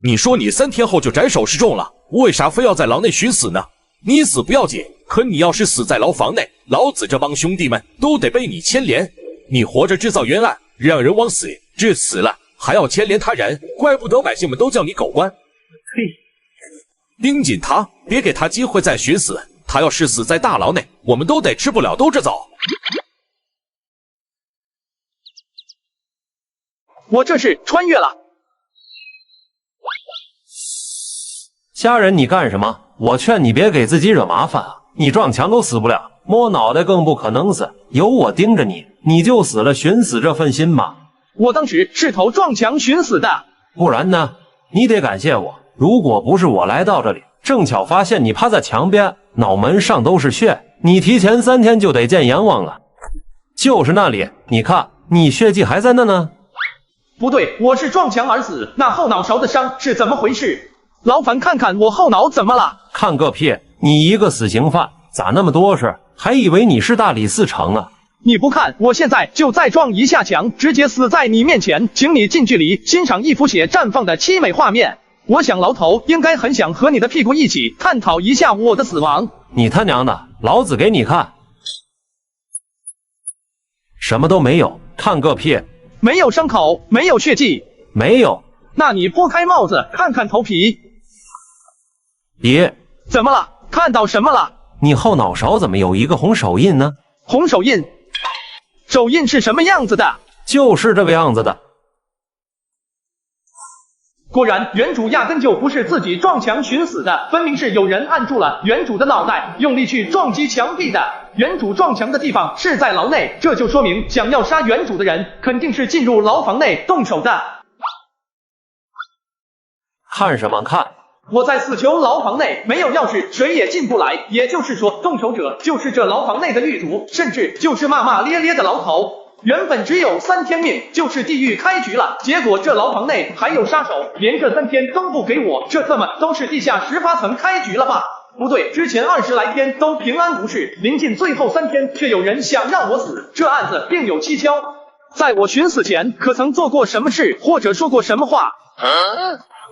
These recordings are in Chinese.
你说你3天后就斩首示众了，为啥非要在牢内寻死呢？你死不要紧，可你要是死在牢房内，老子这帮兄弟们都得被你牵连。你活着制造冤案，让人枉死，这死了还要牵连他人，怪不得百姓们都叫你狗官。嘿，盯紧他，别给他机会再寻死。他要是死在大牢内，我们都得吃不了兜着走。我这是穿越了。虾仁，你干什么？我劝你别给自己惹麻烦啊！你撞墙都死不了，摸脑袋更不可能死。有我盯着你，你就死了寻死这份心吧。我当时是头撞墙寻死的，不然呢？你得感谢我。如果不是我来到这里，正巧发现你趴在墙边，脑门上都是血，你提前3天就得见阎王了。就是那里，你看，你血迹还在那呢。不对，我是撞墙而死，那后脑勺的伤是怎么回事？劳烦看看我后脑怎么了？看个屁！你一个死刑犯，咋那么多事？还以为你是大理寺丞啊！你不看，我现在就再撞一下墙，直接死在你面前，请你近距离欣赏一幅血绽放的凄美画面。我想牢头应该很想和你的屁股一起探讨一下我的死亡。你他娘的，老子给你看！什么都没有，看个屁！没有伤口，没有血迹，没有。那你拨开帽子看看头皮。别，怎么了？看到什么了？你后脑勺怎么有一个红手印呢？红手印？手印是什么样子的？就是这个样子的。果然，原主压根就不是自己撞墙寻死的，分明是有人按住了原主的脑袋，用力去撞击墙壁的。原主撞墙的地方是在牢内，这就说明想要杀原主的人肯定是进入牢房内动手的。看什么看？我在死囚牢房内，没有钥匙，谁也进不来。也就是说，动手者就是这牢房内的狱卒，甚至就是骂骂咧咧的牢头。原本只有3天命，就是地狱开局了。结果这牢房内还有杀手，连这3天都不给我，这他妈都是地下18层开局了吧？不对，之前20来天都平安无事，临近最后3天，却有人想让我死，这案子另有蹊跷。在我寻死前，可曾做过什么事，或者说过什么话？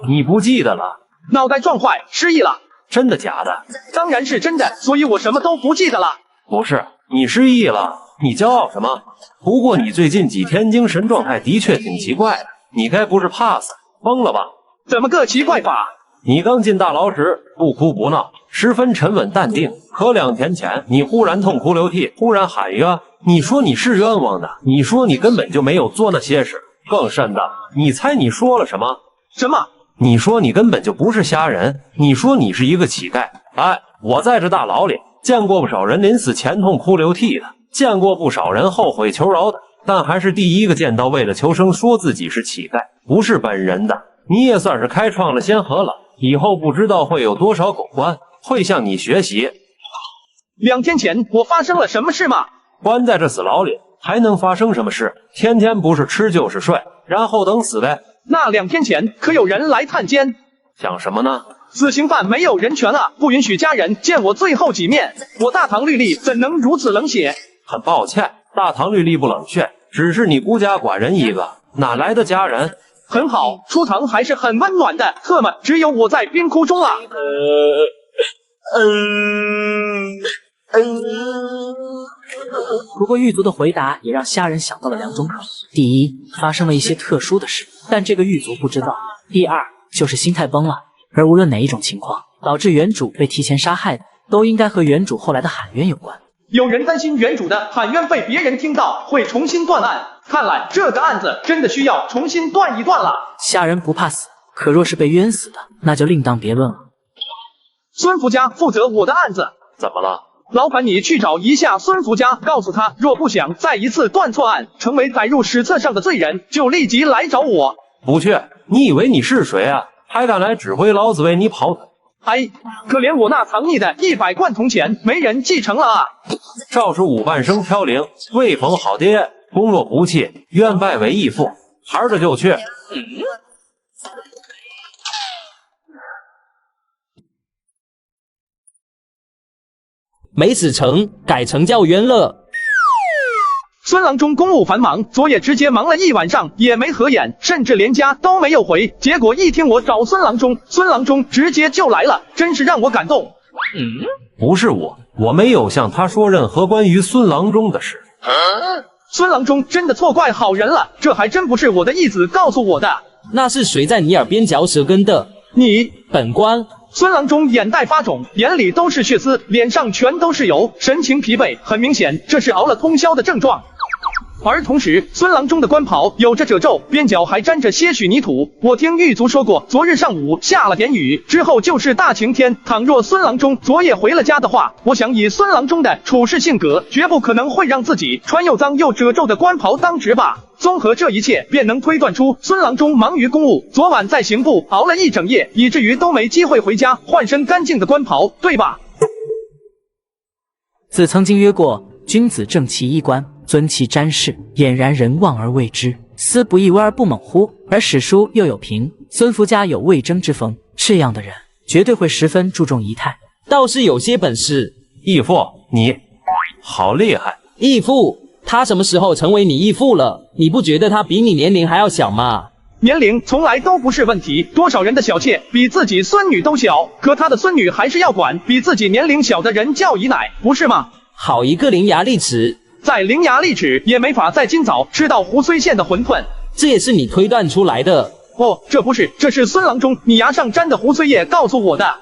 你不记得了？脑袋撞坏，失忆了。真的假的？当然是真的，所以我什么都不记得了。不是，你失忆了，你骄傲什么？不过你最近几天精神状态的确挺奇怪的，你该不是怕死疯了吧？怎么个奇怪法？你刚进大牢时不哭不闹，十分沉稳淡定，可2天前你忽然痛哭流涕，忽然喊冤，你说你是冤枉的，你说你根本就没有做那些事，更甚的，你猜你说了什么？什么？你说你根本就不是虾仁，你说你是一个乞丐。哎，我在这大牢里见过不少人临死前痛哭流涕的，见过不少人后悔求饶的，但还是第一个见到为了求生说自己是乞丐，不是本人的。你也算是开创了先河了，以后不知道会有多少狗官会向你学习。2天前我发生了什么事吗？关在这死牢里还能发生什么事？天天不是吃就是睡，然后等死呗。那2天前可有人来探监？想什么呢？死刑犯没有人权啊，不允许家人见我最后几面。我大唐律例怎能如此冷血？很抱歉，大唐律例不冷血，只是你孤家寡人一个，哪来的家人？很好，出唐还是很温暖的，特么只有我在冰窟中啊。不过狱卒的回答也让虾仁想到了2种可能：第一，发生了一些特殊的事，但这个狱卒不知道；第二，就是心态崩了。而无论哪一种情况导致原主被提前杀害的，都应该和原主后来的喊冤有关。有人担心原主的喊冤被别人听到，会重新断案。看来这个案子真的需要重新断一断了。虾仁不怕死，可若是被冤死的，那就另当别论了。孙福家负责我的案子。怎么了？劳烦你去找一下孙福家，告诉他，若不想再一次断错案，成为载入史册上的罪人，就立即来找我。不去，你以为你是谁啊？还敢来指挥老子为你跑腿？哎，可怜我那藏匿的100贯铜钱，没人继承了啊！赵氏5半生飘零，未逢好爹，公若不弃，愿拜为义父。孩着就去。梅子城改成叫元乐。孙孙郎中公务繁忙，昨夜直接忙了一晚上，也没合眼，甚至连家都没有回。结果一听我找孙郎中，孙郎中直接就来了，真是让我感动。不是我没有向他说任何关于孙郎中的事。孙郎中真的错怪好人了，这还真不是我的义子告诉我的。那是谁在你耳边嚼舌根的？你。本官。孙郎中眼袋发肿，眼里都是血丝，脸上全都是油，神情疲惫，很明显这是熬了通宵的症状。而同时，孙郎中的官袍有着褶皱，边角还沾着些许泥土。我听狱卒说过，昨日上午下了点雨，之后就是大晴天。倘若孙郎中昨夜回了家的话，我想以孙郎中的处事性格，绝不可能会让自己穿又脏又褶皱的官袍当值吧。综合这一切，便能推断出孙郎中忙于公务，昨晚在刑部熬了一整夜，以至于都没机会回家换身干净的官袍，对吧？子曾经曰过，君子正其衣冠，尊其瞻视，俨然人望而畏之，斯不亦威而不猛乎？而史书又有评，孙福家有魏征之风，这样的人绝对会十分注重仪态，倒是有些本事。义父，你好厉害！义父，他什么时候成为你义父了？你不觉得他比你年龄还要小吗？年龄从来都不是问题，多少人的小妾比自己孙女都小，可他的孙女还是要管比自己年龄小的人叫姨奶，不是吗？好一个伶牙俐齿！再伶牙俐齿也没法在今早吃到胡睢县的馄饨，这也是你推断出来的。哦，这不是，这是孙郎中你牙上沾的胡睢叶告诉我的。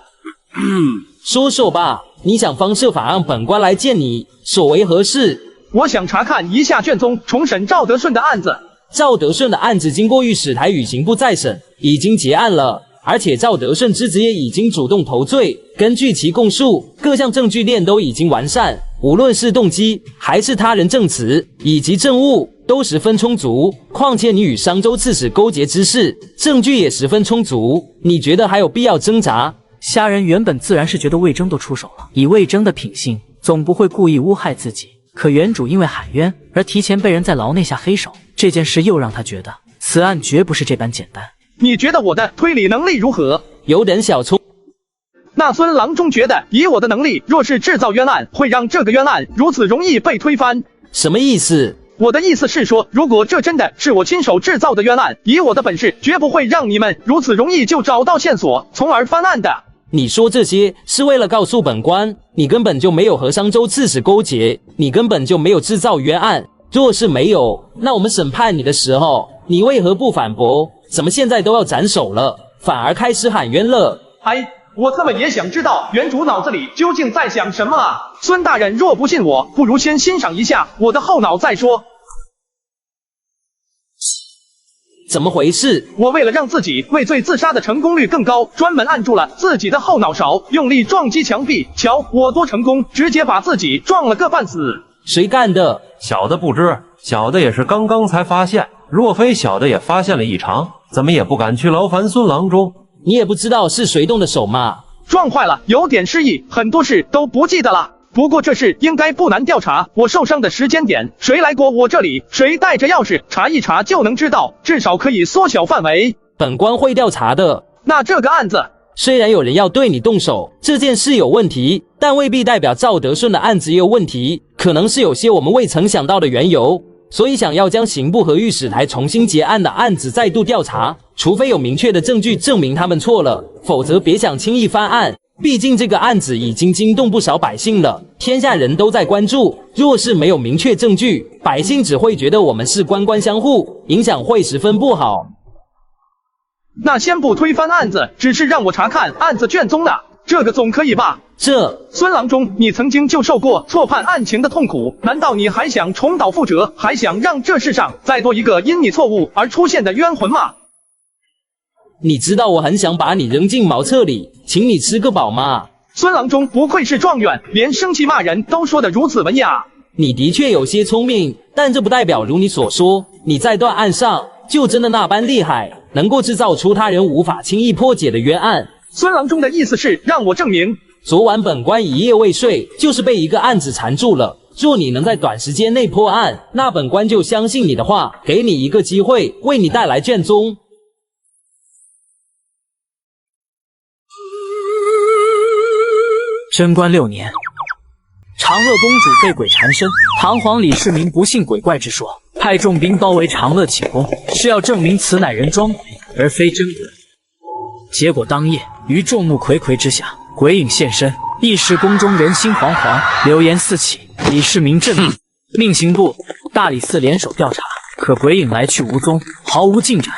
说说吧，你想方设法让本官来见你，所为何事？我想查看一下卷宗，重审赵德顺的案子。赵德顺的案子经过御史台与刑部再审，已经结案了，而且赵德顺之子也已经主动投罪。根据其供述，各项证据链都已经完善，无论是动机还是他人证词以及证物都十分充足。况且你与商州刺史勾结之事，证据也十分充足，你觉得还有必要挣扎？虾仁原本自然是觉得魏征都出手了，以魏征的品性，总不会故意诬害自己。可原主因为喊冤而提前被人在牢内下黑手，这件事又让他觉得此案绝不是这般简单。你觉得我的推理能力如何？有点小聪。那孙郎中觉得以我的能力，若是制造冤案，会让这个冤案如此容易被推翻？什么意思？我的意思是说，如果这真的是我亲手制造的冤案，以我的本事，绝不会让你们如此容易就找到线索，从而翻案的。你说这些是为了告诉本官，你根本就没有和商州刺史勾结，你根本就没有制造冤案。若是没有，那我们审判你的时候，你为何不反驳？怎么现在都要斩首了，反而开始喊冤了？哎，我特么也想知道原主脑子里究竟在想什么啊！孙大人若不信我，不如先欣赏一下我的后脑再说。怎么回事？我为了让自己畏罪自杀的成功率更高，专门按住了自己的后脑勺，用力撞击墙壁。瞧，我多成功，直接把自己撞了个半死。谁干的？小的不知，小的也是刚刚才发现。若非小的也发现了异常，怎么也不敢去劳烦孙郎中。你也不知道是谁动的手吗？撞坏了，有点失忆，很多事都不记得了。不过这事应该不难调查，我受伤的时间点，谁来过我这里，谁带着钥匙，查一查就能知道，至少可以缩小范围。本官会调查的。那这个案子，虽然有人要对你动手，这件事有问题，但未必代表赵德顺的案子也有问题，可能是有些我们未曾想到的缘由，所以想要将刑部和御史台重新结案的案子再度调查，除非有明确的证据证明他们错了，否则别想轻易翻案。毕竟这个案子已经惊动不少百姓了，天下人都在关注。若是没有明确证据，百姓只会觉得我们是官官相护，影响会十分不好。那先不推翻案子，只是让我查看案子卷宗的，这个总可以吧？孙郎中，你曾经就受过错判案情的痛苦，难道你还想重蹈覆辙，还想让这世上再多一个因你错误而出现的冤魂吗？你知道我很想把你扔进茅厕里，请你吃个饱吗？孙郎中不愧是状元，连生气骂人都说得如此文雅。你的确有些聪明，但这不代表如你所说，你在断案上就真的那般厉害，能够制造出他人无法轻易破解的冤案。孙郎中的意思是让我证明，昨晚本官一夜未睡，就是被一个案子缠住了。若你能在短时间内破案，那本官就相信你的话，给你一个机会，为你带来卷宗。贞观6年，朝长乐公主被鬼缠身，堂皇李世民不信鬼怪之说，派重兵包围长乐寝宫，是要证明此乃人装鬼，而非真鬼。结果当夜于众目睽睽之下，鬼影现身，一时宫中人心惶惶，流言四起。李世民震怒，命刑部、大理寺联手调查，可鬼影来去无踪，毫无进展。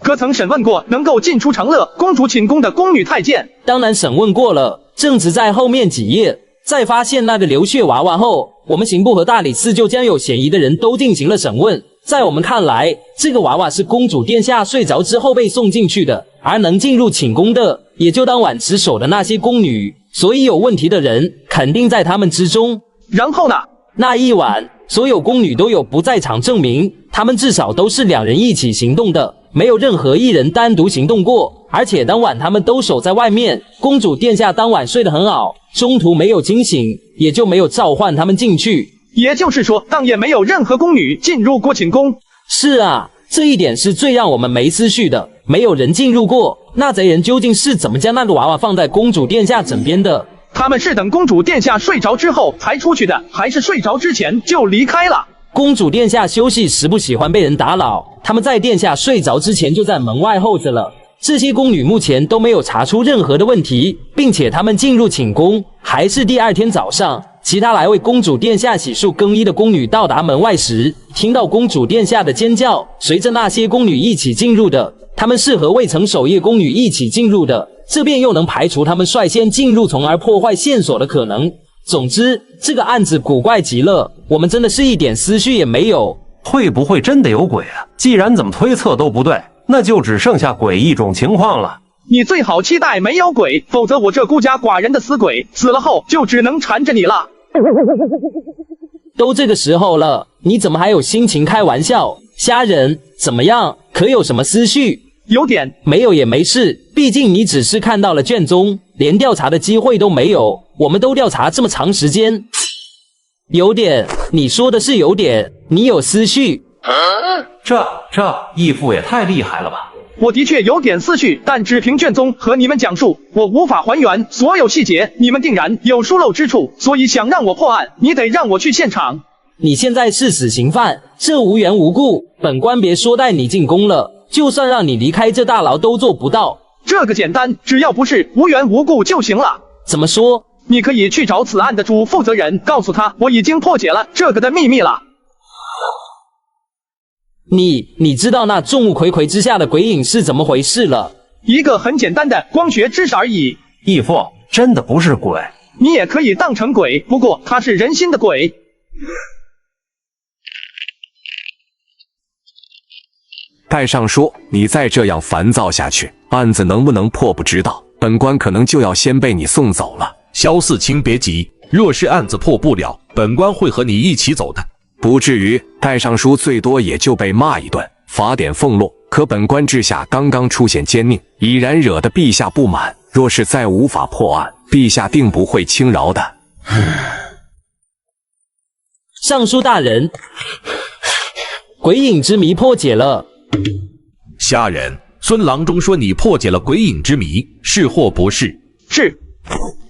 可曾审问过能够进出长乐公主寝宫的宫女太监？当然审问过了，正值在后面几页。在发现那个流血娃娃后，我们刑部和大理寺就将有嫌疑的人都进行了审问。在我们看来，这个娃娃是公主殿下睡着之后被送进去的，而能进入寝宫的，也就当晚值守的那些宫女，所以有问题的人肯定在他们之中。然后呢？那一晚，所有宫女都有不在场证明，她们至少都是2人一起行动的，没有任何一人单独行动过。而且当晚他们都守在外面，公主殿下当晚睡得很好，中途没有惊醒，也就没有召唤他们进去。也就是说，当夜没有任何宫女进入过寝宫。是啊，这一点是最让我们没思绪的，没有人进入过。那贼人究竟是怎么将那个娃娃放在公主殿下枕边的？他们是等公主殿下睡着之后才出去的，还是睡着之前就离开了？公主殿下休息时不喜欢被人打扰，他们在殿下睡着之前就在门外候着了。这些宫女目前都没有查出任何的问题，并且他们进入寝宫还是第2天早上。其他来为公主殿下洗漱更衣的宫女到达门外时，听到公主殿下的尖叫，随着那些宫女一起进入的。她们是和未曾守夜宫女一起进入的，这便又能排除她们率先进入从而破坏线索的可能。总之，这个案子古怪极了，我们真的是一点思绪也没有。会不会真的有鬼啊？既然怎么推测都不对，那就只剩下鬼一种情况了。你最好期待没有鬼，否则我这孤家寡人的死鬼死了后就只能缠着你了。都这个时候了，你怎么还有心情开玩笑？虾仁，怎么样？可有什么思绪？有点。没有也没事，毕竟你只是看到了卷宗，连调查的机会都没有。我们都调查这么长时间。有点，你说的是有点，你有思绪。这义父也太厉害了吧！我的确有点思绪，但只凭卷宗和你们讲述，我无法还原所有细节，你们定然有疏漏之处，所以想让我破案，你得让我去现场。你现在是死刑犯，这无缘无故，本官别说带你进宫了，就算让你离开这大牢都做不到。这个简单，只要不是无缘无故就行了。怎么说？你可以去找此案的主负责人，告诉他我已经破解了这个的秘密了。你知道那众目睽睽之下的鬼影是怎么回事了？一个很简单的光学知识而已。义父真的不是鬼，你也可以当成鬼，不过他是人心的鬼。戴尚书，你再这样烦躁下去，案子能不能破不知道，本官可能就要先被你送走了。萧四卿别急，若是案子破不了，本官会和你一起走的。不至于，戴尚书最多也就被骂一顿，罚点俸禄。可本官治下刚刚出现奸佞，已然惹得陛下不满。若是再无法破案，陛下定不会轻饶的。尚书大人，鬼影之谜破解了。虾仁，孙郎中说你破解了鬼影之谜，是或不是？是。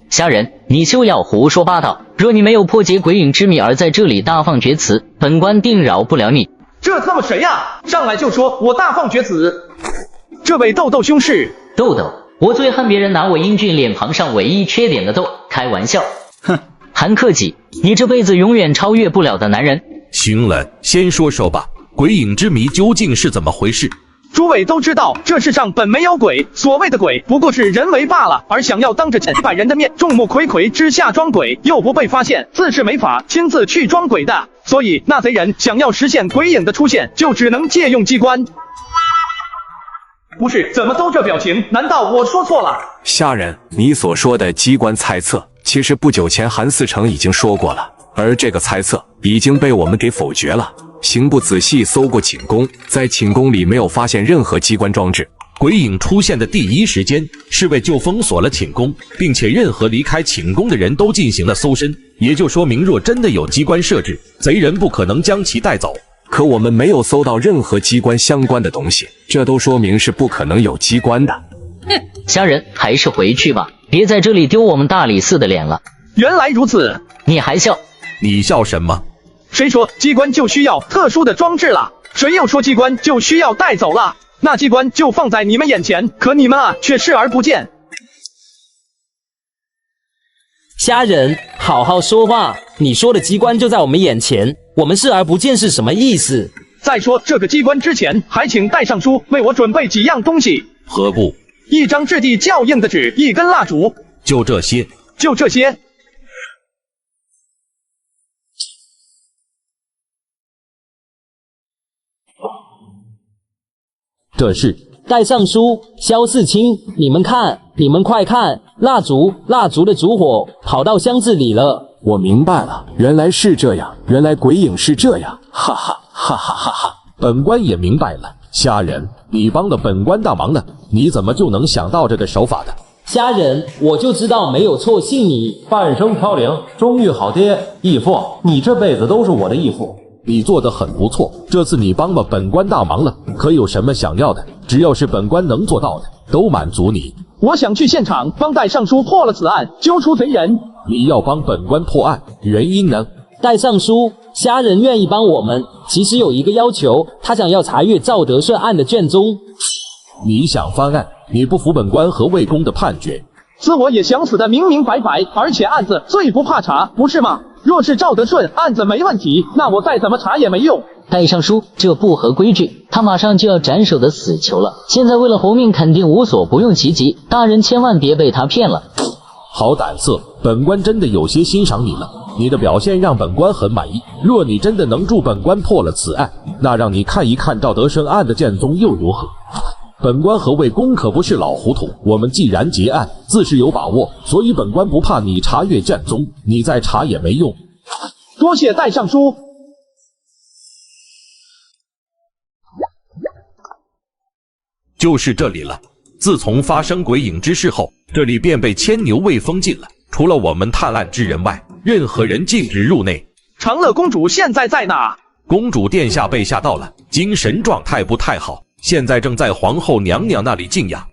虾仁，你休要胡说八道！若你没有破解鬼影之谜而在这里大放厥词，本官定饶不了你。这他妈谁呀？上来就说我大放厥词！这位豆豆兄是豆豆，我最恨别人拿我英俊脸庞上唯一缺点的豆开玩笑。哼，韩克己，你这辈子永远超越不了的男人。行了，先说说吧，鬼影之谜究竟是怎么回事？诸位都知道，这世上本没有鬼，所谓的鬼不过是人为罢了，而想要当着100人的面，众目睽睽之下装鬼，又不被发现，自是没法亲自去装鬼的。所以那贼人想要实现鬼影的出现，就只能借用机关。不是，怎么都这表情？难道我说错了？虾仁，你所说的机关猜测，其实不久前韩四成已经说过了，而这个猜测已经被我们给否决了。刑部仔细搜过寝宫，在寝宫里没有发现任何机关装置。鬼影出现的第一时间是为救封锁了寝宫，并且任何离开寝宫的人都进行了搜身，也就说明若真的有机关设置，贼人不可能将其带走。可我们没有搜到任何机关相关的东西，这都说明是不可能有机关的。虾仁，还是回去吧，别在这里丢我们大理寺的脸了。原来如此，你还笑？你笑什么？谁说机关就需要特殊的装置了？谁又说机关就需要带走了？那机关就放在你们眼前，可你们却视而不见。虾仁，好好说话。你说的机关就在我们眼前，我们视而不见是什么意思？在说这个机关之前，还请戴尚书为我准备几样东西。何不？一张质地较硬的纸，一根蜡烛，就这些。就这些。这是戴尚书、萧世清，你们看，你们快看，蜡烛的烛火跑到箱子里了。我明白了，原来是这样，原来鬼影是这样，哈哈哈哈哈哈！本官也明白了，虾仁，你帮了本官大忙呢，你怎么就能想到这个手法的？虾仁，我就知道没有错，信你。半生飘零，终遇好爹，义父，你这辈子都是我的义父。你做得很不错，这次你帮了本官大忙了，可有什么想要的？只要是本官能做到的，都满足你。我想去现场帮戴尚书破了此案，揪出贼人。你要帮本官破案，原因呢？戴尚书，虾仁愿意帮我们，其实有一个要求，他想要查阅赵德顺案的卷宗。你想翻案？你不服本官和魏公的判决？此我也想死的明明白白，而且案子最不怕查，不是吗？若是赵德顺案子没问题，那我再怎么查也没用。戴尚书，这不合规矩，他马上就要斩首的死囚了，现在为了活命，肯定无所不用其极，大人千万别被他骗了。好胆色，本官真的有些欣赏你了，你的表现让本官很满意。若你真的能助本官破了此案，那让你看一看赵德顺案的卷宗又如何？本官和魏公可不是老糊涂，我们既然结案，自是有把握，所以本官不怕你查阅卷宗，你再查也没用。多谢戴尚书。就是这里了。自从发生鬼影之事后，这里便被牵牛卫封禁了，除了我们探案之人外，任何人禁止入内。长乐公主现在在哪？公主殿下被吓到了，精神状态不太好，现在正在皇后娘娘那里静养。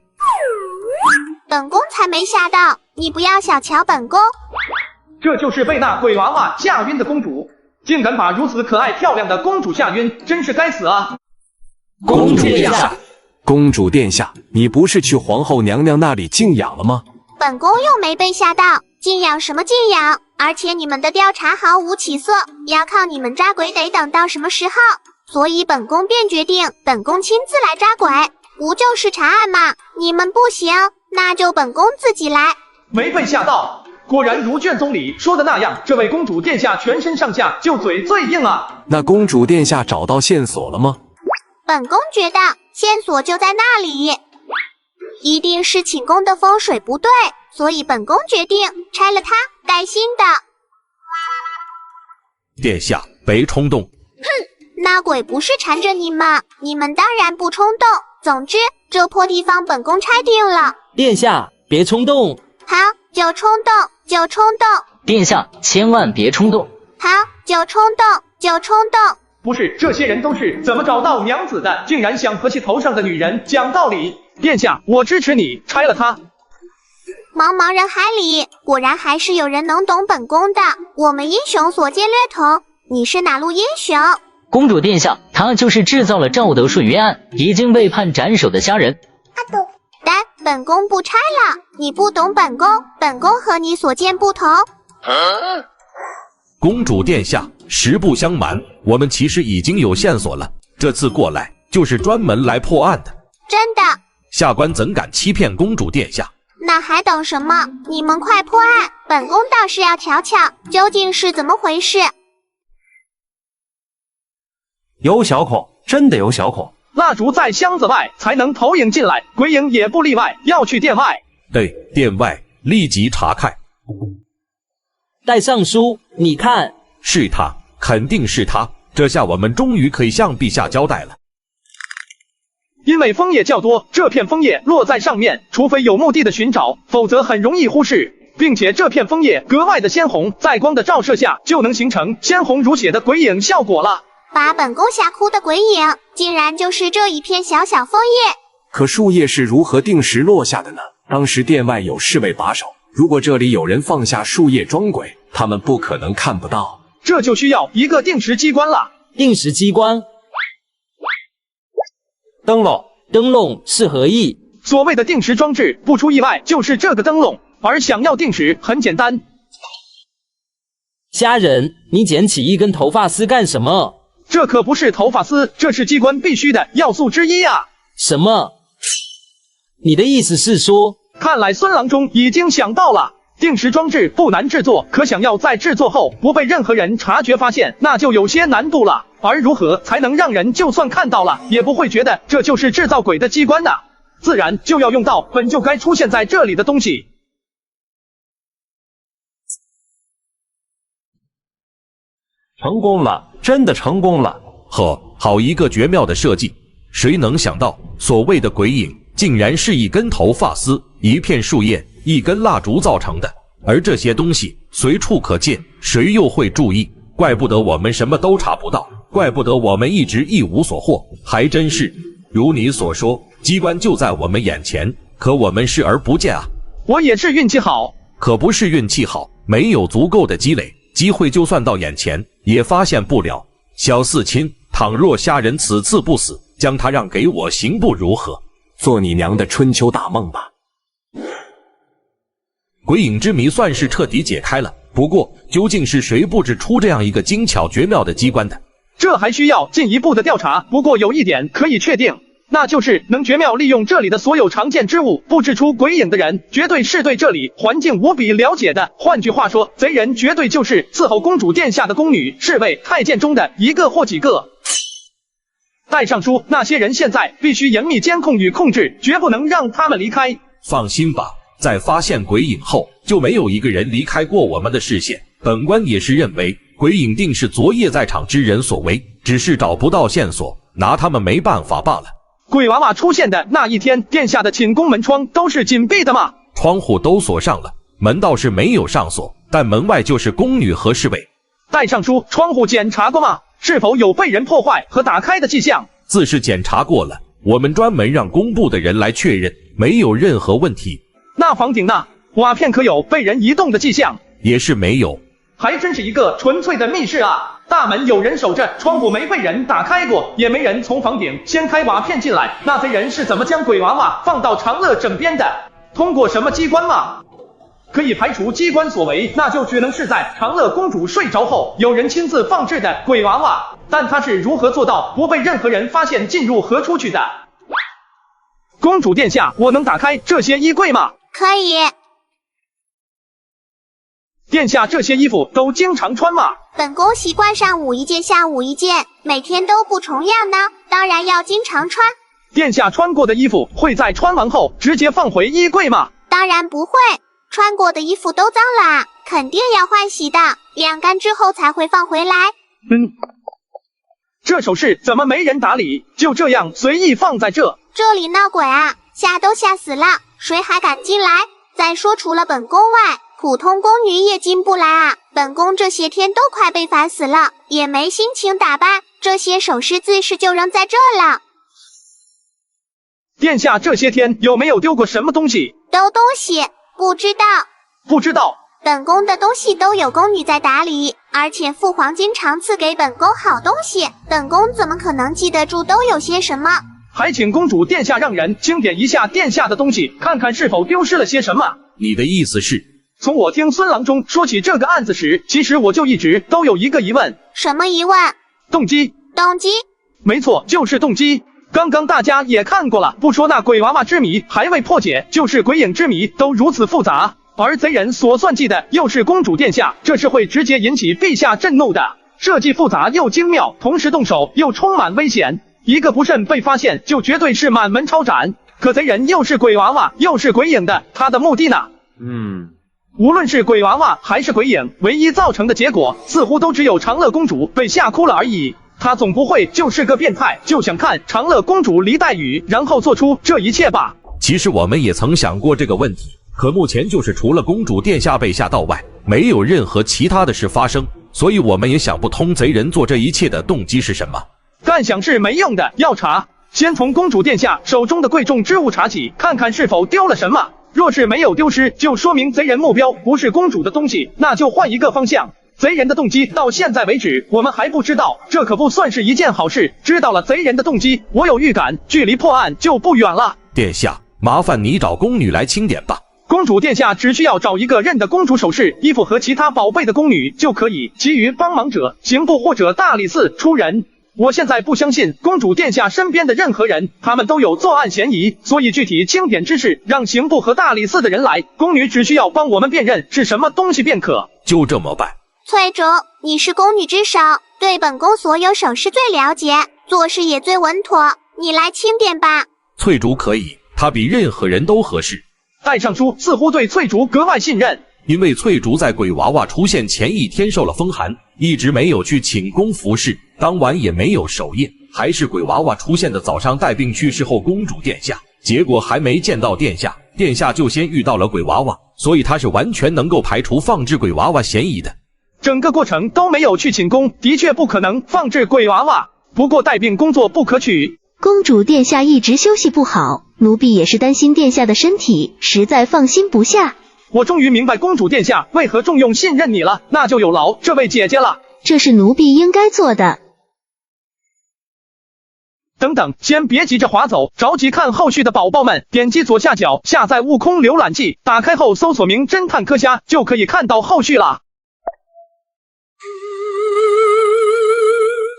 本宫才没吓到，你不要小瞧本宫。这就是被那鬼娃娃吓晕的公主，竟敢把如此可爱漂亮的公主吓晕，真是该死啊！公主殿下，公主殿下，你不是去皇后娘娘那里静养了吗？本宫又没被吓到，静养什么静养？而且你们的调查毫无起色，要靠你们抓鬼得等到什么时候？所以本宫便决定，本宫亲自来抓鬼，不就是查案吗？你们不行，那就本宫自己来。没被吓到。果然如卷宗里说的那样，这位公主殿下全身上下就嘴最硬啊！那公主殿下找到线索了吗？本宫觉得线索就在那里，一定是寝宫的风水不对，所以本宫决定拆了它，盖新的。殿下，别冲动。哼，那鬼不是缠着你们，你们当然不冲动。总之，这破地方本宫拆定了。殿下，别冲动。好，就冲动，就冲动。殿下，千万别冲动。好，就冲动，就冲动。不是，这些人都是怎么找到娘子的？竟然想和其头上的女人讲道理。殿下，我支持你，拆了他。茫茫人海里，果然还是有人能懂本宫的。我们英雄所见略同，你是哪路英雄？公主殿下，他就是制造了赵德顺冤案，已经被判斩首的虾仁。但本宫不拆了，你不懂本宫，本宫和你所见不同。公主殿下，实不相瞒，我们其实已经有线索了，这次过来就是专门来破案的。真的？下官怎敢欺骗公主殿下？那还等什么？你们快破案，本宫倒是要瞧瞧究竟是怎么回事。有小孔，真的有小孔。蜡烛在箱子外才能投影进来，鬼影也不例外，要去殿外。对，殿外立即查看。戴尚书，你看，是他，肯定是他。这下我们终于可以向陛下交代了。因为枫叶较多，这片枫叶落在上面，除非有目的的寻找，否则很容易忽视。并且这片枫叶格外的鲜红，在光的照射下就能形成鲜红如血的鬼影效果了。把本宫吓哭的鬼影，竟然就是这一片小小枫叶。可树叶是如何定时落下的呢？当时殿外有侍卫把守，如果这里有人放下树叶装鬼，他们不可能看不到。这就需要一个定时机关了。定时机关，灯笼，灯笼是何意？所谓的定时装置，不出意外就是这个灯笼。而想要定时，很简单。虾仁，你捡起一根头发丝干什么？这可不是头发丝，这是机关必须的要素之一啊！什么？你的意思是说？看来孙郎中已经想到了。定时装置不难制作，可想要在制作后不被任何人察觉发现，那就有些难度了。而如何才能让人就算看到了，也不会觉得这就是制造鬼的机关呢？自然就要用到本就该出现在这里的东西。成功了，真的成功了！呵，好一个绝妙的设计！谁能想到，所谓的鬼影竟然是一根头发丝、一片树叶、一根蜡烛造成的，而这些东西随处可见，谁又会注意？怪不得我们什么都查不到，怪不得我们一直一无所获，还真是如你所说，机关就在我们眼前，可我们视而不见啊！我也是运气好，可不是运气好，没有足够的积累，机会就算到眼前，也发现不了。小四亲，倘若虾仁此次不死，将他让给我，行不如何？做你娘的春秋大梦吧！鬼影之谜算是彻底解开了，不过究竟是谁布置出这样一个精巧绝妙的机关的？这还需要进一步的调查。不过有一点可以确定，那就是能绝妙利用这里的所有常见之物布置出鬼影的人，绝对是对这里环境无比了解的。换句话说，贼人绝对就是伺候公主殿下的宫女、侍卫、太监中的一个或几个。戴尚书，那些人现在必须严密监控与控制，绝不能让他们离开。放心吧，在发现鬼影后，就没有一个人离开过我们的视线。本官也是认为，鬼影定是昨夜在场之人所为，只是找不到线索，拿他们没办法罢了。鬼娃娃出现的那一天，殿下的寝宫门窗都是紧闭的吗？窗户都锁上了，门倒是没有上锁，但门外就是宫女和侍卫。戴尚书，窗户检查过吗？是否有被人破坏和打开的迹象？自是检查过了，我们专门让工部的人来确认，没有任何问题。那房顶呢？瓦片可有被人移动的迹象？也是没有。还真是一个纯粹的密室啊！大门有人守着，窗户没被人打开过，也没人从房顶掀开瓦片进来。那贼人是怎么将鬼娃娃放到长乐枕边的？通过什么机关吗？可以排除机关所为，那就只能是在长乐公主睡着后，有人亲自放置的鬼娃娃。但他是如何做到不被任何人发现进入和出去的？公主殿下，我能打开这些衣柜吗？可以。殿下，这些衣服都经常穿吗？本宫习惯上午一件下午一件，每天都不重样呢，当然要经常穿。殿下穿过的衣服会在穿完后直接放回衣柜吗？当然不会，穿过的衣服都脏了啊，肯定要换洗的，晾干之后才会放回来。这首饰怎么没人打理，就这样随意放在这？这里闹鬼啊，吓都吓死了，谁还敢进来？再说除了本宫外，普通宫女也进不来啊！本宫这些天都快被烦死了，也没心情打扮，这些首饰自是就扔在这了。殿下这些天有没有丢过什么东西？丢东西？不知道。不知道。本宫的东西都有宫女在打理，而且父皇经常赐给本宫好东西，本宫怎么可能记得住都有些什么？还请公主殿下让人清点一下殿下的东西，看看是否丢失了些什么。你的意思是？从我听孙郎中说起这个案子时，其实我就一直都有一个疑问。什么疑问？动机。动机？没错，就是动机。刚刚大家也看过了，不说那鬼娃娃之谜还未破解，就是鬼影之谜都如此复杂，而贼人所算计的又是公主殿下，这是会直接引起陛下震怒的。设计复杂又精妙，同时动手又充满危险，一个不慎被发现就绝对是满门抄斩。可贼人又是鬼娃娃又是鬼影的，他的目的呢？无论是鬼娃娃还是鬼影，唯一造成的结果似乎都只有长乐公主被吓哭了而已。他总不会就是个变态，就想看长乐公主离黛玉，然后做出这一切吧？其实我们也曾想过这个问题，可目前就是除了公主殿下被吓到外，没有任何其他的事发生，所以我们也想不通贼人做这一切的动机是什么。干想是没用的，要查。先从公主殿下手中的贵重之物查起，看看是否丢了什么。若是没有丢失，就说明贼人目标不是公主的东西，那就换一个方向。贼人的动机到现在为止我们还不知道，这可不算是一件好事。知道了贼人的动机，我有预感距离破案就不远了。殿下，麻烦你找宫女来清点吧。公主殿下只需要找一个认得公主首饰、衣服和其他宝贝的宫女就可以，其余帮忙者刑部或者大理寺出人。我现在不相信公主殿下身边的任何人，他们都有作案嫌疑，所以具体清点之事让刑部和大理寺的人来，宫女只需要帮我们辨认是什么东西便可。就这么办。翠竹，你是宫女之首，对本宫所有首饰最了解，做事也最稳妥，你来清点吧。翠竹可以，她比任何人都合适。戴尚书似乎对翠竹格外信任，因为翠竹在鬼娃娃出现前一天受了风寒，一直没有去寝宫服侍，当晚也没有守夜，还是鬼娃娃出现的早上带病去侍候公主殿下，结果还没见到殿下，殿下就先遇到了鬼娃娃，所以她是完全能够排除放置鬼娃娃嫌疑的。整个过程都没有去寝宫，的确不可能放置鬼娃娃，不过带病工作不可取。公主殿下一直休息不好，奴婢也是担心殿下的身体，实在放心不下。我终于明白公主殿下为何重用信任你了，那就有劳这位姐姐了。这是奴婢应该做的。等等，先别急着划走，着急看后续的宝宝们，点击左下角下载悟空浏览器，打开后搜索名侦探柯虾，就可以看到后续了。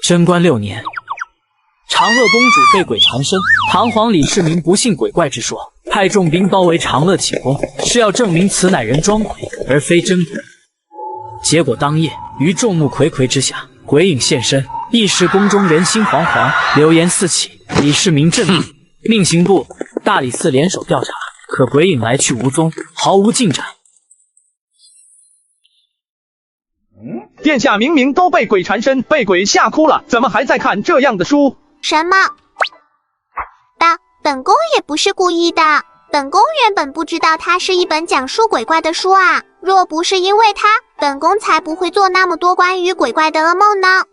贞观6年，长乐公主被鬼缠身，堂皇李世民不信鬼怪之说，派重兵包围长乐寝宫，是要证明此乃人装鬼，而非真鬼。结果当夜于众目睽睽之下，鬼影现身，一时宫中人心惶惶，流言四起。李世民震怒，命刑部、大理寺联手调查，可鬼影来去无踪，毫无进展。殿下明明都被鬼缠身，被鬼吓哭了，怎么还在看这样的书？什么？本宫也不是故意的，本宫原本不知道它是一本讲述鬼怪的书啊，若不是因为它，本宫才不会做那么多关于鬼怪的噩梦呢。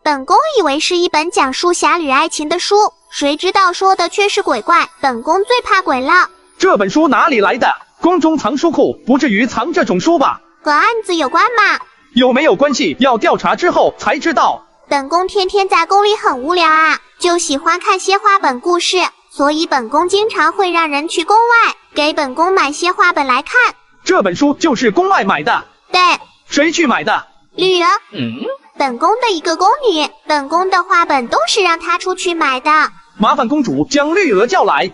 本宫以为是一本讲述侠侣爱情的书，谁知道说的却是鬼怪，本宫最怕鬼了。这本书哪里来的？宫中藏书库不至于藏这种书吧？和案子有关吗？有没有关系？要调查之后才知道。本宫天天在宫里很无聊啊，就喜欢看些话本故事，所以本宫经常会让人去宫外给本宫买些话本来看。这本书就是宫外买的？对。谁去买的？绿儿。本宫的一个宫女，本宫的话本都是让她出去买的。麻烦公主将绿娥叫来。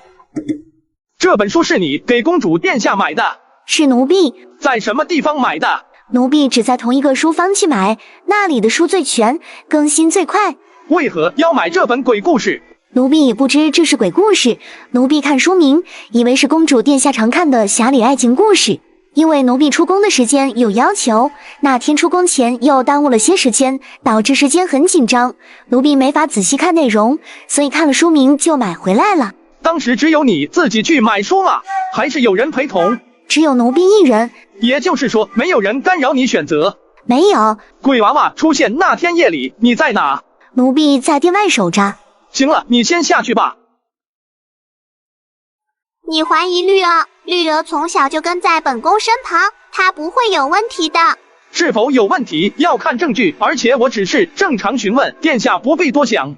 这本书是你给公主殿下买的？是奴婢。在什么地方买的？奴婢只在同一个书坊去买，那里的书最全，更新最快。为何要买这本鬼故事？奴婢也不知这是鬼故事，奴婢看书名，以为是公主殿下常看的侠侣爱情故事。因为奴婢出宫的时间有要求，那天出宫前又耽误了些时间，导致时间很紧张，奴婢没法仔细看内容，所以看了书名就买回来了。当时只有你自己去买书吗？还是有人陪同？只有奴婢一人。也就是说，没有人干扰你选择？没有。鬼娃娃出现那天夜里，你在哪？奴婢在殿外守着。行了，你先下去吧。你怀疑绿儿？绿儿从小就跟在本宫身旁，她不会有问题的。是否有问题要看证据，而且我只是正常询问，殿下不必多想。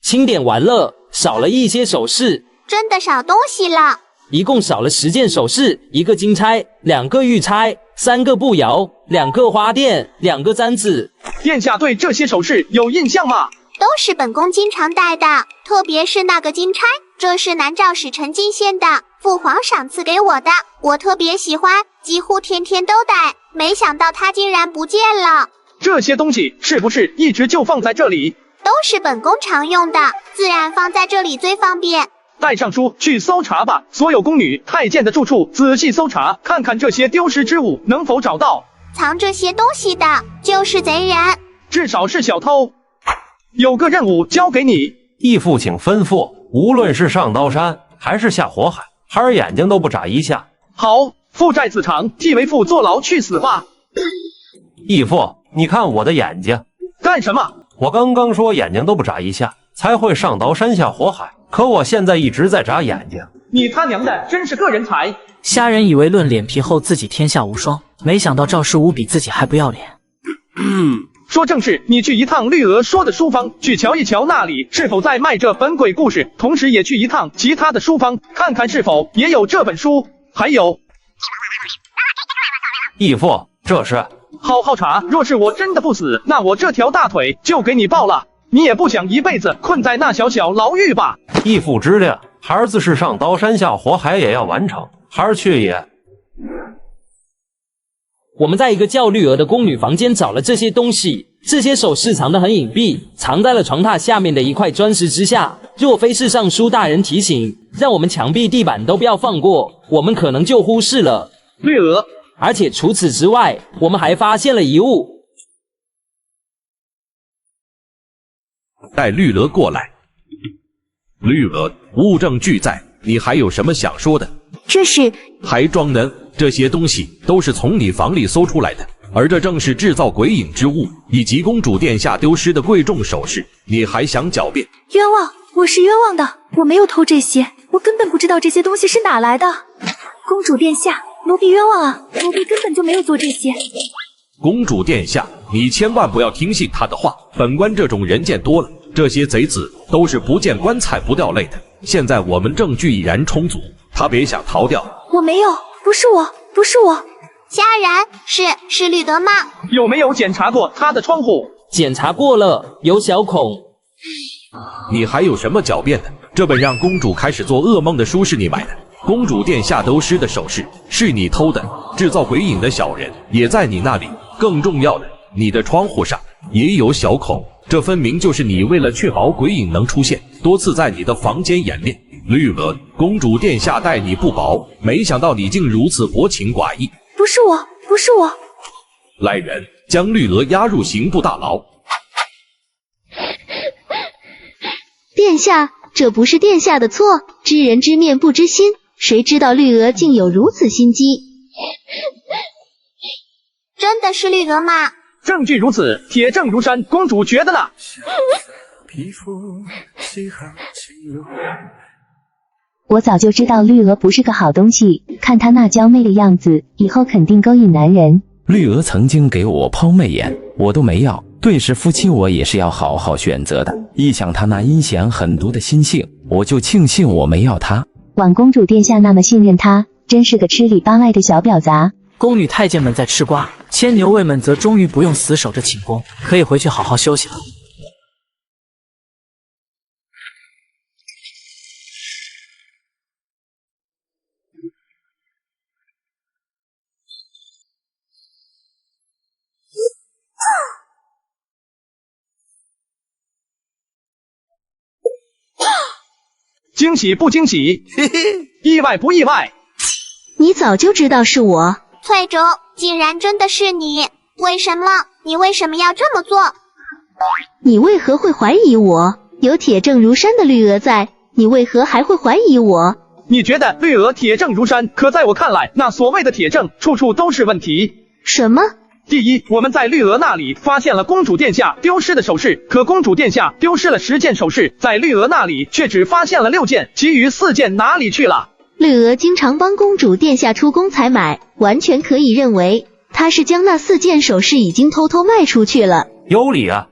清点完了，少了一些首饰，真的少东西了。一共少了10件首饰，1个金钗，2个玉钗，3个步摇，2个花钿，2个簪子。殿下对这些首饰有印象吗？都是本宫经常戴的，特别是那个金钗，这是南诏使臣进献的，父皇赏赐给我的，我特别喜欢，几乎天天都戴，没想到它竟然不见了。这些东西是不是一直就放在这里？都是本宫常用的，自然放在这里最方便。带上书去搜查吧，所有宫女太监的住处仔细搜查，看看这些丢失之物能否找到。藏这些东西的就是贼人，至少是小偷。有个任务交给你，义父请吩咐，无论是上刀山还是下火海，孩儿眼睛都不眨一下。好，父债子偿，替为父坐牢去死吧。义父，你看我的眼睛。干什么？我刚刚说眼睛都不眨一下才会上刀山下火海，可我现在一直在眨眼睛。你他娘的真是个人才！虾仁以为论脸皮厚自己天下无双，没想到赵世武比自己还不要脸。说正事，你去一趟绿娥说的书坊，去瞧一瞧那里是否在卖这本鬼故事，同时也去一趟其他的书坊，看看是否也有这本书。还有，义父，这是好茶，若是我真的不死，那我这条大腿就给你爆了。你也不想一辈子困在那小牢狱吧？义父之令，孩子是上刀山下火海也要完成，孩儿去也。我们在一个叫绿娥的宫女房间找了这些东西，这些首饰藏得很隐蔽，藏在了床榻下面的一块砖石之下。若非是尚书大人提醒，让我们墙壁地板都不要放过，我们可能就忽视了绿娥。而且除此之外，我们还发现了遗物。带绿娥过来。绿娥，物证俱在，你还有什么想说的？这是……还装嫩？这些东西都是从你房里搜出来的，而这正是制造鬼影之物，以及公主殿下丢失的贵重首饰。你还想狡辩？冤枉！我是冤枉的，我没有偷这些，我根本不知道这些东西是哪来的。公主殿下，奴婢冤枉啊！奴婢根本就没有做这些。公主殿下，你千万不要听信他的话，本官这种人见多了，这些贼子都是不见棺材不掉泪的。现在我们证据已然充足，他别想逃掉。我没有，不是我。虾仁，是绿德吗？有没有检查过他的窗户？检查过了，有小孔。你还有什么狡辩的？这本让公主开始做噩梦的书是你买的，公主殿下丢失的首饰是你偷的，制造鬼影的小人也在你那里。更重要的，你的窗户上也有小孔，这分明就是你为了确保鬼影能出现，多次在你的房间演练。绿娥，公主殿下待你不薄，没想到你竟如此薄情寡义。不是我。来人，将绿娥押入刑部大牢。殿下，这不是殿下的错，知人知面不知心，谁知道绿娥竟有如此心机？真的是绿娥吗？证据如此，铁证如山，公主觉得呢？我早就知道绿娥不是个好东西，看她那娇媚的样子，以后肯定勾引男人。绿娥曾经给我抛媚眼，我都没要。对视夫妻，我也是要好好选择的。一想她那阴险狠毒的心性，我就庆幸我没要她。婉公主殿下那么信任她，真是个吃里扒外的小婊砸。宫女太监们在吃瓜，牵牛卫们则终于不用死守着寝宫，可以回去好好休息了。惊喜不惊喜？嘿嘿，意外不意外？你早就知道是我。翠竹，竟然真的是你！为什么？你为什么要这么做？你为何会怀疑我？有铁证如山的绿娥在，你为何还会怀疑我？你觉得绿娥铁证如山，可在我看来，那所谓的铁证，处处都是问题。什么？第一，我们在绿娥那里发现了公主殿下丢失的首饰，可公主殿下丢失了10件首饰，在绿娥那里却只发现了6件，其余4件哪里去了？绿娥经常帮公主殿下出宫采买，完全可以认为她是将那4件首饰已经偷偷卖出去了。有理啊！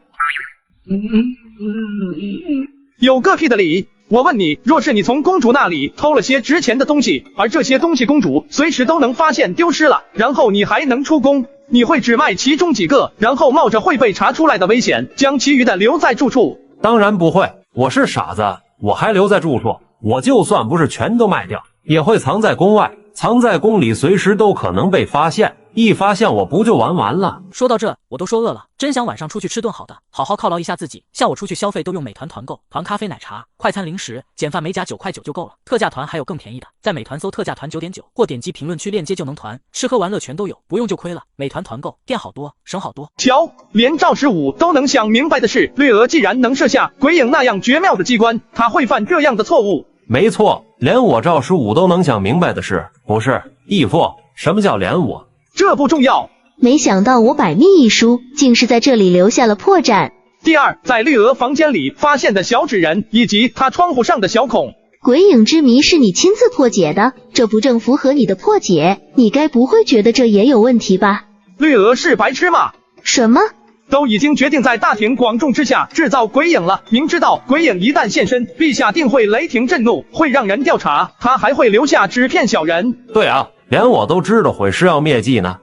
有个屁的理！我问你，若是你从公主那里偷了些值钱的东西，而这些东西公主随时都能发现丢失了，然后你还能出宫，你会只卖其中几个，然后冒着会被查出来的危险，将其余的留在住处？当然不会，我是傻子，我还留在住处。我就算不是全都卖掉，也会藏在宫外，藏在宫里，随时都可能被发现。一发现我不就完了？说到这，我都说饿了，真想晚上出去吃顿好的，好好犒劳一下自己。像我出去消费都用美团团购，团咖啡、奶茶、快餐、零食，简饭美甲9块9就够了。特价团还有更便宜的，在美团搜特价团9.9，或点击评论区链接就能团，吃喝玩乐全都有，不用就亏了。美团团购，店好多，省好多。瞧，连赵世武都能想明白的是，绿娥既然能设下鬼影那样绝妙的机关，他会犯这样的错误？没错，连我赵世武都能想明白的是，不是义父？什么叫连我？这不重要。没想到我百密一疏，竟是在这里留下了破绽。第二，在绿娥房间里发现的小纸人，以及她窗户上的小孔，鬼影之谜是你亲自破解的，这不正符合你的破解？你该不会觉得这也有问题吧？绿娥是白痴吗？什么？都已经决定在大庭广众之下制造鬼影了，明知道鬼影一旦现身，陛下定会雷霆震怒，会让人调查，他还会留下纸片小人。对啊，连我都知道毁尸要灭迹呢。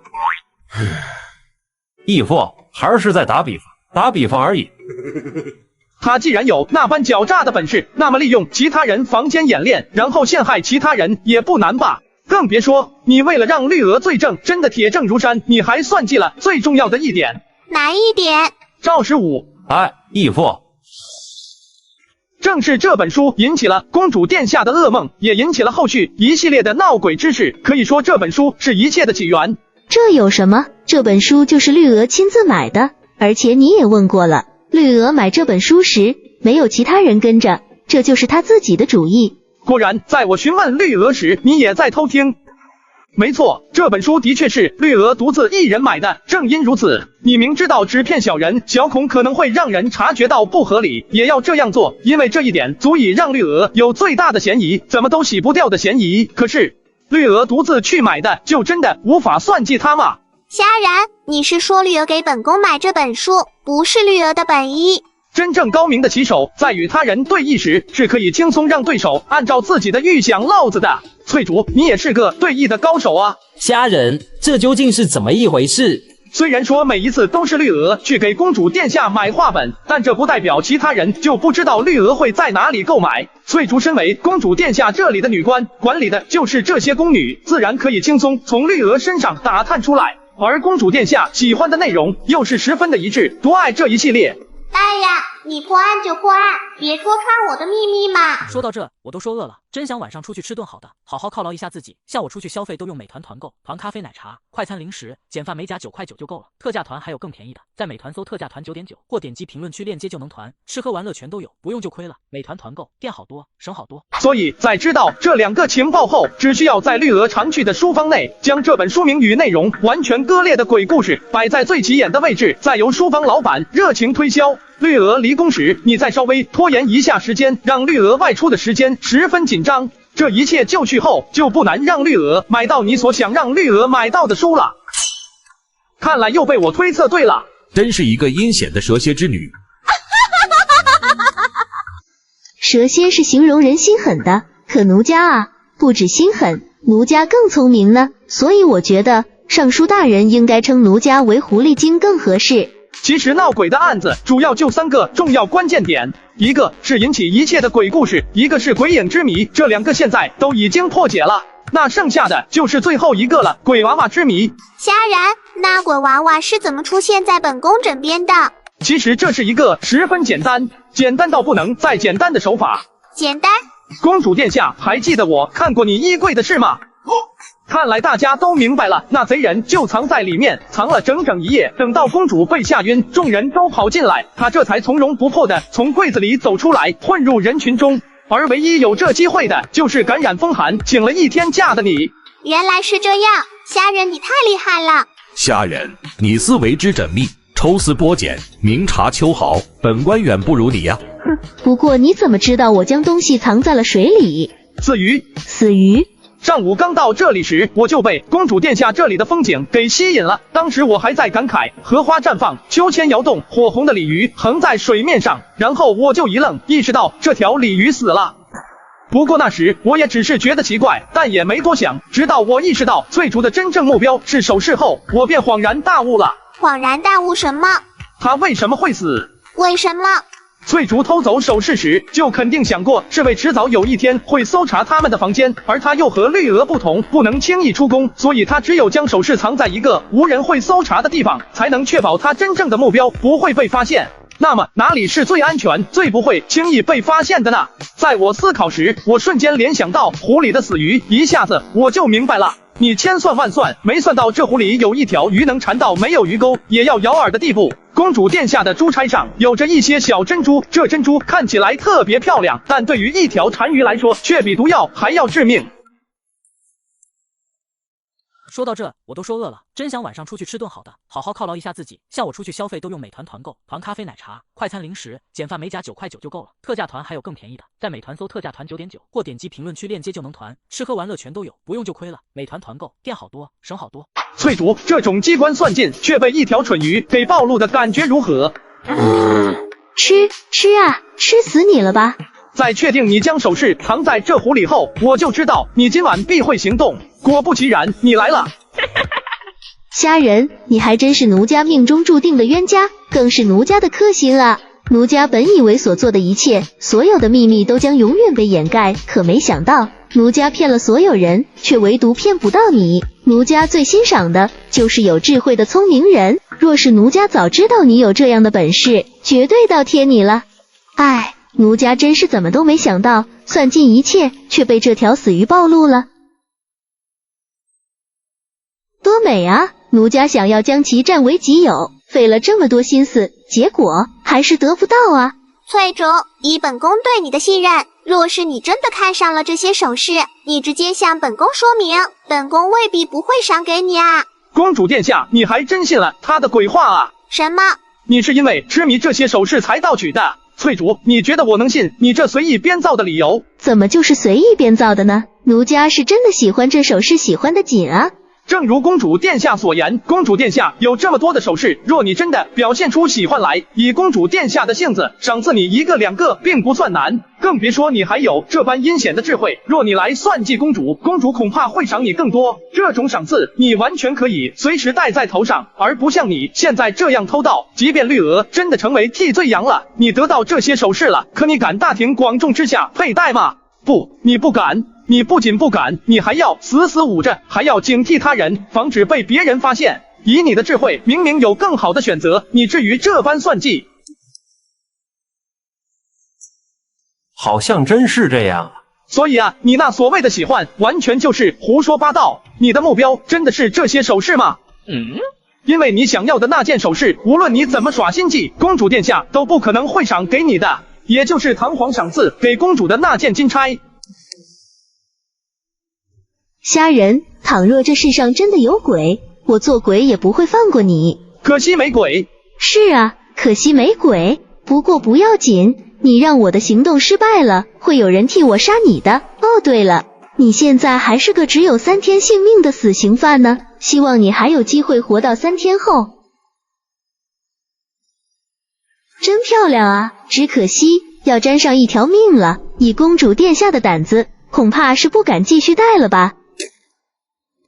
义父还是在打比方而已。他既然有那般狡诈的本事，那么利用其他人房间演练，然后陷害其他人也不难吧？更别说你为了让绿娥罪证真的铁证如山，你还算计了最重要的一点。哪一点？赵15，哎，义父，正是这本书引起了公主殿下的噩梦，也引起了后续一系列的闹鬼之事。可以说这本书是一切的起源。这有什么？这本书就是绿娥亲自买的，而且你也问过了，绿娥买这本书时没有其他人跟着，这就是她自己的主意。果然，在我询问绿娥时，你也在偷听。没错，这本书的确是绿娥独自一人买的。正因如此，你明知道纸片小人小孔可能会让人察觉到不合理，也要这样做，因为这一点足以让绿娥有最大的嫌疑，怎么都洗不掉的嫌疑。可是，绿娥独自去买的，就真的无法算计他吗？虾然，你是说绿娥给本宫买这本书，不是绿娥的本意？真正高明的棋手，在与他人对弈时，是可以轻松让对手按照自己的预想落子的。翠竹，你也是个对弈的高手啊！虾仁，这究竟是怎么一回事？虽然说每一次都是绿娥去给公主殿下买画本，但这不代表其他人就不知道绿娥会在哪里购买。翠竹身为公主殿下这里的女官，管理的就是这些宫女，自然可以轻松从绿娥身上打探出来。而公主殿下喜欢的内容又是十分的一致，独爱这一系列。哎呀，你破案就破案，别戳穿我的秘密嘛！说到这，我都说饿了，真想晚上出去吃顿好的，好好犒劳一下自己。像我出去消费都用美团团购，团咖啡、奶茶、快餐、零食，减饭美甲9块9就够了。特价团还有更便宜的，在美团搜特价团9.9，或点击评论区链接就能团，吃喝玩乐全都有，不用就亏了。美团团购店好多，省好多。所以在知道这2个情报后，只需要在绿娥常去的书房内，将这本书名与内容完全割裂的鬼故事摆在最起眼的位置，再由书房老板热情推销。绿娥离宫时，你再稍微拖延一下时间，让绿娥外出的时间十分紧张，这一切就绪后，就不难让绿娥买到你所想让绿娥买到的书了。看来又被我推测对了，真是一个阴险的蛇蝎之女。蛇蝎是形容人心狠的，可奴家啊，不止心狠，奴家更聪明呢，所以我觉得尚书大人应该称奴家为狐狸精更合适。其实闹鬼的案子主要就3个重要关键点，一个是引起一切的鬼故事，一个是鬼影之谜，这2个现在都已经破解了，那剩下的就是最后一个了，鬼娃娃之谜。虾然，那鬼娃娃是怎么出现在本宫枕边的？其实这是一个十分简单到不能再简单的手法。简单？公主殿下，还记得我看过你衣柜的事吗？看来大家都明白了，那贼人就藏在里面，藏了整整1夜，等到公主被吓晕，众人都跑进来，他这才从容不迫的从柜子里走出来，混入人群中。而唯一有这机会的，就是感染风寒，请了1天假的你。原来是这样，虾仁你太厉害了。虾仁，你思为之缜密，抽丝剥茧，明察秋毫，本官远不如你呀。哼，不过你怎么知道我将东西藏在了水里？死鱼。死鱼。上午刚到这里时，我就被公主殿下这里的风景给吸引了。当时我还在感慨，荷花绽放，秋千摇动，火红的鲤鱼横在水面上。然后我就一愣，意识到这条鲤鱼死了。不过那时我也只是觉得奇怪，但也没多想。直到我意识到翠竹的真正目标是首饰后，我便恍然大悟了。恍然大悟什么？他为什么会死？为什么？翠竹偷走首饰时，就肯定想过是为迟早有一天会搜查他们的房间，而他又和绿娥不同，不能轻易出宫，所以他只有将首饰藏在一个无人会搜查的地方，才能确保他真正的目标不会被发现。那么哪里是最安全、最不会轻易被发现的呢？在我思考时，我瞬间联想到湖里的死鱼，一下子我就明白了。你千算万算，没算到这湖里有一条鱼能缠到没有鱼钩也要咬饵的地步。公主殿下的珠钗上有着一些小珍珠，这珍珠看起来特别漂亮，但对于一条单鱼来说，却比毒药还要致命。说到这，我都说饿了，真想晚上出去吃顿好的，好好犒劳一下自己。像我出去消费都用美团团购，团咖啡、奶茶、快餐、零食，简饭美甲9块9就够了。特价团还有更便宜的，在美团搜特价团9.9，或点击评论区链接就能团，吃喝玩乐全都有，不用就亏了。美团团购，店好多，省好多。翠竹，这种机关算尽却被一条蠢鱼给暴露的感觉如何？吃啊，吃死你了吧！在确定你将首饰藏在这壶里后，我就知道你今晚必会行动。果不其然，你来了。虾仁，你还真是奴家命中注定的冤家，更是奴家的克星啊！奴家本以为所做的一切，所有的秘密都将永远被掩盖，可没想到，奴家骗了所有人，却唯独骗不到你。奴家最欣赏的就是有智慧的聪明人，若是奴家早知道你有这样的本事，绝对倒贴你了。唉，奴家真是怎么都没想到，算尽一切，却被这条死鱼暴露了。多美啊！奴家想要将其占为己有，费了这么多心思，结果还是得不到啊！翠竹，以本宫对你的信任，若是你真的看上了这些首饰，你直接向本宫说明，本宫未必不会赏给你啊！公主殿下，你还真信了他的鬼话啊？什么？你是因为痴迷这些首饰才盗取的？翠竹，你觉得我能信你这随意编造的理由？怎么就是随意编造的呢？奴家是真的喜欢这首饰，喜欢的紧啊！正如公主殿下所言，公主殿下有这么多的首饰，若你真的表现出喜欢来，以公主殿下的性子，赏赐你1个2个并不算难，更别说你还有这般阴险的智慧。若你来算计公主，公主恐怕会赏你更多。这种赏赐，你完全可以随时戴在头上，而不像你现在这样偷盗。即便绿娥真的成为替罪羊了，你得到这些首饰了，可你敢大庭广众之下佩戴吗？不，你不敢。你不仅不敢，你还要死死捂着，还要警惕他人，防止被别人发现。以你的智慧，明明有更好的选择，你至于这般算计？好像真是这样啊。所以啊，你那所谓的喜欢，完全就是胡说八道。你的目标真的是这些首饰吗？因为你想要的那件首饰，无论你怎么耍心计，公主殿下都不可能会赏给你的，也就是堂皇赏赐给公主的那件金钗。虾仁，倘若这世上真的有鬼，我做鬼也不会放过你。可惜没鬼。是啊，可惜没鬼。不过不要紧，你让我的行动失败了，会有人替我杀你的。哦，对了，你现在还是个只有3天性命的死刑犯呢，希望你还有机会活到3天后。真漂亮啊，只可惜要沾上1条命了。以公主殿下的胆子，恐怕是不敢继续戴了吧。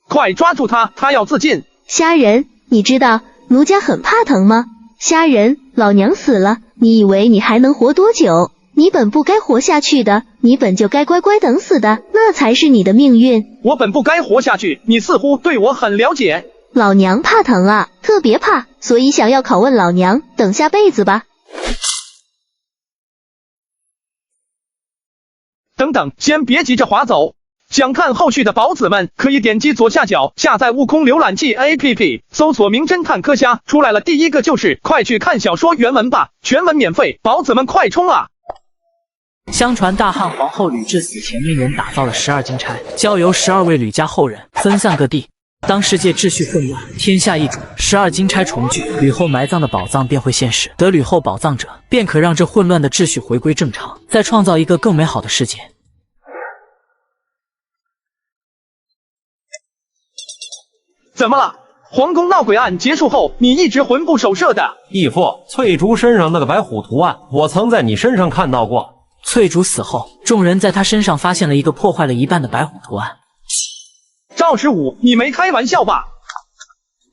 快抓住他，他要自尽！虾仁，你知道奴家很怕疼吗？虾仁，老娘死了，你以为你还能活多久？你本不该活下去的，你本就该乖乖等死的，那才是你的命运。我本不该活下去，你似乎对我很了解。老娘怕疼啊，特别怕，所以想要拷问老娘，等下辈子吧。等等，先别急着划走。想看后续的宝子们，可以点击左下角下载悟空浏览器 APP， 搜索名侦探柯虾，出来了第一个就是快去看小说原文吧，全文免费，宝子们快冲啊！相传大汉皇后吕雉死前命人打造了12金钗，交由12位吕家后人分散各地。当世界秩序混乱，天下易主，12金钗重聚，吕后埋葬的宝藏便会现世，得吕后宝藏者，便可让这混乱的秩序回归正常，再创造一个更美好的世界。怎么了？皇宫闹鬼案结束后，你一直魂不守舍的。义父，翠竹身上那个白虎图案，我曾在你身上看到过。翠竹死后，众人在她身上发现了一个破坏了一半的白虎图案。赵十五，你没开玩笑吧？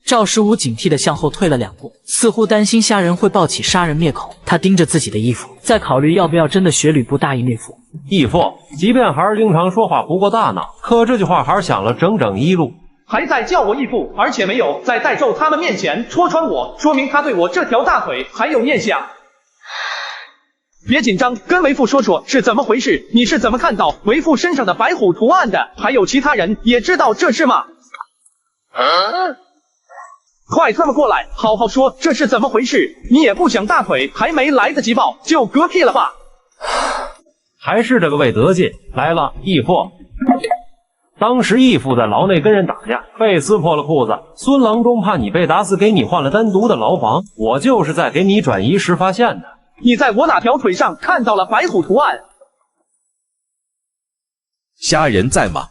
赵十五警惕地向后退了2步，似乎担心虾仁会抱起杀人灭口。他盯着自己的衣服，在考虑要不要真的学吕布大义灭父。义父，即便孩儿经常说话不过大脑，可这句话孩儿想了整整1路。还在叫我义父，而且没有在代纣他们面前戳穿我，说明他对我这条大腿还有念想。别紧张，跟为父说说是怎么回事，你是怎么看到为父身上的白虎图案的？还有其他人也知道这事吗？快他们过来，好好说这是怎么回事。你也不想大腿还没来得及抱就嗝屁了吧？还是这个魏德进来了，义父。当时义父在牢内跟人打架，被撕破了裤子。孙郎中怕你被打死，给你换了单独的牢房。我就是在给你转移时发现的。你在我哪条腿上看到了白虎图案？虾仁在吗？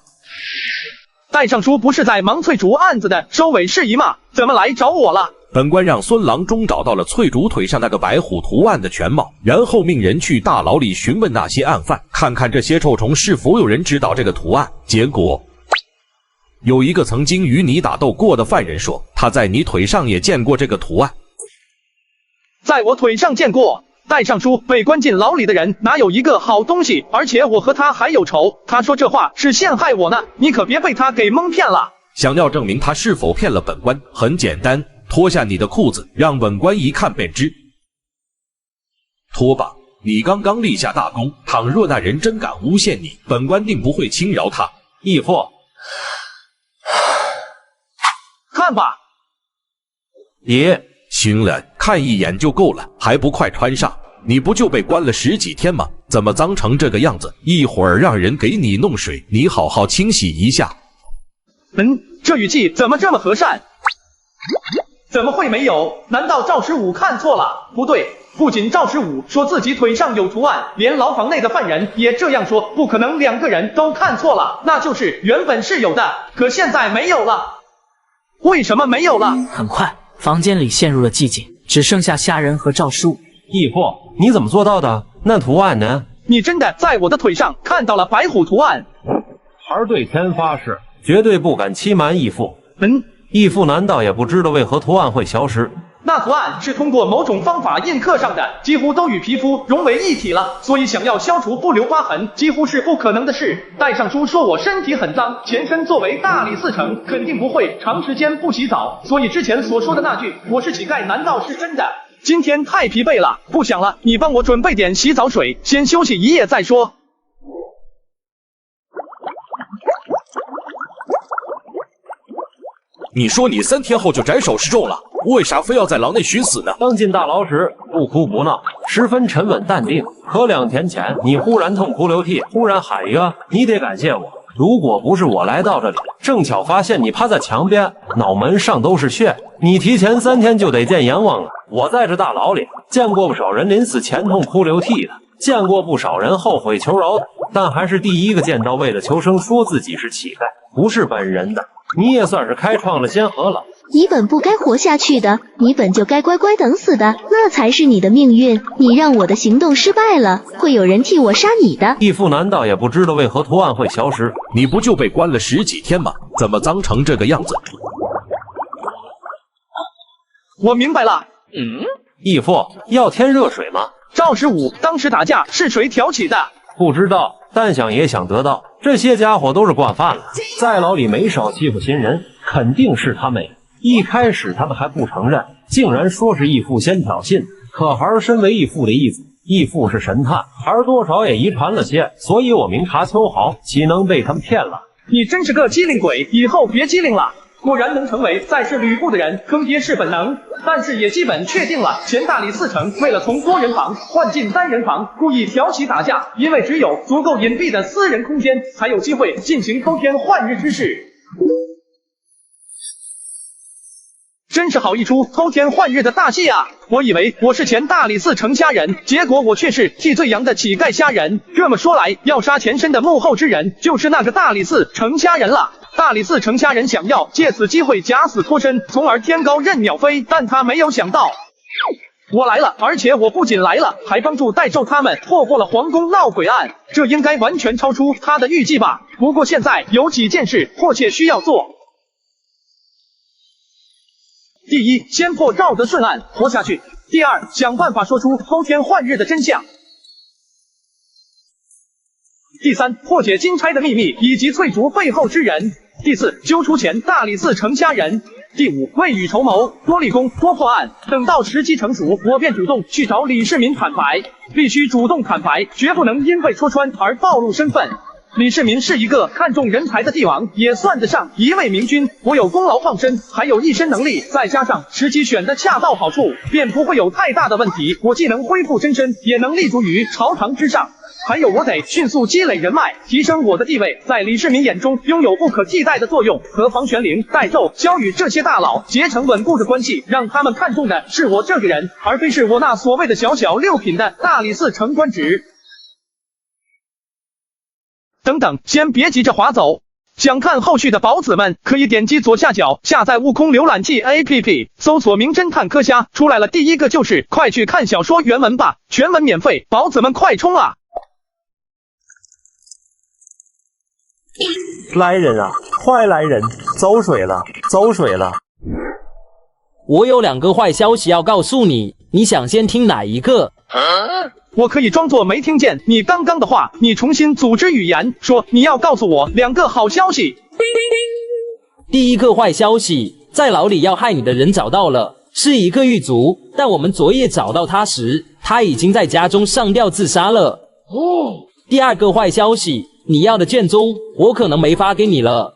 戴尚书不是在忙翠竹案子的收尾事宜吗？怎么来找我了？本官让孙郎中找到了翠竹腿上那个白虎图案的全貌，然后命人去大牢里询问那些案犯，看看这些臭虫是否有人知道这个图案。结果有一个曾经与你打斗过的犯人说，他在你腿上也见过这个图案。在我腿上见过。戴尚书被关进牢里的人哪有一个好东西，而且我和他还有仇，他说这话是陷害我呢，你可别被他给蒙骗了。想要证明他是否骗了本官，很简单，脱下你的裤子，让本官一看便知。脱吧，你刚刚立下大功，倘若那人真敢诬陷你，本官定不会轻饶他。义父，看吧。爷，行了，看一眼就够了，还不快穿上？你不就被关了10几天吗？怎么脏成这个样子？一会儿让人给你弄水，你好好清洗一下。这语气怎么这么和善？怎么会没有？难道赵十五看错了？不对，不仅赵十五说自己腿上有图案，连牢房内的犯人也这样说，不可能2个人都看错了，那就是原本是有的，可现在没有了。为什么没有了？很快，房间里陷入了寂静，只剩下虾仁和赵十五。义父，你怎么做到的？那图案呢？你真的在我的腿上看到了白虎图案？孩对天发誓，绝对不敢欺瞒义父。义父难道也不知道为何图案会消失？那图案是通过某种方法印刻上的，几乎都与皮肤融为一体了，所以想要消除不留疤痕，几乎是不可能的事。戴尚书说我身体很脏，前身作为大理寺丞，肯定不会长时间不洗澡，所以之前所说的那句我是乞丐，难道是真的？今天太疲惫了，不想了，你帮我准备点洗澡水，先休息一夜再说。你说你3天后就斩首示众了，为啥非要在牢内寻死呢？刚进大牢时不哭不闹，十分沉稳淡定。可2天前，你忽然痛哭流涕，忽然喊一个，你得感谢我。如果不是我来到这里，正巧发现你趴在墙边，脑门上都是血，你提前3天就得见阎王了。我在这大牢里见过不少人临死前痛哭流涕的，见过不少人后悔求饶的，但还是第一个见到为了求生说自己是乞丐，不是本人的。你也算是开创了先河了。你本不该活下去的，你本就该乖乖等死的，那才是你的命运。你让我的行动失败了，会有人替我杀你的。义父难道也不知道为何图案会消失？你不就被关了10几天吗？怎么脏成这个样子？我明白了。义父，要添热水吗？赵十五当时打架是谁挑起的？不知道，但想也想得到。这些家伙都是惯犯了，在牢里没少欺负新人，肯定是他们。一开始他们还不承认，竟然说是义父先挑衅。可孩儿身为义父的义子，义父是神探，孩儿多少也遗传了些，所以我明察秋毫，岂能被他们骗了？你真是个机灵鬼，以后别机灵了。果然能成为在世吕布的人，坑爹是本能。但是也基本确定了，前大理寺丞为了从多人房换进单人房，故意挑起打架，因为只有足够隐蔽的私人空间，才有机会进行偷天换日之事。真是好一出偷天换日的大戏啊！我以为我是前大理寺丞虾仁，结果我却是替罪羊的乞丐虾仁。这么说来，要杀前身的幕后之人，就是那个大理寺丞虾仁了。大理寺丞虾仁想要借此机会假死脱身，从而天高任鸟飞，但他没有想到我来了，而且我不仅来了，还帮助代纣他们破获了皇宫闹鬼案，这应该完全超出他的预计吧。不过现在有几件事迫切需要做。第一，先破赵德顺案，活下去。第二，想办法说出偷天换日的真相。第三，破解金钗的秘密以及翠竹背后之人。第四，揪出前大理寺丞虾仁。第五，未雨绸缪，多立功，多破案。等到时机成熟，我便主动去找李世民坦白，必须主动坦白，绝不能因被戳穿而暴露身份。李世民是一个看重人才的帝王，也算得上一位明君。我有功劳傍身，还有一身能力，再加上时机选得恰到好处，便不会有太大的问题。我既能恢复真身，也能立足于朝堂之上。还有我得迅速积累人脉，提升我的地位，在李世民眼中拥有不可替代的作用，和房玄龄、戴胄、萧雨这些大佬结成稳固的关系，让他们看重的是我这个人，而非是我那所谓的小小6品的大理寺丞官职。等等，先别急着划走。想看后续的宝子们，可以点击左下角下载悟空浏览器 APP， 搜索名侦探柯虾，出来了第一个就是，快去看小说原文吧，全文免费，宝子们快冲啊！来人啊，快来人，走水了，走水了！我有2个坏消息要告诉你，你想先听哪一个？我可以装作没听见你刚刚的话，你重新组织语言，说你要告诉我2个好消息。第一个坏消息，在牢里要害你的人找到了，是一个狱卒，但我们昨夜找到他时，他已经在家中上吊自杀了。第二个坏消息，你要的卷宗，我可能没发给你了。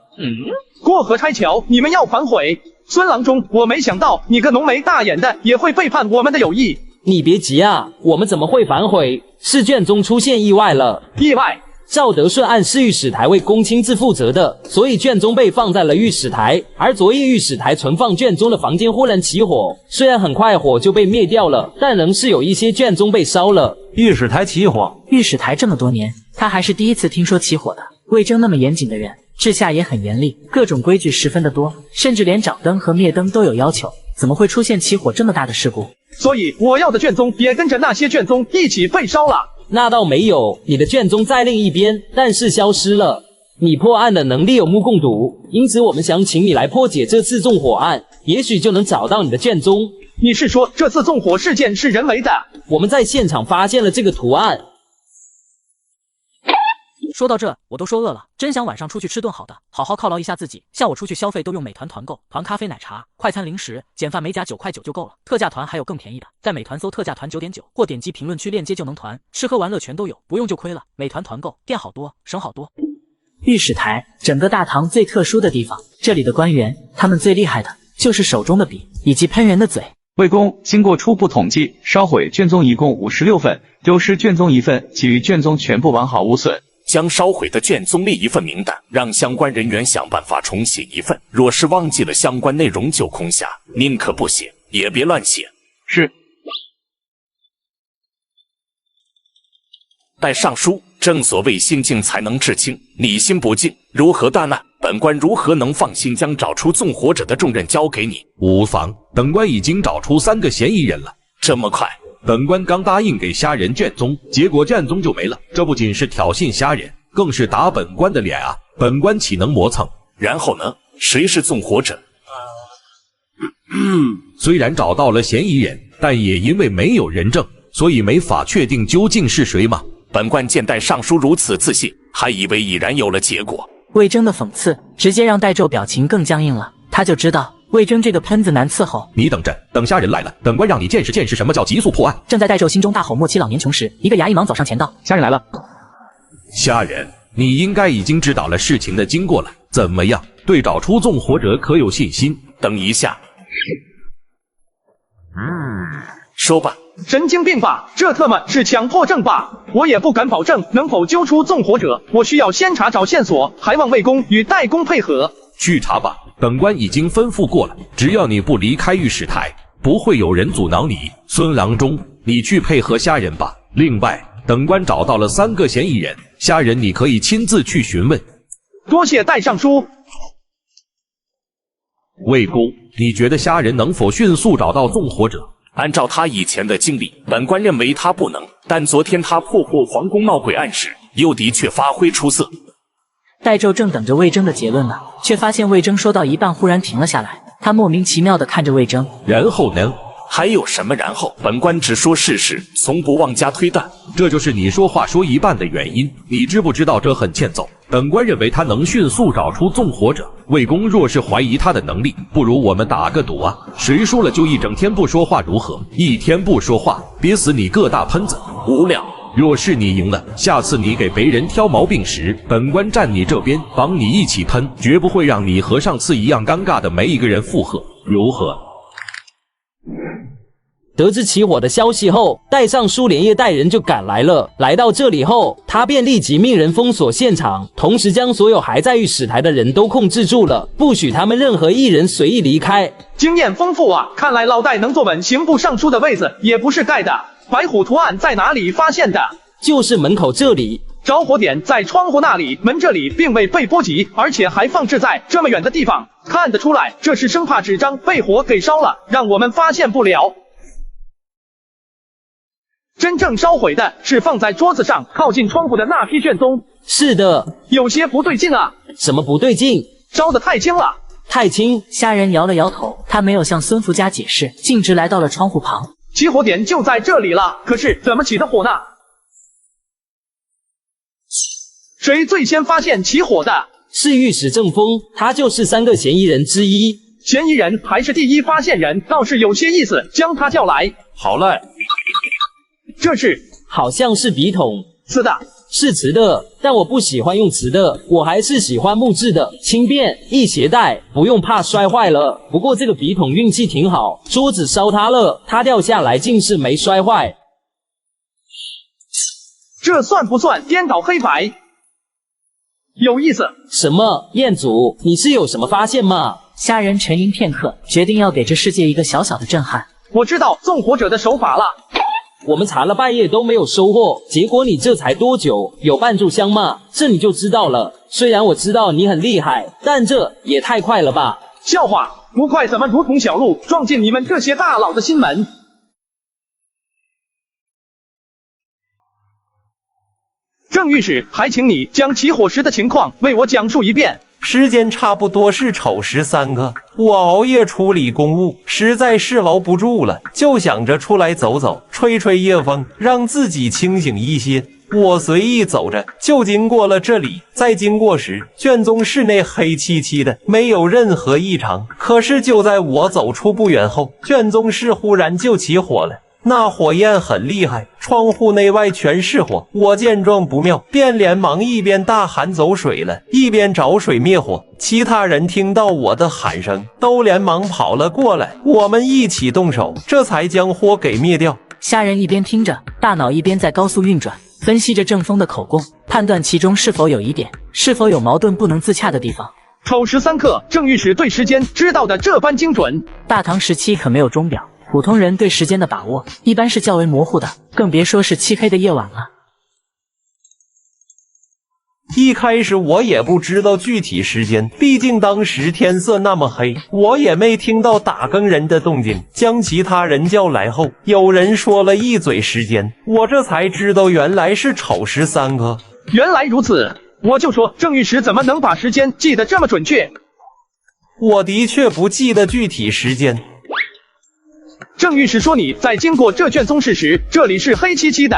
过河拆桥，你们要反悔。孙郎中，我没想到你个浓眉大眼的也会背叛我们的友谊。你别急啊，我们怎么会反悔？是卷宗出现意外了。意外？赵德顺案是御史台为公亲自负责的，所以卷宗被放在了御史台。而昨夜御史台存放卷宗的房间忽然起火，虽然很快火就被灭掉了，但仍是有一些卷宗被烧了。御史台起火？御史台这么多年，他还是第一次听说起火的。魏征那么严谨的人，治下也很严厉，各种规矩十分的多，甚至连掌灯和灭灯都有要求，怎么会出现起火这么大的事故？所以我要的卷宗也跟着那些卷宗一起被烧了。那倒没有，你的卷宗在另一边，但是消失了。你破案的能力有目共睹，因此我们想请你来破解这次纵火案，也许就能找到你的卷宗。你是说这次纵火事件是人为的？我们在现场发现了这个图案。说到这，我都说饿了，真想晚上出去吃顿好的，好好犒劳一下自己。像我出去消费都用美团团购，团咖啡、奶茶、快餐、零食、简饭美甲9块9就够了。特价团还有更便宜的，在美团搜特价团9.9，或点击评论区链接就能团，吃喝玩乐全都有，不用就亏了。美团团购，店好多，省好多。御史台，整个大唐最特殊的地方，这里的官员，他们最厉害的就是手中的笔以及喷人的嘴。魏公，经过初步统计，烧毁卷宗一共56份，丢失卷宗1份，其余卷宗全部完好无损。将烧毁的卷宗列一份名单，让相关人员想办法重写一份。若是忘记了相关内容就空下，宁可不写，也别乱写。是。待上书，正所谓心静才能治清，你心不静，如何断案？本官如何能放心将找出纵火者的重任交给你？无妨，本官已经找出3个嫌疑人了。这么快？本官刚答应给虾人卷宗，结果卷宗就没了，这不仅是挑衅虾人，更是打本官的脸啊！本官岂能磨蹭？然后呢？谁是纵火者？虽然找到了嫌疑人，但也因为没有人证，所以没法确定究竟是谁嘛。本官见戴尚书如此自信，还以为已然有了结果。魏征的讽刺直接让戴胄表情更僵硬了，他就知道魏征这个喷子难伺候。你等着，等虾人来了，本官让你见识见识什么叫急速破案。正在戴胄心中大吼末期老年穷时，一个衙役忙走上前道：“虾人来了。”虾人，你应该已经知道了事情的经过了，怎么样？对找出纵火者可有信心？等一下。说吧。神经病吧，这特么是强迫症吧？我也不敢保证能否揪出纵火者，我需要先查找线索，还望魏公与戴公配合。去查吧，本官已经吩咐过了，只要你不离开御史台，不会有人阻挠你。孙郎中，你去配合虾人吧。另外，本官找到了3个嫌疑人，虾人你可以亲自去询问。多谢戴尚书。魏公，你觉得虾人能否迅速找到纵火者？按照他以前的经历，本官认为他不能，但昨天他破获皇宫闹鬼案时，又的确发挥出色。戴胄正等着魏征的结论呢，却发现魏征说到一半忽然停了下来，他莫名其妙地看着魏征。然后呢？还有什么然后？本官只说事实，从不妄加推断。这就是你说话说一半的原因。你知不知道这很欠揍？本官认为他能迅速找出纵火者。魏公若是怀疑他的能力，不如我们打个赌啊，谁输了就一整天不说话如何？一天不说话，憋死你个大喷子！无聊。若是你赢了，下次你给别人挑毛病时，本官站你这边，帮你一起喷，绝不会让你和上次一样尴尬的没一个人附和，如何？得知起火的消息后，带上苏连夜带人就赶来了。来到这里后，他便立即命人封锁现场，同时将所有还在御史台的人都控制住了，不许他们任何一人随意离开。经验丰富啊，看来老戴能坐稳刑部尚书的位子也不是盖的。白虎图案在哪里发现的？就是门口这里。着火点在窗户那里，门这里并未被波及，而且还放置在这么远的地方，看得出来这是生怕纸张被火给烧了，让我们发现不了。真正烧毁的是放在桌子上靠近窗户的那批卷宗。是的，有些不对劲啊。什么不对劲？烧得太轻了。太轻。虾仁摇了摇头，他没有向孙福家解释，径直来到了窗户旁。起火点就在这里了，可是怎么起的火呢？谁最先发现起火的？是御史郑峰，他就是3个嫌疑人之一。嫌疑人还是第一发现人，倒是有些意思，将他叫来。好嘞。这是，好像是笔筒。瓷的。是瓷的，但我不喜欢用瓷的，我还是喜欢木质的，轻便易携带，不用怕摔坏了。不过这个笔筒运气挺好，桌子烧塌了，它掉下来竟是没摔坏。这算不算颠倒黑白？有意思。什么？彦祖，你是有什么发现吗？虾仁沉吟片刻，决定要给这世界一个小小的震撼。我知道纵火者的手法了。我们查了半夜都没有收获，结果你这才多久？有半炷香吗？这你就知道了。虽然我知道你很厉害，但这也太快了吧！笑话，不快怎么如同小鹿撞进你们这些大佬的心门？郑御史，还请你将起火时的情况为我讲述一遍。时间差不多是丑时3个，我熬夜处理公务，实在是熬不住了，就想着出来走走，吹吹夜风，让自己清醒一些。我随意走着，就经过了这里。在经过时，卷宗室内黑漆漆的，没有任何异常。可是就在我走出不远后，卷宗室忽然就起火了。那火焰很厉害，窗户内外全是火。我见状不妙，便连忙一边大喊走水了，一边找水灭火。其他人听到我的喊声，都连忙跑了过来，我们一起动手，这才将火给灭掉。虾仁一边听着，大脑一边在高速运转，分析着郑峰的口供，判断其中是否有疑点，是否有矛盾不能自洽的地方。丑时3刻，郑御史对时间知道的这般精准。大唐时期可没有钟表，普通人对时间的把握一般是较为模糊的，更别说是漆黑的夜晚了。一开始我也不知道具体时间，毕竟当时天色那么黑，我也没听到打更人的动静。将其他人叫来后，有人说了一嘴时间，我这才知道原来是丑时3个。原来如此，我就说郑御史怎么能把时间记得这么准确？我的确不记得具体时间。郑御史说你在经过这卷宗室时，这里是黑漆漆的。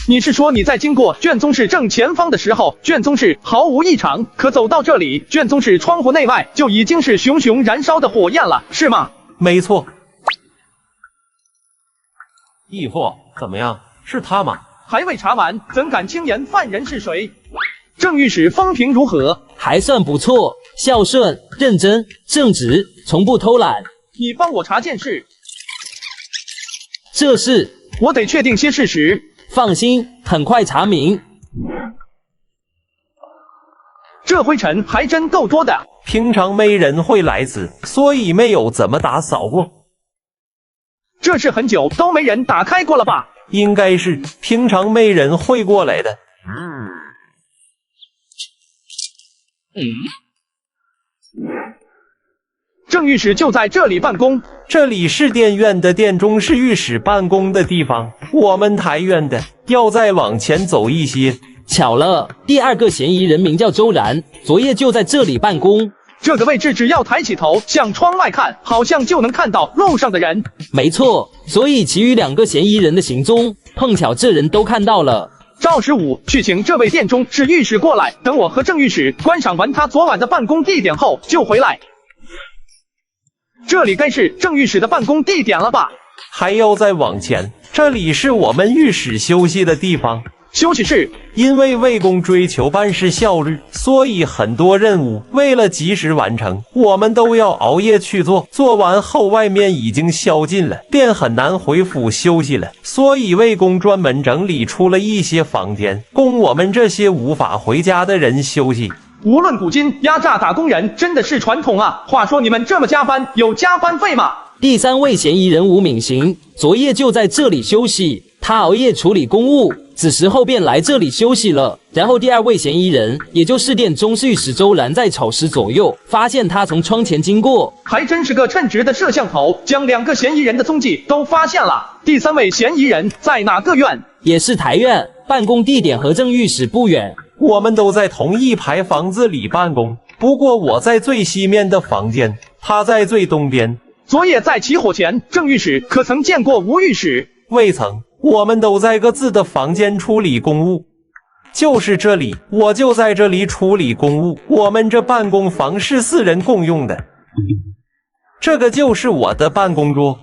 你是说你在经过卷宗室正前方的时候，卷宗室毫无异常，可走到这里，卷宗室窗户内外就已经是熊熊燃烧的火焰了，是吗？没错。义父，怎么样？是他吗？还未查完，怎敢轻言犯人是谁？郑御史风评如何？还算不错，孝顺、认真、正直，从不偷懒。你帮我查件事。这事我得确定些事实。放心，很快查明。这灰尘还真够多的。平常没人会来此，所以没有怎么打扫过。这是很久都没人打开过了吧？应该是，平常没人会过来的。郑御史就在这里办公。这里是殿院的殿中，是御史办公的地方。我们台院的要再往前走一些。巧了，第2个嫌疑人名叫周然，昨夜就在这里办公。这个位置只要抬起头向窗外看，好像就能看到路上的人。没错，所以其余2个嫌疑人的行踪，碰巧这人都看到了。赵十五，去请这位殿中是御史过来，等我和郑御史观赏完他昨晚的办公地点后就回来。这里该是郑御史的办公地点了吧？还要再往前，这里是我们御史休息的地方。休息室。因为魏公追求办事效率，所以很多任务为了及时完成，我们都要熬夜去做。做完后外面已经宵禁了，便很难回府休息了。所以魏公专门整理出了一些房间，供我们这些无法回家的人休息。无论古今，压榨打工人真的是传统啊。话说你们这么加班，有加班费吗？第3位嫌疑人吴敏行，昨夜就在这里休息，他熬夜处理公务，此时候便来这里休息了。然后第2位嫌疑人，也就是店中御史周然，在丑时左右发现他从窗前经过，还真是个称职的摄像头，将2个嫌疑人的踪迹都发现了。第3位嫌疑人在哪个院？也是台院，办公地点和正御史不远。我们都在同一排房子里办公，不过我在最西面的房间，他在最东边。昨夜在起火前，郑御史可曾见过吴御史？未曾，我们都在各自的房间处理公务。就是这里，我就在这里处理公务。我们这办公房是4人共用的。这个就是我的办公桌。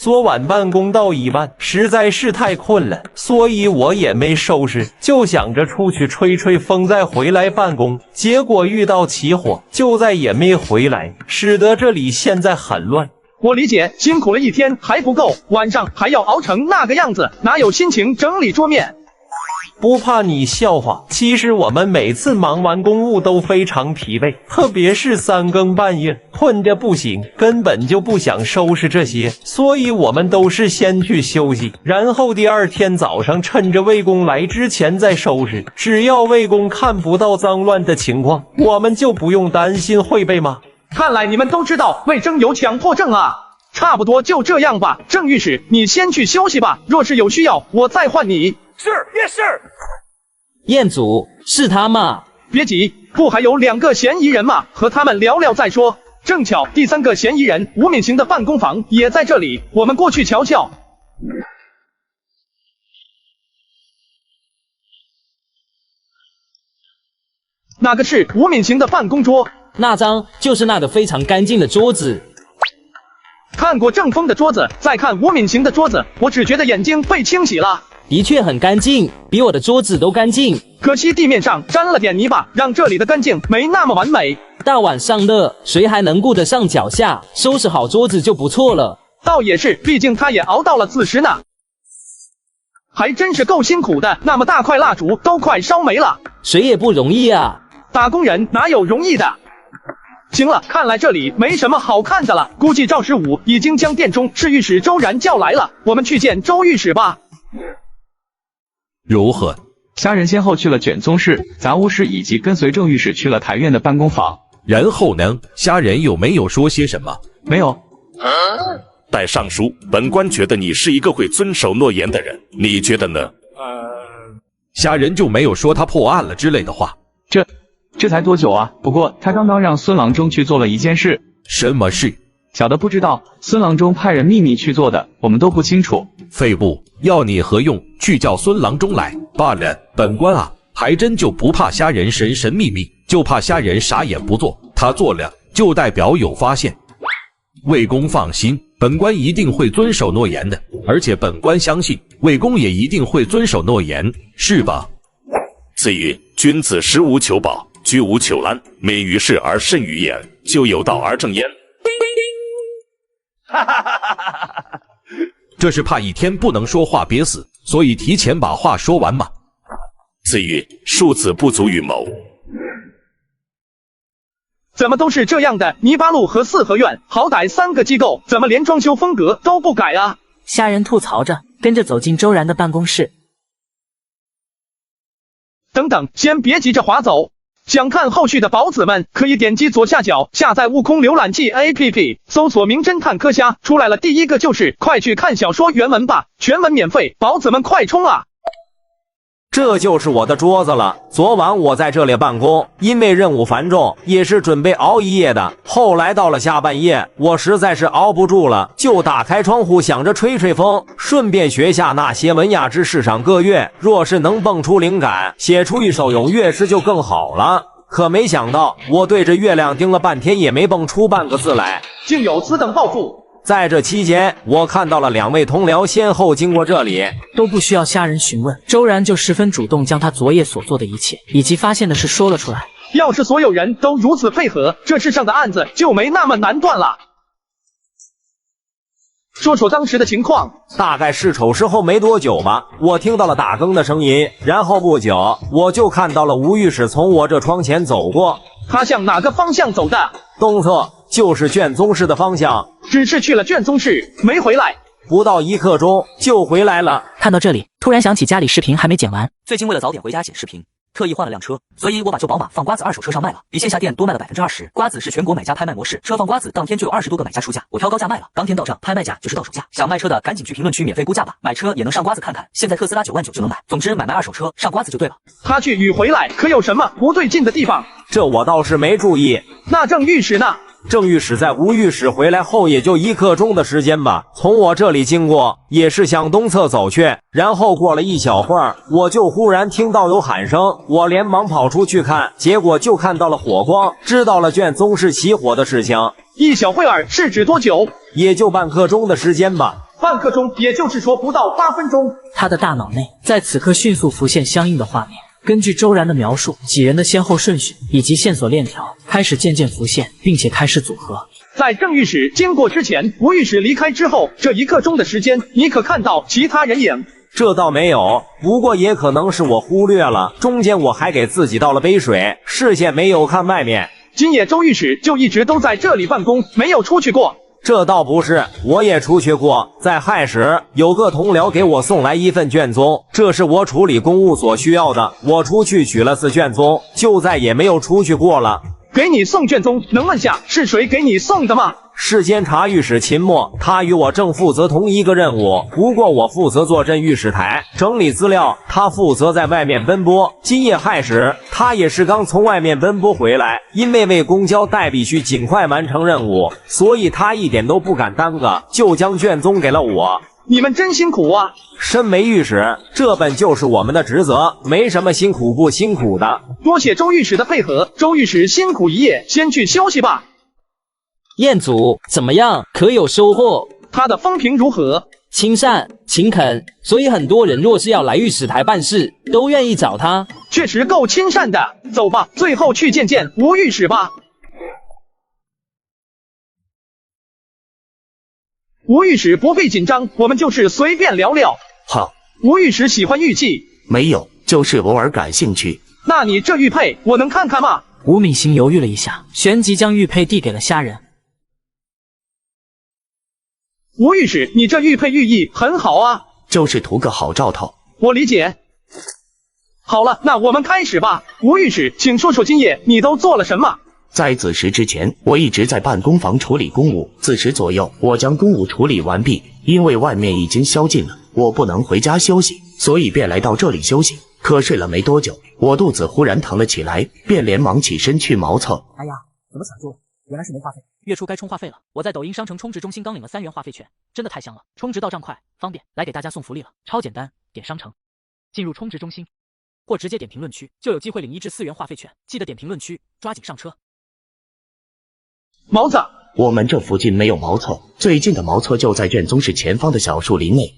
昨晚办公到一半，实在是太困了，所以我也没收拾，就想着出去吹吹风再回来办公。结果遇到起火，就再也没回来，使得这里现在很乱。我理解，辛苦了一天还不够，晚上还要熬成那个样子，哪有心情整理桌面？不怕你笑话，其实我们每次忙完公务都非常疲惫，特别是3更半夜，困着不行，根本就不想收拾这些，所以我们都是先去休息，然后第2天早上趁着魏公来之前再收拾。只要魏公看不到脏乱的情况，我们就不用担心会被骂。看来你们都知道魏征有强迫症啊。差不多就这样吧，郑御史，你先去休息吧，若是有需要，我再换你。是，也是。彦祖，是他吗？别急，不还有2个嫌疑人吗？和他们聊聊再说。正巧第3个嫌疑人吴敏行的办公房也在这里，我们过去瞧瞧。哪个是吴敏行的办公桌？那张就是那个非常干净的桌子。看过郑峰的桌子，再看吴敏行的桌子，我只觉得眼睛被清洗了。的确很干净，比我的桌子都干净。可惜地面上沾了点泥巴，让这里的干净没那么完美。大晚上的，谁还能顾得上脚下？收拾好桌子就不错了。倒也是，毕竟他也熬到了子时呢。还真是够辛苦的，那么大块蜡烛都快烧没了。谁也不容易啊，打工人哪有容易的？行了，看来这里没什么好看的了，估计赵十五已经将殿中侍御史周然叫来了，我们去见周御史吧。如何？虾仁先后去了卷宗室、杂物室，以及跟随郑御史去了台院的办公房。然后呢？虾仁有没有说些什么？没有。戴尚书，本官觉得你是一个会遵守诺言的人，你觉得呢？虾仁就没有说他破案了之类的话。这才多久啊？不过他刚刚让孙郎中去做了一件事。什么事？小的不知道，孙郎中派人秘密去做的，我们都不清楚。废物，要你何用？去叫孙郎中来罢了。本官啊，还真就不怕虾仁神神秘秘，就怕虾仁啥也不做，他做了就代表有发现。魏公放心，本官一定会遵守诺言的，而且本官相信魏公也一定会遵守诺言，是吧？子曰：君子食无求饱，居无求安，敏于事而慎于言，就有道而正焉。这是怕一天不能说话憋死，所以提前把话说完嘛。子曰：庶子不足与谋。怎么都是这样的？泥巴路和四合院，好歹3个机构，怎么连装修风格都不改啊？虾仁吐槽着，跟着走进周然的办公室。等等，先别急着划走。想看后续的宝子们，可以点击左下角下载悟空浏览器 APP， 搜索名侦探柯虾，出来了第一个就是，快去看小说原文吧，全文免费，宝子们快冲啊！这就是我的桌子了。昨晚我在这里办公，因为任务繁重，也是准备熬一夜的。后来到了下半夜，我实在是熬不住了，就打开窗户想着吹吹风，顺便学下那些文雅之世上各乐。若是能蹦出灵感，写出一首咏乐诗就更好了。可没想到，我对着月亮盯了半天，也没蹦出半个字来。竟有此等抱负！在这期间，我看到了2位同僚先后经过这里，都不需要虾仁询问，周然就十分主动将他昨夜所做的一切以及发现的事说了出来。要是所有人都如此配合，这世上的案子就没那么难断了。说说当时的情况。大概是丑时后没多久吧，我听到了打更的声音，然后不久我就看到了吴御史从我这窗前走过。他向哪个方向走的？东侧，就是卷宗室的方向。只是去了卷宗室，没回来。不到1刻钟就回来了。看到这里，突然想起家里视频还没剪完，最近为了早点回家剪视频，特意换了辆车，所以我把旧宝马放瓜子二手车上卖了，比线下店多卖了20%。瓜子是全国买家拍卖模式，车放瓜子当天就有20多个买家出价，我挑高价卖了，当天到账，拍卖价就是到手价。想卖车的赶紧去评论区免费估价吧，买车也能上瓜子看看，现在特斯拉9万9就能买。总之买卖二手车上瓜子就对了。他去与回来可有什么不对劲的地方？这我倒是没注意。那郑御史呢？郑御史在吴御史回来后也就1刻钟的时间吧，从我这里经过，也是向东侧走去。然后过了一小会儿，我就忽然听到有喊声，我连忙跑出去看，结果就看到了火光，知道了卷宗室起火的事情。一小会儿是指多久？也就半刻钟的时间吧。半刻钟，也就是说不到8分钟。他的大脑内在此刻迅速浮现相应的画面。根据周然的描述，几人的先后顺序以及线索链条开始渐渐浮现，并且开始组合。在郑御史经过之前，吴御史离开之后，这1刻钟的时间，你可看到其他人影？这倒没有，不过也可能是我忽略了。中间我还给自己倒了杯水，视线没有看外面。今夜周御史就一直都在这里办公，没有出去过。这倒不是，我也出去过。在亥时，有个同僚给我送来1份卷宗，这是我处理公务所需要的。我出去取了次卷宗，就再也没有出去过了。给你送卷宗，能问下是谁给你送的吗？是监察御史秦墨，他与我正负责同一个任务，不过我负责坐镇御史台整理资料，他负责在外面奔波。今夜亥时，他也是刚从外面奔波回来，因为为公交代必须尽快完成任务，所以他一点都不敢耽搁，就将卷宗给了我。你们真辛苦啊！身为御史，这本就是我们的职责，没什么辛苦不辛苦的。多谢周御史的配合，周御史辛苦一夜，先去休息吧。彦祖怎么样？可有收获？他的风评如何？亲善勤恳，所以很多人若是要来御史台办事，都愿意找他。确实够亲善的。走吧，最后去见见吴御史吧。吴御史不必紧张，我们就是随便聊聊。好。吴御史喜欢玉器？没有，就是偶尔感兴趣。那你这玉佩我能看看吗？吴敏行犹豫了一下，旋即将玉佩递给了虾仁。吴御史，你这玉佩寓意很好啊，就是图个好兆头。我理解。好了，那我们开始吧。吴御史，请说说今夜你都做了什么？在子时之前，我一直在办公房处理公务。子时左右，我将公务处理完毕，因为外面已经宵禁了，我不能回家休息，所以便来到这里休息。可睡了没多久，我肚子忽然疼了起来，便连忙起身去茅厕。哎呀，怎么卡住了？原来是没话费，月初该充话费了。我在抖音商城充值中心刚领了3元话费券，真的太香了，充值到账快，方便，来给大家送福利了，超简单，点商城，进入充值中心，或直接点评论区，就有机会领1至4元话费券，记得点评论区，抓紧上车。茅厕，我们这附近没有茅厕，最近的茅厕就在卷宗室前方的小树林内。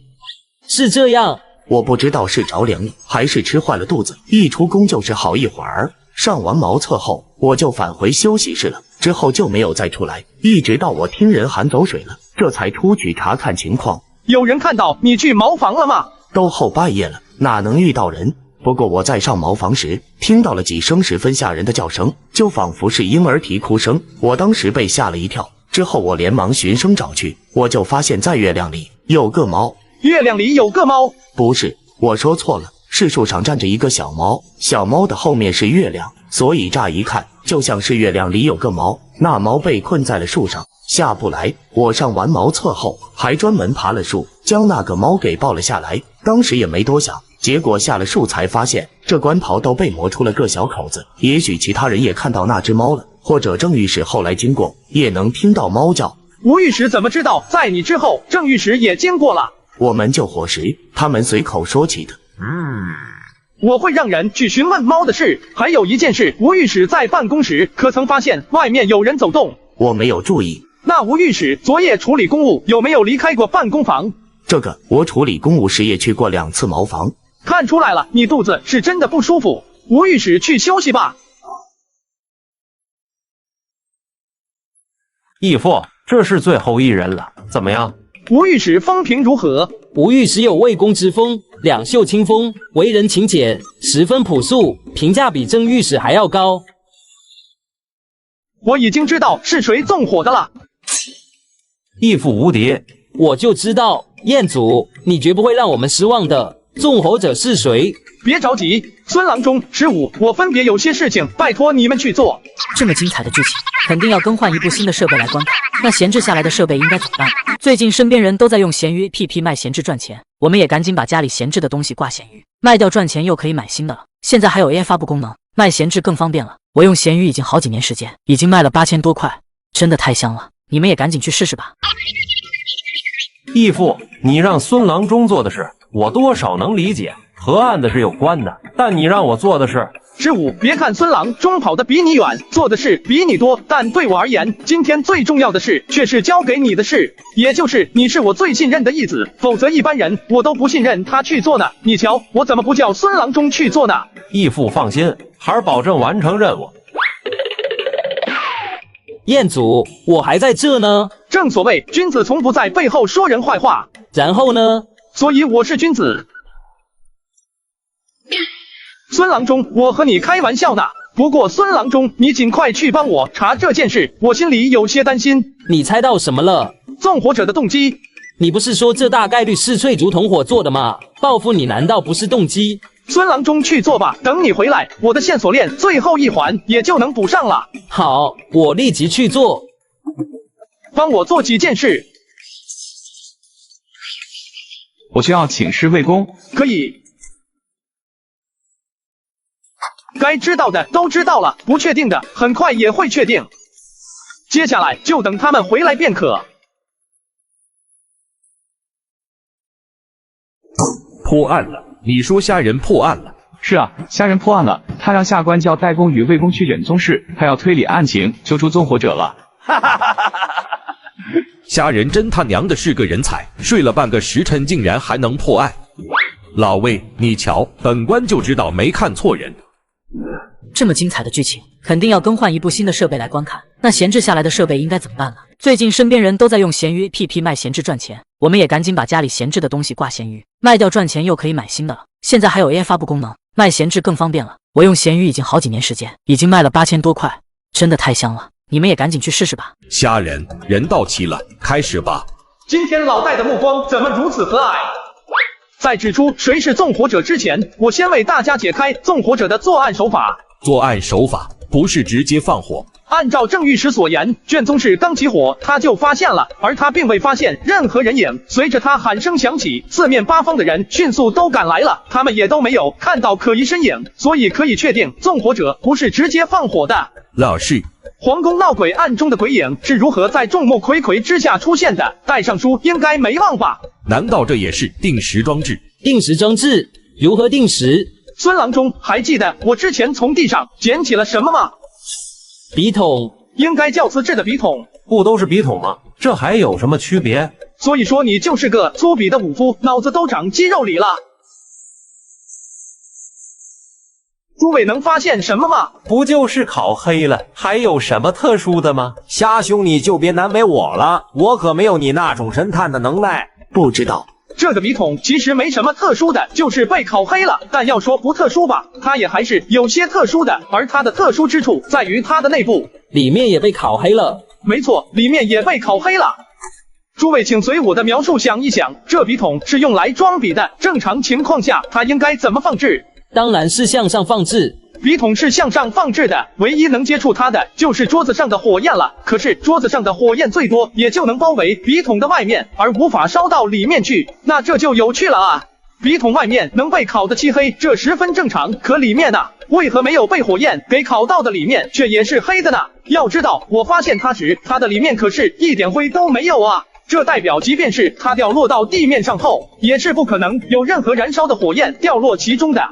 是这样，我不知道是着凉了，还是吃坏了肚子，一出宫就是好一会儿。上完茅厕后，我就返回休息室了，之后就没有再出来，一直到我听人喊走水了，这才出去查看情况。有人看到你去茅房了吗？都后半夜了，哪能遇到人？不过我在上茅房时，听到了几声十分吓人的叫声，就仿佛是婴儿啼哭声，我当时被吓了一跳。之后我连忙循声找去，我就发现在月亮里有个猫。月亮里有个猫？不是，我说错了，是树上站着一个小猫，小猫的后面是月亮，所以乍一看就像是月亮里有个猫，那猫被困在了树上，下不来。我上完茅厕后，还专门爬了树，将那个猫给抱了下来。当时也没多想，结果下了树才发现，这官袍都被磨出了个小口子。也许其他人也看到那只猫了，或者郑御史后来经过，也能听到猫叫。吴御史怎么知道在你之后郑御史也经过了？我们救火时，他们随口说起的。我会让人去询问猫的事。还有一件事，吴御史在办公时可曾发现外面有人走动？我没有注意，那吴御史昨夜处理公务有没有离开过办公房？这个我处理公务时也去过2次茅房。看出来了，你肚子是真的不舒服。吴御史去休息吧。义父，这是最后一人了，怎么样？吴御史风评如何？吴御史有魏公之风，两袖清风，为人勤俭，十分朴素，评价比郑御史还要高。我已经知道是谁纵火的了。义父无敌，我就知道，彦祖，你绝不会让我们失望的。纵火者是谁？别着急，孙郎中、十五，我分别有些事情，拜托你们去做。这么精彩的剧情，肯定要更换一部新的设备来观看。那闲置下来的设备应该怎么办？最近身边人都在用闲鱼 APP 卖闲置赚钱，我们也赶紧把家里闲置的东西挂闲鱼，卖掉赚钱又可以买新的了。现在还有 AI 发布功能，卖闲置更方便了。我用闲鱼已经好几年时间，已经卖了8000多块，真的太香了。你们也赶紧去试试吧。义父，你让孙郎中做的事，我多少能理解，和案子是有关的，但你让我做的是15，别看孙郎中跑得比你远，做的事比你多，但对我而言，今天最重要的事却是交给你的事，也就是你是我最信任的义子，否则一般人我都不信任他去做呢。你瞧，我怎么不叫孙郎中去做呢？义父放心，孩儿保证完成任务。彦祖，我还在这呢。正所谓君子从不在背后说人坏话。然后呢？所以我是君子。孙郎中，我和你开玩笑呢。不过孙郎中，你尽快去帮我查这件事，我心里有些担心。你猜到什么了？纵火者的动机。你不是说这大概率是翠竹同伙做的吗？报复你难道不是动机？孙郎中去做吧，等你回来，我的线索链最后一环也就能补上了。好，我立即去做。帮我做几件事。我需要请示魏公。可以。该知道的都知道了，不确定的很快也会确定。接下来就等他们回来便可。破案了。你说虾仁破案了？是啊，虾仁破案了，他让下官叫代公与魏公去远宗室，他要推理案情，揪出纵火者了。哈哈哈哈哈！虾仁真他娘的是个人才，睡了半个时辰竟然还能破案。老魏，你瞧，本官就知道没看错人。这么精彩的剧情，肯定要更换一部新的设备来观看。那闲置下来的设备应该怎么办呢？最近身边人都在用闲鱼 APP 卖闲置赚钱，我们也赶紧把家里闲置的东西挂闲鱼，卖掉赚钱又可以买新的了。现在还有 AI 发布功能，卖闲置更方便了。我用闲鱼已经好几年时间，已经卖了8000多块，真的太香了。你们也赶紧去试试吧。虾仁，人到齐了，开始吧。今天老戴的目光怎么如此和蔼？在指出谁是纵火者之前，我先为大家解开纵火者的作案手法。作案手法不是直接放火。按照郑御史所言，卷宗室刚起火，他就发现了，而他并未发现任何人影。随着他喊声响起，四面八方的人迅速都赶来了，他们也都没有看到可疑身影，所以可以确定纵火者不是直接放火的。老师，皇宫闹鬼案中的鬼影是如何在众目睽睽之下出现的？戴尚书应该没忘吧？难道这也是定时装置？定时装置如何定时？孙郎中，还记得我之前从地上捡起了什么吗？笔筒，应该叫瓷质的笔筒。不都是笔筒吗？这还有什么区别？所以说你就是个粗鄙的武夫，脑子都长肌肉里了。诸位能发现什么吗？不就是烤黑了，还有什么特殊的吗？虾兄，你就别难为我了，我可没有你那种神探的能耐。不知道。这个笔筒其实没什么特殊的，就是被烤黑了。但要说不特殊吧，它也还是有些特殊的。而它的特殊之处在于它的内部，里面也被烤黑了。没错，里面也被烤黑了。诸位请随我的描述想一想，这笔筒是用来装笔的，正常情况下它应该怎么放置？当然是向上放置。笔筒是向上放置的，唯一能接触它的就是桌子上的火焰了。可是桌子上的火焰最多也就能包围笔筒的外面，而无法烧到里面去，那这就有趣了啊！笔筒外面能被烤得漆黑，这十分正常，可里面呢？为何没有被火焰给烤到的里面却也是黑的呢？要知道，我发现它时，它的里面可是一点灰都没有啊！这代表即便是它掉落到地面上后，也是不可能有任何燃烧的火焰掉落其中的。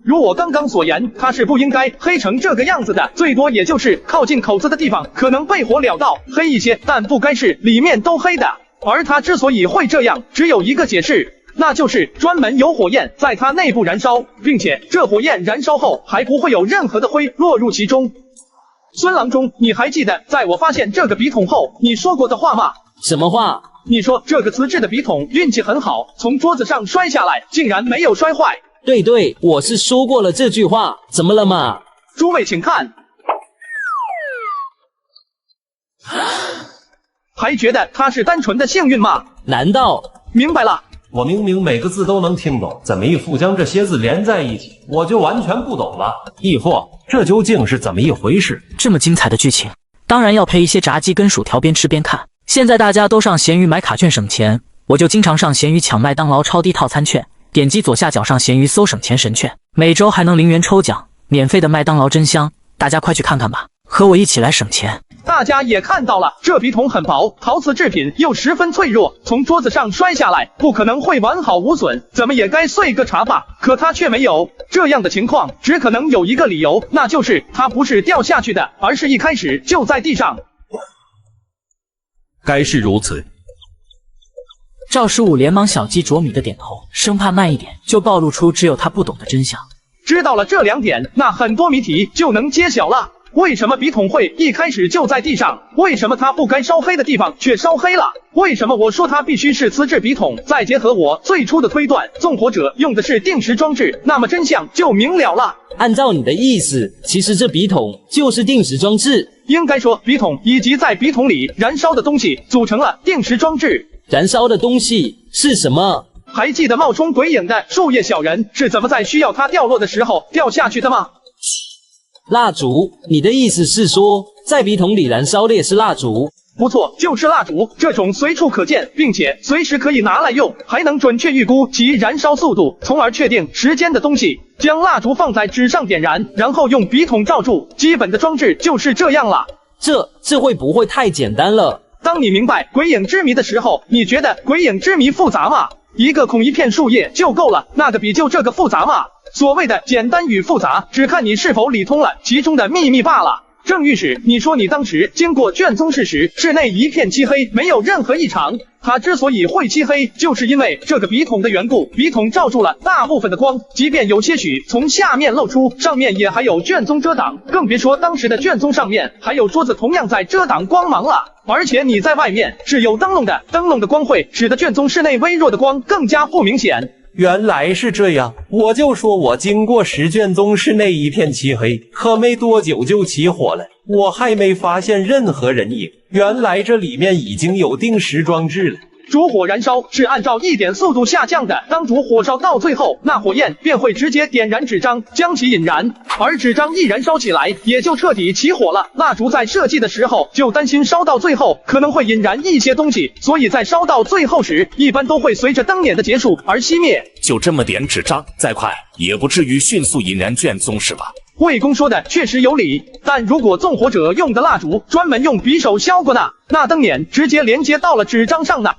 如我刚刚所言，它是不应该黑成这个样子的，最多也就是靠近口子的地方可能被火燎到，黑一些，但不该是里面都黑的。而它之所以会这样，只有一个解释，那就是专门有火焰在它内部燃烧，并且这火焰燃烧后还不会有任何的灰落入其中。孙郎中，你还记得在我发现这个笔筒后你说过的话吗？什么话？你说这个瓷质的笔筒运气很好，从桌子上摔下来竟然没有摔坏。对，我是说过了这句话，怎么了嘛？诸位请看，还觉得它是单纯的幸运吗？难道？明白了。我明明每个字都能听懂，怎么义父将这些字连在一起，我就完全不懂了。义父，这究竟是怎么一回事？这么精彩的剧情，当然要配一些炸鸡跟薯条，边吃边看。现在大家都上闲鱼买卡券省钱，我就经常上闲鱼抢麦当劳超低套餐券，点击左下角上闲鱼搜省钱神券，每周还能0元抽奖，免费的麦当劳真香，大家快去看看吧，和我一起来省钱。大家也看到了，这笔筒很薄，陶瓷制品又十分脆弱，从桌子上摔下来不可能会完好无损，怎么也该碎个茶吧，可它却没有。这样的情况只可能有一个理由，那就是它不是掉下去的，而是一开始就在地上。该是如此。赵师武连忙小鸡啄米的点头，生怕慢一点就暴露出只有他不懂的真相。知道了这2点，那很多谜题就能揭晓了。为什么笔筒会一开始就在地上？为什么它不该烧黑的地方却烧黑了？为什么我说它必须是瓷质笔筒？再结合我最初的推断，纵火者用的是定时装置，那么真相就明了了。按照你的意思，其实这笔筒就是定时装置。应该说，笔筒以及在笔筒里燃烧的东西组成了定时装置。燃烧的东西是什么？还记得冒充鬼影的树叶小人是怎么在需要它掉落的时候掉下去的吗？蜡烛，你的意思是说，在笔筒里燃烧的也是蜡烛？不错，就是蜡烛，这种随处可见，并且随时可以拿来用，还能准确预估其燃烧速度，从而确定时间的东西。将蜡烛放在纸上点燃，然后用笔筒罩住，基本的装置就是这样了。这会不会太简单了？当你明白鬼影之谜的时候，你觉得鬼影之谜复杂吗？一个孔一片树叶就够了，那个比就这个复杂吗？所谓的简单与复杂，只看你是否理通了其中的秘密罢了。郑御史，你说你当时经过卷宗室时，室内一片漆黑，没有任何异常。它之所以会漆黑，就是因为这个笔筒的缘故，笔筒罩住了大部分的光，即便有些许从下面露出，上面也还有卷宗遮挡，更别说当时的卷宗上面还有桌子同样在遮挡光芒了。而且你在外面是有灯笼的，灯笼的光会使得卷宗室内微弱的光更加不明显。原来是这样，我就说我经过时卷宗室内一片漆黑，可没多久就起火了，我还没发现任何人影。原来这里面已经有定时装置了。烛火燃烧是按照一点速度下降的，当烛火烧到最后，那火焰便会直接点燃纸张，将其引燃，而纸张一燃烧起来，也就彻底起火了。蜡烛在设计的时候就担心烧到最后可能会引燃一些东西，所以在烧到最后时，一般都会随着灯捻的结束而熄灭。就这么点纸张，再快也不至于迅速引燃卷宗是吧？魏公说的确实有理，但如果纵火者用的蜡烛专门用匕首削过呢？那灯捻直接连接到了纸张上呢？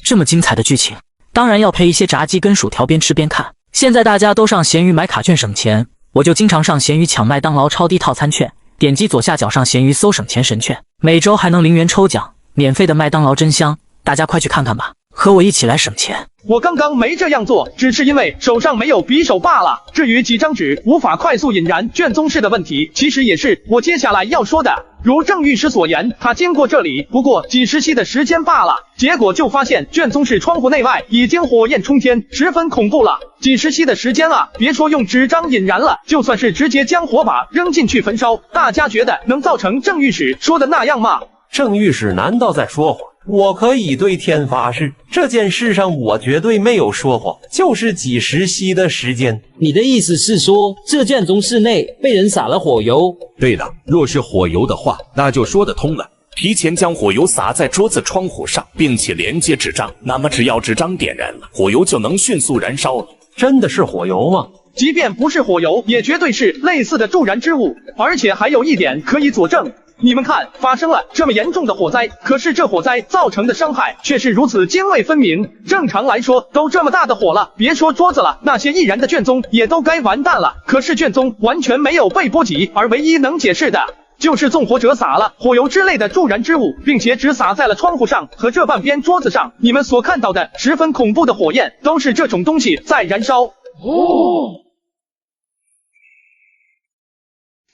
这么精彩的剧情，当然要配一些炸鸡跟薯条，边吃边看。现在大家都上闲鱼买卡券省钱，我就经常上闲鱼抢麦当劳超低套餐券，点击左下角上闲鱼搜省钱神券，每周还能0元抽奖，免费的麦当劳真香，大家快去看看吧，和我一起来省钱。我刚刚没这样做，只是因为手上没有匕首罢了。至于几张纸无法快速引燃卷宗室的问题，其实也是我接下来要说的。如郑御史所言，他经过这里不过几十息的时间罢了，结果就发现卷宗室窗户内外已经火焰冲天，十分恐怖了。几十息的时间啊，别说用纸张引燃了，就算是直接将火把扔进去焚烧，大家觉得能造成郑御史说的那样吗？郑御史难道在说谎？我可以对天发誓，这件事上我绝对没有说谎，就是几十息的时间。你的意思是说，这卷宗室内被人撒了火油？对的，若是火油的话，那就说得通了。提前将火油撒在桌子窗户上，并且连接纸张，那么只要纸张点燃了，火油就能迅速燃烧了。真的是火油吗？即便不是火油，也绝对是类似的助燃之物。而且还有一点可以佐证，你们看，发生了这么严重的火灾，可是这火灾造成的伤害却是如此泾渭分明。正常来说，都这么大的火了，别说桌子了，那些易燃的卷宗也都该完蛋了。可是卷宗完全没有被波及，而唯一能解释的就是纵火者撒了火油之类的助燃之物，并且只撒在了窗户上和这半边桌子上。你们所看到的十分恐怖的火焰，都是这种东西在燃烧。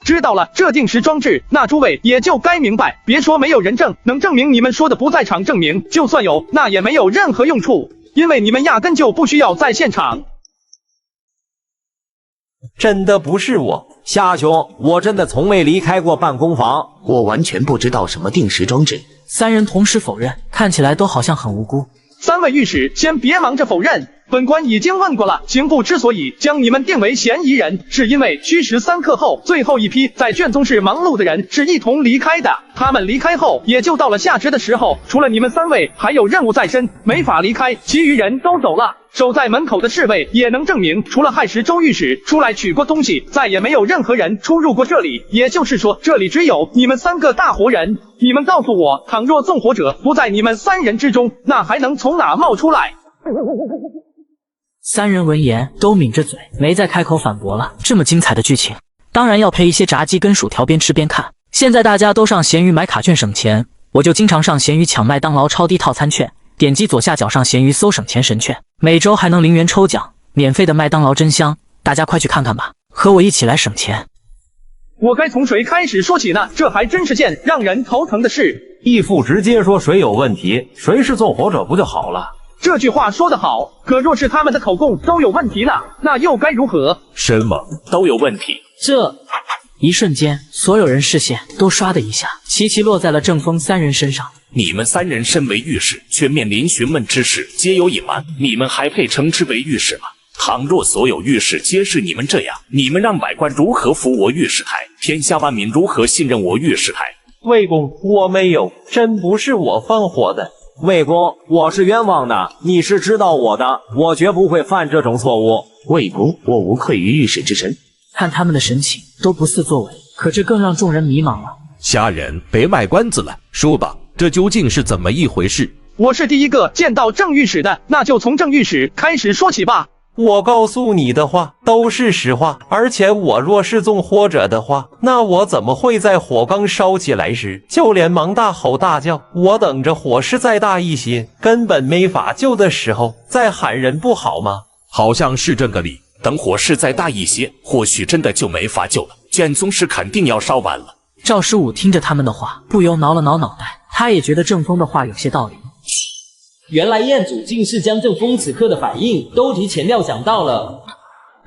知道了这定时装置，那诸位也就该明白，别说没有人证能证明你们说的不在场证明，就算有，那也没有任何用处，因为你们压根就不需要在现场。真的不是我，夏兄，我真的从未离开过办公房，我完全不知道什么定时装置。三人同时否认，看起来都好像很无辜。三位御史，先别忙着否认。本官已经问过了，刑部之所以将你们定为嫌疑人，是因为戌时3刻后，最后一批在卷宗室忙碌的人是一同离开的。他们离开后，也就到了下职的时候，除了你们3位还有任务在身，没法离开，其余人都走了。守在门口的侍卫也能证明，除了亥时周御史出来取过东西，再也没有任何人出入过这里。也就是说，这里只有你们3个大活人。你们告诉我，倘若纵火者不在你们3人之中，那还能从哪冒出来？三人闻言都抿着嘴，没再开口反驳了。这么精彩的剧情，当然要配一些炸鸡跟薯条，边吃边看。现在大家都上闲鱼买卡券省钱，我就经常上闲鱼抢麦当劳超低套餐券，点击左下角上闲鱼搜省钱神券，每周还能0元抽奖，免费的麦当劳真香，大家快去看看吧，和我一起来省钱。我该从谁开始说起呢？这还真是件让人头疼的事。义父直接说谁有问题，谁是纵火者不就好了？这句话说得好，可若是他们的口供都有问题呢，那又该如何？什么都有问题？这一瞬间，所有人视线都唰的一下齐齐落在了郑峰3人身上。你们3人身为御史，却面临询问之事皆有隐瞒，你们还配称之为御史吗？倘若所有御史皆是你们这样，你们让百官如何服我御史台？天下万民如何信任我御史台？魏公，我没有，真不是我放火的。魏公，我是冤枉的，你是知道我的，我绝不会犯这种错误。魏公，我无愧于御史之身。看他们的神情都不似作伪，可这更让众人迷茫了。虾仁，别卖关子了，说吧，这究竟是怎么一回事？我是第一个见到郑御史的，那就从郑御史开始说起吧。我告诉你的话都是实话，而且我若是纵火者的话，那我怎么会在火刚烧起来时就连忙大吼大叫？我等着火势再大一些，根本没法救的时候再喊人不好吗？好像是这个理。等火势再大一些，或许真的就没法救了，卷宗室肯定要烧完了。赵师武听着他们的话，不由挠了挠脑袋，他也觉得郑峰的话有些道理。原来彦祖竟是将郑峰此刻的反应都提前料想到了。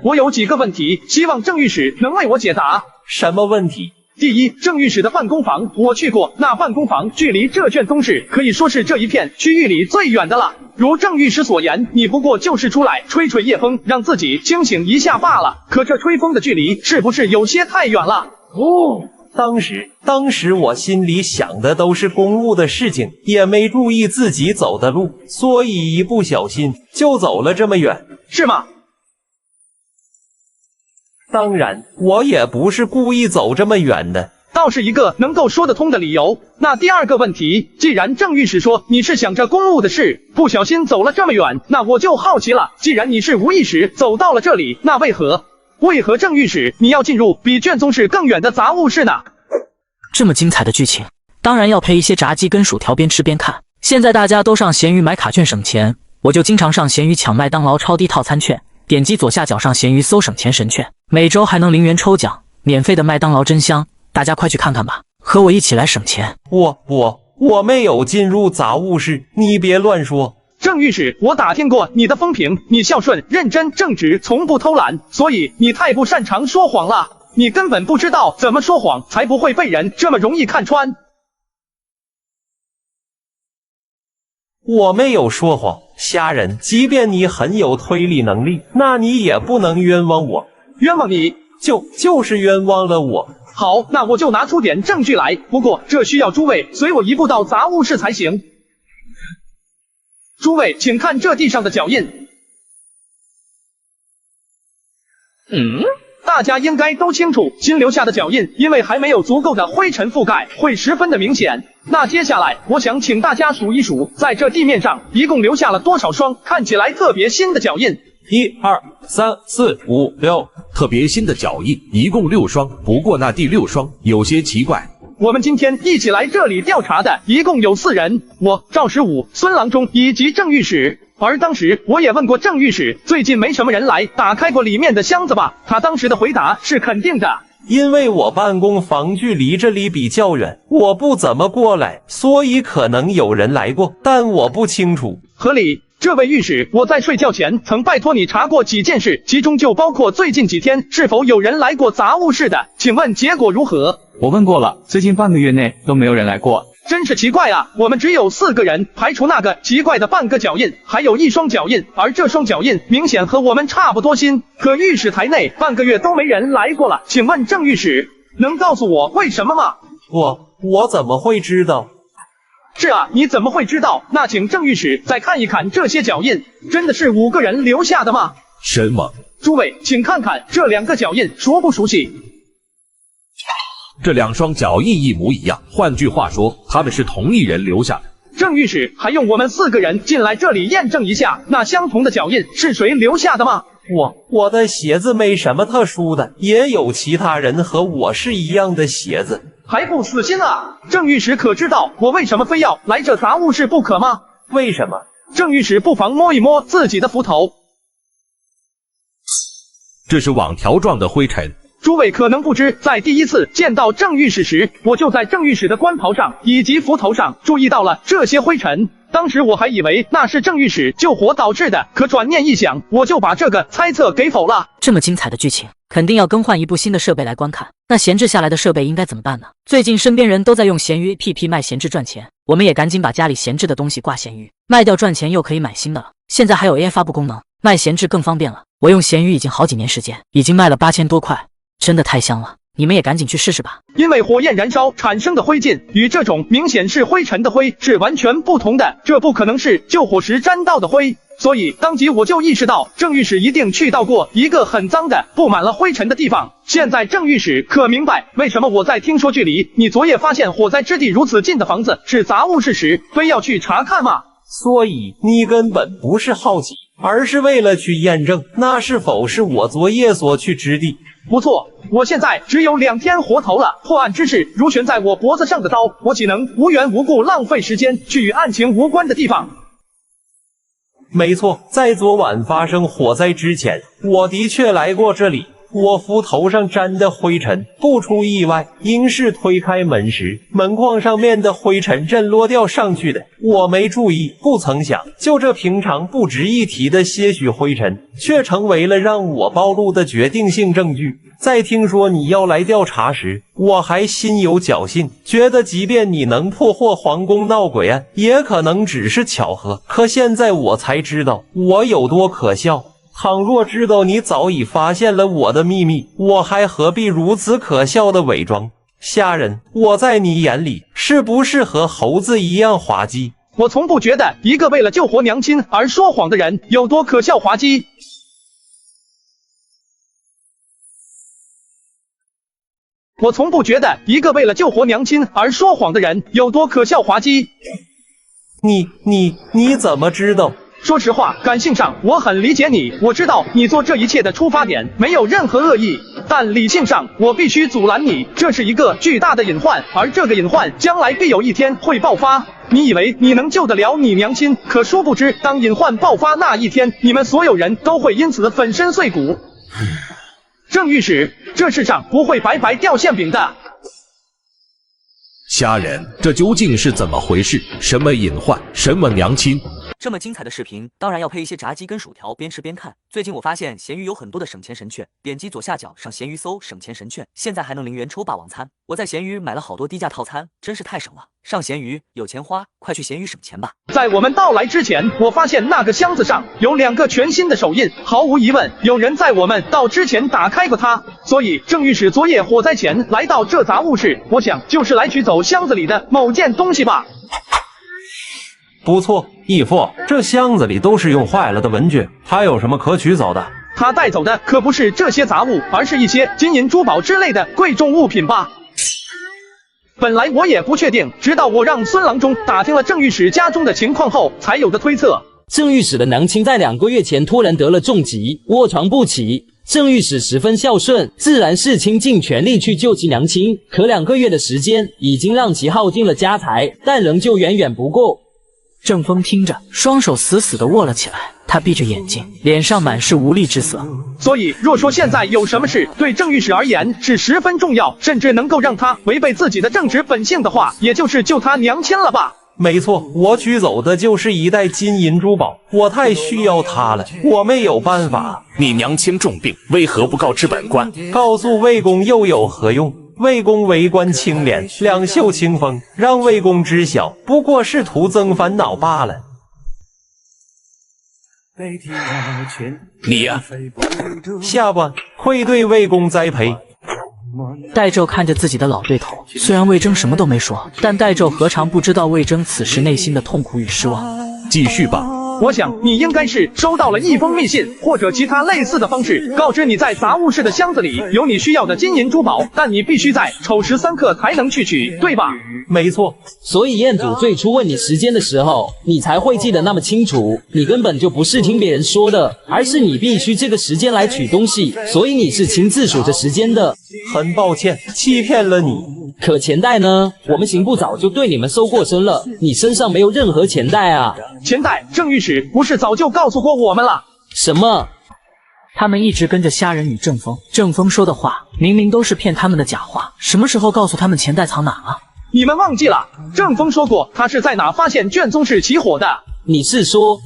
我有几个问题，希望郑御史能为我解答。什么问题？第一，郑御史的办公房我去过，那办公房距离这卷宗室可以说是这一片区域里最远的了。如郑御史所言，你不过就是出来吹吹夜风，让自己清醒一下罢了。可这吹风的距离是不是有些太远了？当时我心里想的都是公务的事情，也没注意自己走的路，所以一不小心就走了这么远，是吗？当然，我也不是故意走这么远的，倒是一个能够说得通的理由。那第二个问题，既然郑御史说你是想着公务的事，不小心走了这么远，那我就好奇了，既然你是无意识走到了这里，那为何郑御史你要进入比卷宗室更远的杂物室呢？这么精彩的剧情，当然要配一些炸鸡跟薯条，边吃边看。现在大家都上闲鱼买卡券省钱，我就经常上闲鱼抢麦当劳超低套餐券，点击左下角上闲鱼搜省钱神券，每周还能0元抽奖，免费的麦当劳真香，大家快去看看吧，和我一起来省钱。我没有进入杂物室，你别乱说。郑御史，我打听过你的风评，你孝顺、认真、正直，从不偷懒，所以你太不擅长说谎了。你根本不知道怎么说谎，才不会被人这么容易看穿。我没有说谎，虾仁，即便你很有推理能力，那你也不能冤枉我。冤枉你？就是冤枉了我。好，那我就拿出点证据来，不过这需要诸位随我一步到杂物室才行。诸位，请看这地上的脚印。大家应该都清楚，新留下的脚印因为还没有足够的灰尘覆盖，会十分的明显。那接下来，我想请大家数一数，在这地面上一共留下了多少双看起来特别新的脚印？1、2、3、4、5、6，特别新的脚印一共6双，不过那第6双有些奇怪。我们今天一起来这里调查的一共有4人，我、赵十五、孙郎中以及郑御史。而当时我也问过郑御史，最近没什么人来打开过里面的箱子吧？他当时的回答是肯定的。因为我办公房距离这里比较远，我不怎么过来，所以可能有人来过，但我不清楚。合理。这位御史，我在睡觉前曾拜托你查过几件事，其中就包括最近几天是否有人来过杂物室的，请问结果如何？我问过了，最近半个月内都没有人来过。真是奇怪啊，我们只有4个人，排除那个奇怪的半个脚印，还有1双脚印，而这双脚印明显和我们差不多新，可御史台内半个月都没人来过了，请问郑御史能告诉我为什么吗？我怎么会知道？是啊，你怎么会知道？那请郑御史再看一看这些脚印，真的是5个人留下的吗？什么？诸位，请看看这2个脚印熟不熟悉？这2双脚印一模一样，换句话说，他们是同一人留下的。郑御史还用我们4个人进来这里验证一下，那相同的脚印是谁留下的吗？我的鞋子没什么特殊的，也有其他人和我是一样的鞋子。还不死心啊！郑御史可知道我为什么非要来这杂物室不可吗？为什么？郑御史不妨摸一摸自己的斧头，这是网条状的灰尘。诸位可能不知，在第一次见到郑御史时，我就在郑御史的官袍上以及斧头上注意到了这些灰尘。当时我还以为那是郑御史救火导致的，可转念一想，我就把这个猜测给否了。这么精彩的剧情，肯定要更换一部新的设备来观看。那闲置下来的设备应该怎么办呢？最近身边人都在用闲鱼 APP 卖闲置赚钱，我们也赶紧把家里闲置的东西挂闲鱼，卖掉赚钱又可以买新的了。现在还有 AI 发布功能，卖闲置更方便了。我用闲鱼已经好几年时间，已经卖了8000多块，真的太香了。你们也赶紧去试试吧。因为火焰燃烧产生的灰烬与这种明显是灰尘的灰是完全不同的，这不可能是救火时沾到的灰，所以当即我就意识到郑御史一定去到过一个很脏的布满了灰尘的地方。现在郑御史可明白为什么我在听说距离你昨夜发现火灾之地如此近的房子是杂物室时非要去查看吗？所以你根本不是好奇，而是为了去验证那是否是我昨夜所去之地。不错，我现在只有2天活头了，破案之事如悬在我脖子上的刀，我岂能无缘无故浪费时间去与案情无关的地方？没错，在昨晚发生火灾之前，我的确来过这里。我斧头上沾的灰尘，不出意外，应是推开门时，门框上面的灰尘震落掉上去的。我没注意，不曾想，就这平常不值一提的些许灰尘，却成为了让我暴露的决定性证据。在听说你要来调查时，我还心有侥幸，觉得即便你能破获皇宫闹鬼案，也可能只是巧合。可现在我才知道，我有多可笑。倘若知道你早已发现了我的秘密，我还何必如此可笑的伪装？虾仁，我在你眼里是不是和猴子一样滑稽？我从不觉得一个为了救活娘亲而说谎的人有多可笑滑稽。我从不觉得一个为了救活娘亲而说谎的人有多可笑滑稽。你怎么知道？说实话，感性上我很理解你，我知道你做这一切的出发点没有任何恶意，但理性上我必须阻拦你，这是一个巨大的隐患，而这个隐患将来必有一天会爆发。你以为你能救得了你娘亲，可殊不知，当隐患爆发那一天，你们所有人都会因此粉身碎骨。郑御史，这世上不会白白掉馅饼的。虾仁，这究竟是怎么回事？什么隐患？什么娘亲？这么精彩的视频，当然要配一些炸鸡跟薯条，边吃边看。最近我发现闲鱼有很多的省钱神券，点击左下角上闲鱼搜省钱神券，现在还能0元抽霸王餐。我在闲鱼买了好多低价套餐，真是太省了。上闲鱼有钱花，快去闲鱼省钱吧。在我们到来之前，我发现那个箱子上有2个全新的手印，毫无疑问，有人在我们到之前打开过它。所以郑御史昨夜火灾前来到这杂物室，我想就是来取走箱子里的某件东西吧。不错，义父，这箱子里都是用坏了的文具，还有什么可取走的？他带走的可不是这些杂物，而是一些金银珠宝之类的贵重物品吧？本来我也不确定，直到我让孙郎中打听了郑御史家中的情况后，才有的推测。郑御史的娘亲在2个月前突然得了重疾，卧床不起。郑御史十分孝顺，自然是倾尽全力去救其娘亲。可2个月的时间已经让其耗尽了家财，但仍旧远远不够。郑风听着，双手死死地握了起来，他闭着眼睛，脸上满是无力之色。所以，若说现在有什么事对郑御史而言是十分重要，甚至能够让他违背自己的正直本性的话，也就是救他娘亲了吧？没错，我取走的就是一袋金银珠宝，我太需要它了，我没有办法。你娘亲重病，为何不告知本官？告诉魏公又有何用？魏公为官清廉，两袖清风，让魏公知晓，不过是徒增烦恼罢了。你呀，下官愧对魏公栽培。戴胄看着自己的老对头，虽然魏征什么都没说，但戴胄何尝不知道魏征此时内心的痛苦与失望。继续吧。我想你应该是收到了一封密信，或者其他类似的方式，告知你在杂物室的箱子里有你需要的金银珠宝，但你必须在丑时3刻才能去取，对吧？没错。所以彦祖最初问你时间的时候，你才会记得那么清楚。你根本就不是听别人说的，而是你必须这个时间来取东西，所以你是亲自数着时间的。很抱歉，欺骗了你。可钱袋呢？我们刑部早就对你们搜过身了，你身上没有任何钱袋啊。钱袋，郑御史不是早就告诉过我们了？什么？他们一直跟着虾仁与郑风，郑风说的话明明都是骗他们的假话，什么时候告诉他们钱袋藏哪了？你们忘记了，郑风说过他是在哪发现卷宗室起火的。你是说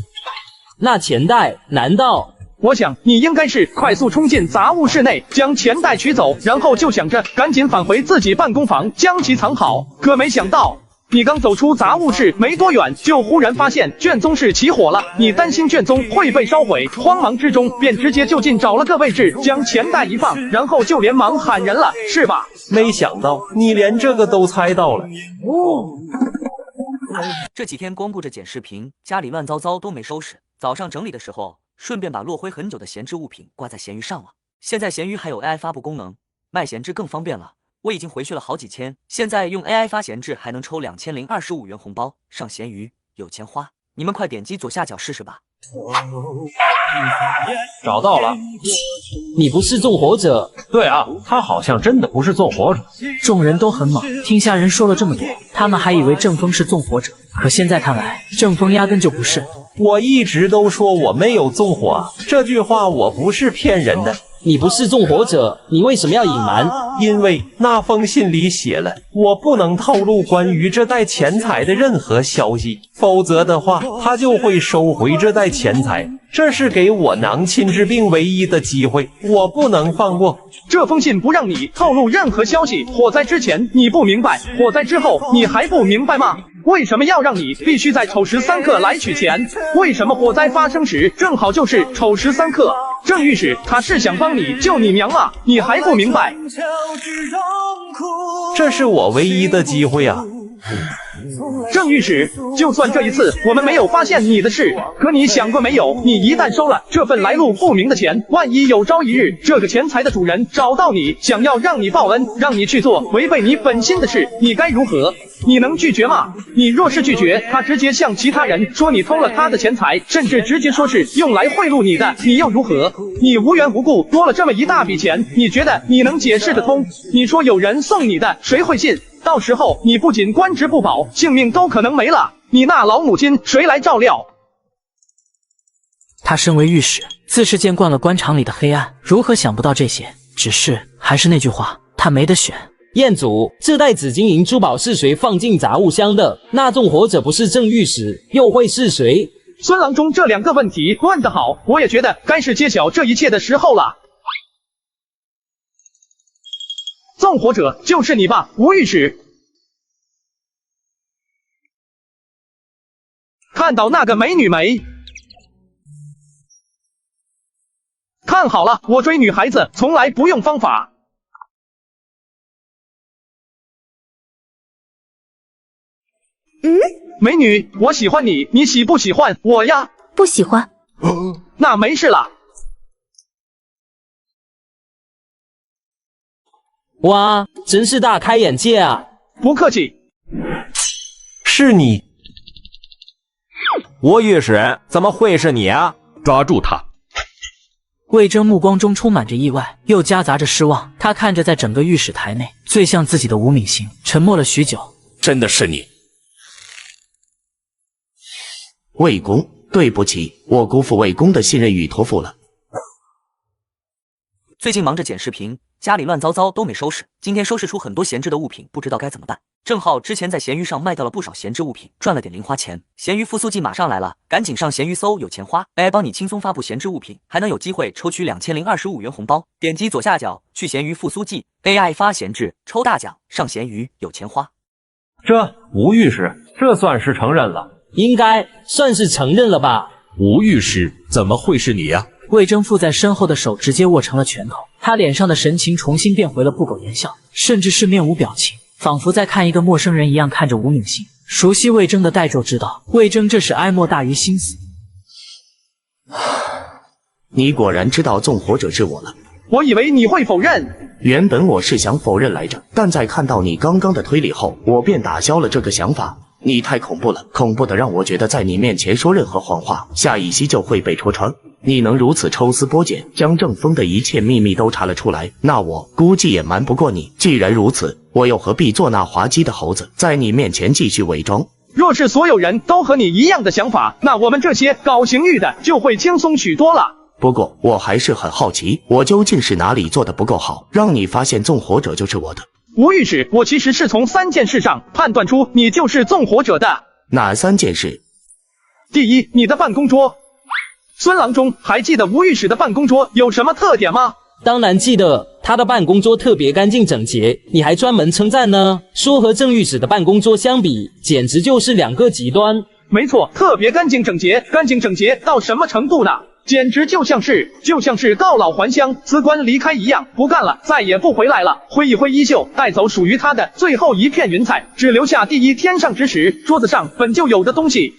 那钱袋难道？我想你应该是快速冲进杂物室内，将钱袋取走，然后就想着赶紧返回自己办公房将其藏好。可没想到，你刚走出杂物室没多远，就忽然发现卷宗室起火了。你担心卷宗会被烧毁，慌忙之中便直接就近找了个位置，将钱袋一放，然后就连忙喊人了，是吧？没想到你连这个都猜到了。这几天光顾着剪视频，家里乱糟糟都没收拾。早上整理的时候，顺便把落灰很久的闲置物品挂在闲鱼上了。现在闲鱼还有 AI 发布功能，卖闲置更方便了。我已经回去了好几千，现在用 AI 发闲置还能抽2025元红包，上闲鱼有钱花。你们快点击左下角试试吧。找到了。你不是纵火者？对啊，他好像真的不是纵火者。众人都很猛，听虾仁说了这么多，他们还以为郑风是纵火者，可现在看来，郑风压根就不是。我一直都说我没有纵火，这句话我不是骗人的。你不是纵火者，你为什么要隐瞒？因为那封信里写了，我不能透露关于这袋钱财的任何消息，否则的话，他就会收回这袋钱财。这是给我娘亲治病唯一的机会，我不能放过。这封信不让你透露任何消息，火灾之前你不明白，火灾之后你还不明白吗？为什么要让你必须在丑时3刻来取钱？为什么火灾发生时正好就是丑时3刻？郑御史他是想帮你救你娘吗？你还不明白？这是我唯一的机会啊！郑御史，就算这一次我们没有发现你的事，可你想过没有，你一旦收了这份来路不明的钱，万一有朝一日这个钱财的主人找到你，想要让你报恩，让你去做违背你本心的事，你该如何？你能拒绝吗？你若是拒绝，他直接向其他人说你偷了他的钱财，甚至直接说是用来贿赂你的，你又如何？你无缘无故多了这么一大笔钱，你觉得你能解释得通？你说有人送你的，谁会信？到时候你不仅官职不保，性命都可能没了，你那老母亲谁来照料？他身为御史，自是见惯了官场里的黑暗，如何想不到这些？只是还是那句话，他没得选。彦祖，这袋紫金银珠宝是谁放进杂物箱的？那纵火者不是郑御史，又会是谁？孙郎中这2个问题问得好，我也觉得该是揭晓这一切的时候了。纵火者就是你吧，吴御史。看到那个美女没？看好了，我追女孩子从来不用方法。美女，我喜欢你，你喜不喜欢我呀？不喜欢。那没事了。哇，真是大开眼界啊！不客气。是你，吴御史，怎么会是你啊？抓住他！魏征目光中充满着意外，又夹杂着失望。他看着在整个御史台内最像自己的吴敏行，沉默了许久。真的是你？魏公，对不起，我辜负魏公的信任与托付了。最近忙着剪视频，家里乱糟糟都没收拾。今天收拾出很多闲置的物品，不知道该怎么办。正好之前在闲鱼上卖掉了不少闲置物品，赚了点零花钱。闲鱼复苏季马上来了，赶紧上闲鱼搜，有钱花 AI 帮你轻松发布闲置物品，还能有机会抽取2025元红包。点击左下角去闲鱼复苏季 AI 发闲置，抽大奖，上闲鱼有钱花。这吴御史，这算是承认了？应该算是承认了吧。吴御史，怎么会是你呀？魏征附在身后的手直接握成了拳头，他脸上的神情重新变回了不苟言笑，甚至是面无表情，仿佛在看一个陌生人一样看着吴敏行。熟悉魏征的代胄知道，魏征这是哀莫大于心死。你果然知道纵火者是我了。我以为你会否认。原本我是想否认来着，但在看到你刚刚的推理后，我便打消了这个想法。你太恐怖了，恐怖的让我觉得在你面前说任何谎话，下一息就会被戳穿。你能如此抽丝剥茧，将郑风的一切秘密都查了出来，那我估计也瞒不过你。既然如此，我又何必做那滑稽的猴子，在你面前继续伪装？若是所有人都和你一样的想法，那我们这些搞刑狱的就会轻松许多了。不过我还是很好奇，我究竟是哪里做的不够好，让你发现纵火者就是我的？吴御史，我其实是从3件事上判断出你就是纵火者的。哪3件事？第一，你的办公桌。孙郎中，还记得吴御史的办公桌有什么特点吗？当然记得，他的办公桌特别干净整洁，你还专门称赞呢，说和郑御史的办公桌相比，简直就是2个极端。没错，特别干净整洁，干净整洁到什么程度呢？简直就像是告老还乡，辞官离开一样，不干了，再也不回来了。挥一挥衣袖，带走属于他的最后一片云彩，只留下第一天上之时桌子上本就有的东西。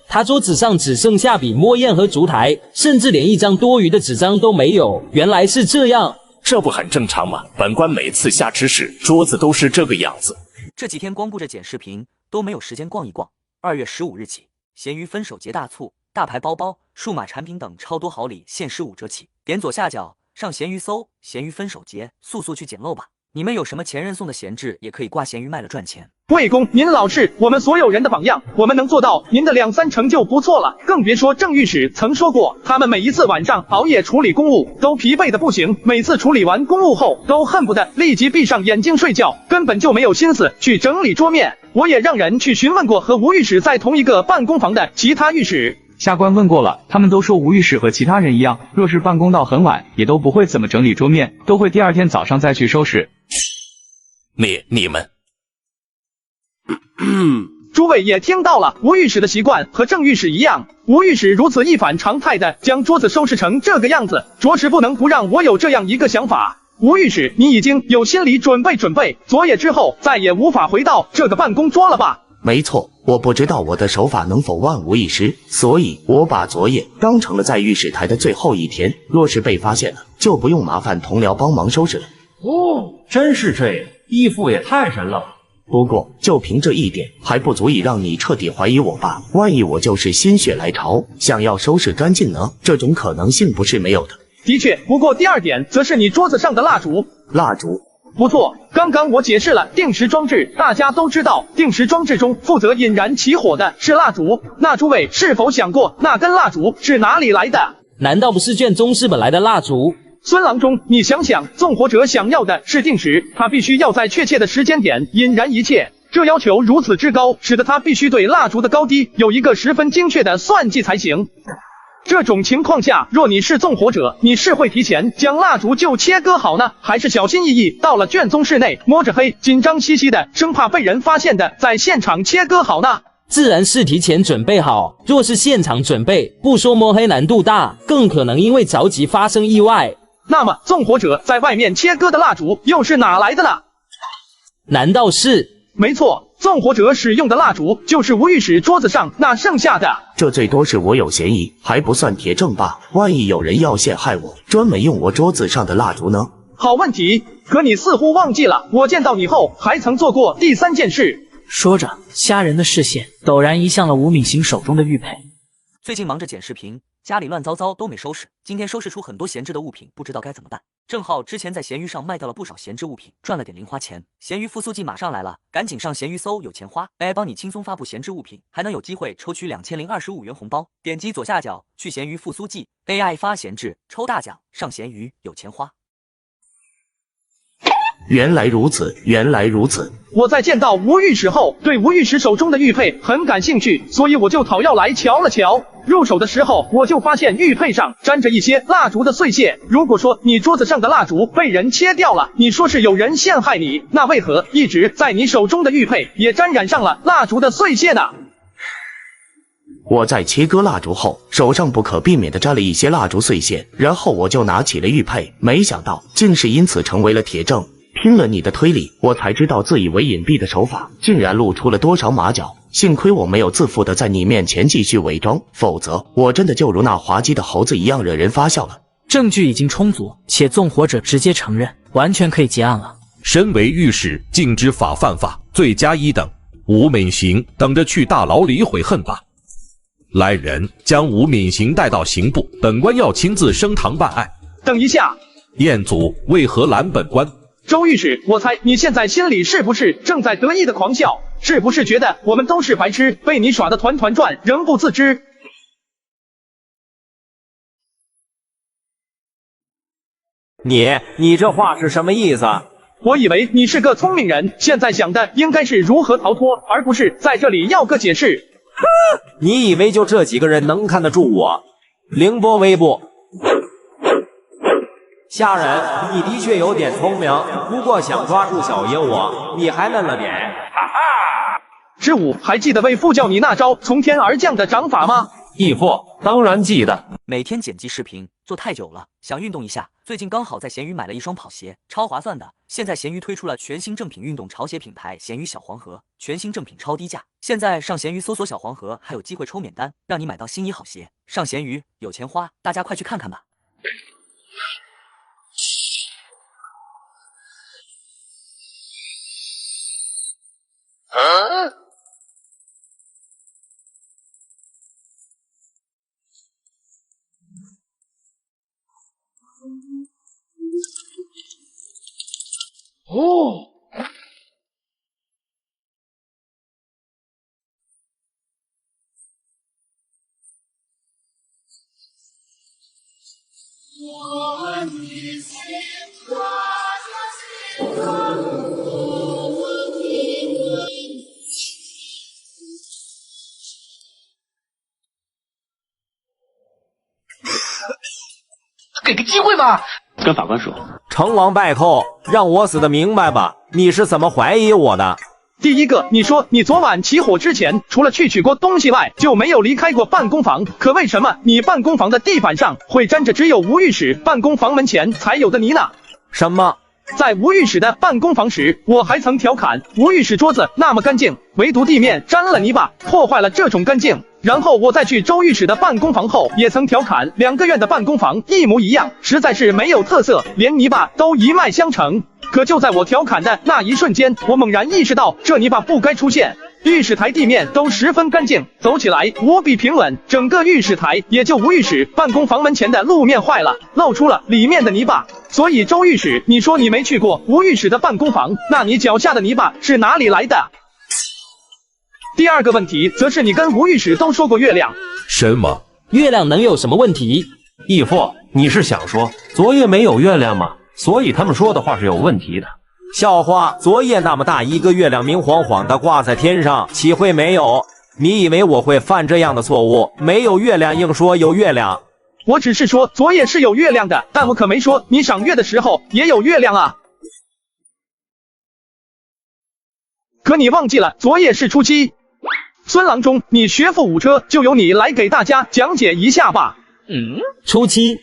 他桌子上只剩下笔墨砚和烛台，甚至连一张多余的纸张都没有。原来是这样，这不很正常吗？本官每次下之时，桌子都是这个样子。这几天光顾着剪视频，都没有时间逛一逛。2月15日起，闲鱼分手节大促，大牌包包、数码产品等超多好礼限15折起。点左下角上闲鱼搜闲鱼分手节，速速去捡漏吧！你们有什么前任送的闲置，也可以挂闲鱼卖了赚钱。魏公，您老是我们所有人的榜样，我们能做到您的2、3成就不错了。更别说郑御史曾说过，他们每一次晚上熬夜处理公务，都疲惫的不行，每次处理完公务后，都恨不得立即闭上眼睛睡觉，根本就没有心思去整理桌面。我也让人去询问过和吴御史在同一个办公房的其他御史。下官问过了，他们都说吴御史和其他人一样，若是办公到很晚，也都不会怎么整理桌面，都会第2天早上再去收拾。你们，诸位也听到了，吴御史的习惯和郑御史一样。吴御史如此一反常态的将桌子收拾成这个样子，着实不能不让我有这样一个想法。吴御史，你已经有心理准备，昨夜之后再也无法回到这个办公桌了吧？没错，我不知道我的手法能否万无一失，所以我把昨夜当成了在御史台的最后一天。若是被发现了，就不用麻烦同僚帮忙收拾了。哦，真是这样，义父也太神了。不过就凭这一点，还不足以让你彻底怀疑我吧？万一我就是心血来潮，想要收拾干净呢？这种可能性不是没有的。的确，不过第2点则是你桌子上的蜡烛。蜡烛？不错，刚刚我解释了定时装置，大家都知道，定时装置中负责引燃起火的是蜡烛。那诸位是否想过，那根蜡烛是哪里来的？难道不是卷宗室本来的蜡烛？孙郎中，你想想，纵火者想要的是定时，他必须要在确切的时间点引燃一切。这要求如此之高，使得他必须对蜡烛的高低有一个十分精确的算计才行。这种情况下，若你是纵火者，你是会提前将蜡烛就切割好呢，还是小心翼翼到了卷宗室内，摸着黑，紧张兮兮的，生怕被人发现的，在现场切割好呢？自然是提前准备好。若是现场准备，不说摸黑难度大，更可能因为着急发生意外。那么，纵火者在外面切割的蜡烛又是哪来的呢？难道是？没错，纵火者使用的蜡烛就是吴御史桌子上那剩下的。这最多是我有嫌疑，还不算铁证罢。万一有人要陷害我，专门用我桌子上的蜡烛呢？好问题，可你似乎忘记了，我见到你后还曾做过第3件事。说着，虾仁的视线陡然移向了吴敏行手中的玉佩。最近忙着剪视频，家里乱糟糟都没收拾，今天收拾出很多闲置的物品，不知道该怎么办。正好之前在闲鱼上卖掉了不少闲置物品，赚了点零花钱。闲鱼复苏季马上来了，赶紧上闲鱼搜有钱花 AI 帮你轻松发布闲置物品，还能有机会抽取2025元红包。点击左下角去闲鱼复苏季 AI 发闲置抽大奖，上闲鱼有钱花。原来如此，原来如此。我在见到吴御史后，对吴御史手中的玉佩很感兴趣，所以我就讨要来瞧了瞧。入手的时候，我就发现玉佩上沾着一些蜡烛的碎屑。如果说你桌子上的蜡烛被人切掉了，你说是有人陷害你，那为何一直在你手中的玉佩也沾染上了蜡烛的碎屑呢？我在切割蜡烛后，手上不可避免地沾了一些蜡烛碎屑，然后我就拿起了玉佩，没想到竟是因此成为了铁证。听了你的推理，我才知道自以为隐蔽的手法竟然露出了多少马脚。幸亏我没有自负的在你面前继续伪装，否则我真的就如那滑稽的猴子一样惹人发笑了。证据已经充足，且纵火者直接承认，完全可以结案了。身为御史，禁止法犯法，罪加1等。吴敏行等着去大牢里悔恨吧。来人，将吴敏行带到刑部，本官要亲自升堂办案。等一下，彦祖为何拦本官？周御史，我猜你现在心里是不是正在得意的狂笑？是不是觉得我们都是白痴，被你耍得团团转，仍不自知？你这话是什么意思？我以为你是个聪明人，现在想的应该是如何逃脱，而不是在这里要个解释。你以为就这几个人能看得住我？凌波微步。下人，你的确有点聪明，不过想抓住小爷我，你还嫩了点。哈哈！知武还记得为父教你那招从天而降的掌法吗？义父当然记得。每天剪辑视频做太久了，想运动一下。最近刚好在闲鱼买了一双跑鞋，超划算的。现在闲鱼推出了全新正品运动潮鞋品牌闲鱼小黄盒，全新正品超低价。现在上闲鱼搜索小黄盒，还有机会抽免单，让你买到新衣好鞋。上闲鱼有钱花，大家快去看看吧。哦，给个机会嘛！跟法官说，成王败寇，让我死得明白吧！你是怎么怀疑我的？第一个，你说你昨晚起火之前，除了去取过东西外，就没有离开过办公房。可为什么你办公房的地板上会沾着只有吴御史办公房门前才有的泥呢？什么？在吴御史的办公房时，我还曾调侃吴御史桌子那么干净，唯独地面沾了泥巴，破坏了这种干净。然后我再去周御史的办公房后，也曾调侃2个院的办公房一模一样，实在是没有特色，连泥巴都一脉相承。可就在我调侃的那一瞬间，我猛然意识到这泥巴不该出现。御史台地面都十分干净，走起来无比平稳，整个御史台也就吴御史办公房门前的路面坏了，露出了里面的泥巴。所以周御史，你说你没去过吴御史的办公房，那你脚下的泥巴是哪里来的？第二个问题则是你跟吴御史都说过月亮。什么？月亮能有什么问题？义父，你是想说昨夜没有月亮吗？所以他们说的话是有问题的。笑话，昨夜那么大一个月亮明晃晃的挂在天上，岂会没有？你以为我会犯这样的错误？没有月亮硬说有月亮。我只是说昨夜是有月亮的，但我可没说你赏月的时候也有月亮啊。可你忘记了昨夜是初七。孙郎中，你学富五车，就由你来给大家讲解一下吧。初七。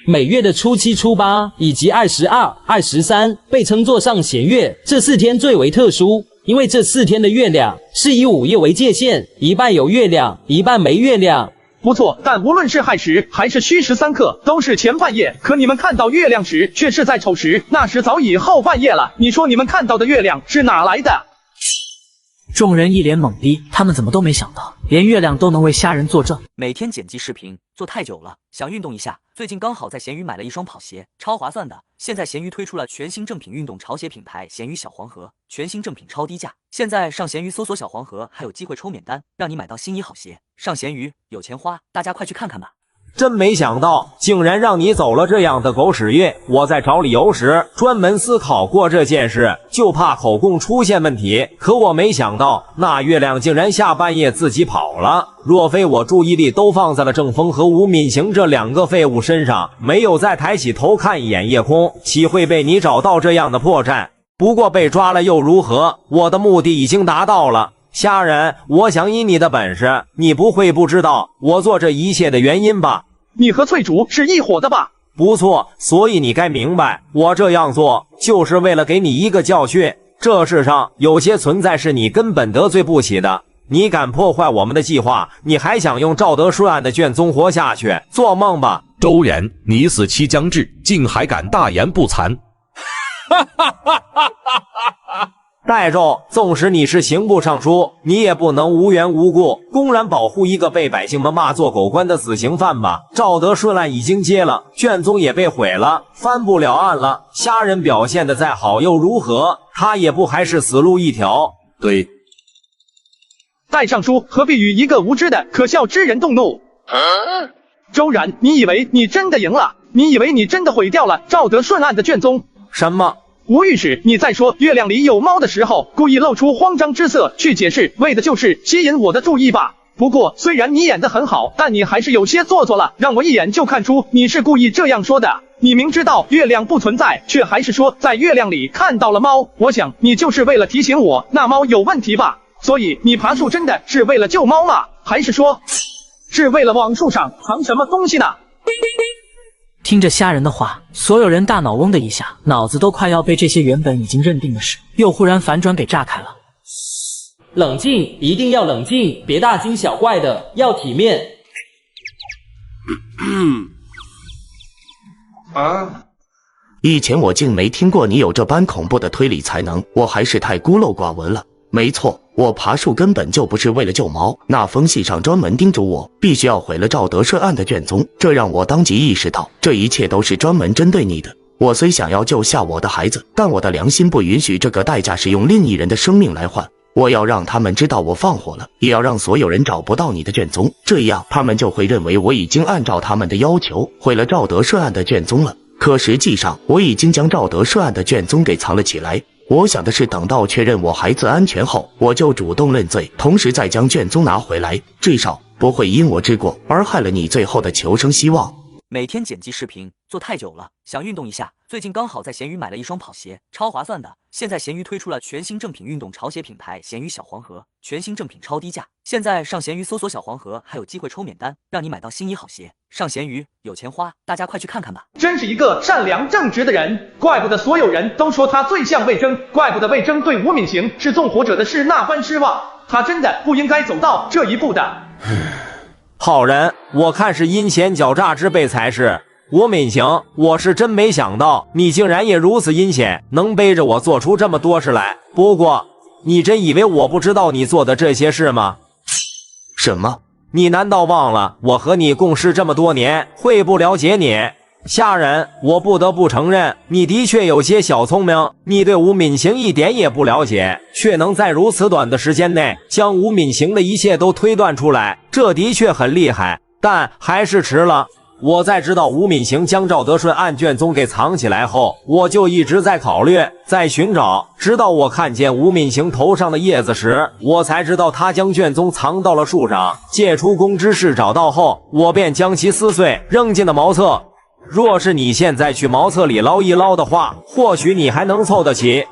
每月的初七、初八以及22、23被称作上弦月，这4天最为特殊，因为这4天的月亮是以午夜为界限，一半有月亮，一半没月亮。不错，但无论是亥时还是戌时3刻，都是前半夜。可你们看到月亮时，却是在丑时，那时早已后半夜了。你说你们看到的月亮是哪来的？众人一脸懵逼，他们怎么都没想到，连月亮都能为虾仁作证。每天剪辑视频做太久了，想运动一下。最近刚好在闲鱼买了一双跑鞋，超划算的。现在闲鱼推出了全新正品运动潮鞋品牌闲鱼小黄盒，全新正品超低价。现在上闲鱼搜索小黄盒，还有机会抽免单，让你买到心仪好鞋。上闲鱼有钱花，大家快去看看吧。真没想到，竟然让你走了这样的狗屎运！我在找理由时专门思考过这件事，就怕口供出现问题。可我没想到，那月亮竟然下半夜自己跑了。若非我注意力都放在了郑峰和吴敏行这2个废物身上，没有再抬起头看一眼夜空，岂会被你找到这样的破绽？不过被抓了又如何？我的目的已经达到了。虾仁，我想以你的本事，你不会不知道我做这一切的原因吧？你和翠竹是一伙的吧？不错，所以你该明白，我这样做就是为了给你一个教训。这世上有些存在是你根本得罪不起的。你敢破坏我们的计划，你还想用赵德顺案的卷宗活下去？做梦吧！周然，你死期将至，竟还敢大言不惭！哈哈哈哈哈！戴胄，纵使你是刑部尚书，你也不能无缘无故公然保护一个被百姓们骂作狗官的死刑犯吧？赵德顺案已经接了，卷宗也被毁了，翻不了案了。虾仁表现的再好又如何？他也不还是死路一条。对，戴尚书何必与一个无知的可笑之人动怒？周然，你以为你真的赢了？你以为你真的毁掉了赵德顺案的卷宗？什么？吴御史，你在说月亮里有猫的时候，故意露出慌张之色去解释，为的就是吸引我的注意吧？不过虽然你演得很好，但你还是有些做作了，让我一眼就看出你是故意这样说的。你明知道月亮不存在，却还是说在月亮里看到了猫。我想你就是为了提醒我那猫有问题吧？所以你爬树真的是为了救猫吗？还是说是为了往树上藏什么东西呢？听着虾仁的话，所有人大脑嗡的一下，脑子都快要被这些原本已经认定的事，又忽然反转给炸开了。冷静，一定要冷静，别大惊小怪的，要体面。以前我竟没听过你有这般恐怖的推理才能，我还是太孤陋寡闻了。没错，我爬树根本就不是为了救猫，那封信上专门叮嘱我必须要毁了赵德顺案的卷宗，这让我当即意识到这一切都是专门针对你的。我虽想要救下我的孩子，但我的良心不允许这个代价是用另一人的生命来换。我要让他们知道我放火了，也要让所有人找不到你的卷宗，这样他们就会认为我已经按照他们的要求毁了赵德顺案的卷宗了。可实际上我已经将赵德顺案的卷宗给藏了起来。我想的是等到确认我孩子安全后，我就主动认罪，同时再将卷宗拿回来，至少不会因我之过而害了你最后的求生希望。每天剪辑视频做太久了，想运动一下。最近刚好在闲鱼买了一双跑鞋，超划算的。现在闲鱼推出了全新正品运动潮鞋品牌闲鱼小黄盒，全新正品超低价。现在上闲鱼搜索小黄盒，还有机会抽免单，让你买到心仪好鞋。上闲鱼有钱花，大家快去看看吧。真是一个善良正直的人，怪不得所有人都说他最像魏征，怪不得魏征对吴敏行是纵火者的事那般失望。他真的不应该走到这一步的。好人，我看是阴险狡诈之辈才是。吴敏行，我是真没想到你竟然也如此阴险，能背着我做出这么多事来。不过，你真以为我不知道你做的这些事吗？什么？你难道忘了我和你共事这么多年，会不了解你？虾仁，我不得不承认，你的确有些小聪明。你对吴敏行一点也不了解，却能在如此短的时间内将吴敏行的一切都推断出来，这的确很厉害。但还是迟了。我在知道吴敏行将赵德顺案卷宗给藏起来后，我就一直在考虑，在寻找，直到我看见吴敏行头上的叶子时，我才知道他将卷宗藏到了树上。借出宫之事找到后，我便将其撕碎，扔进了茅厕。若是你现在去茅厕里捞一捞的话，或许你还能凑得起。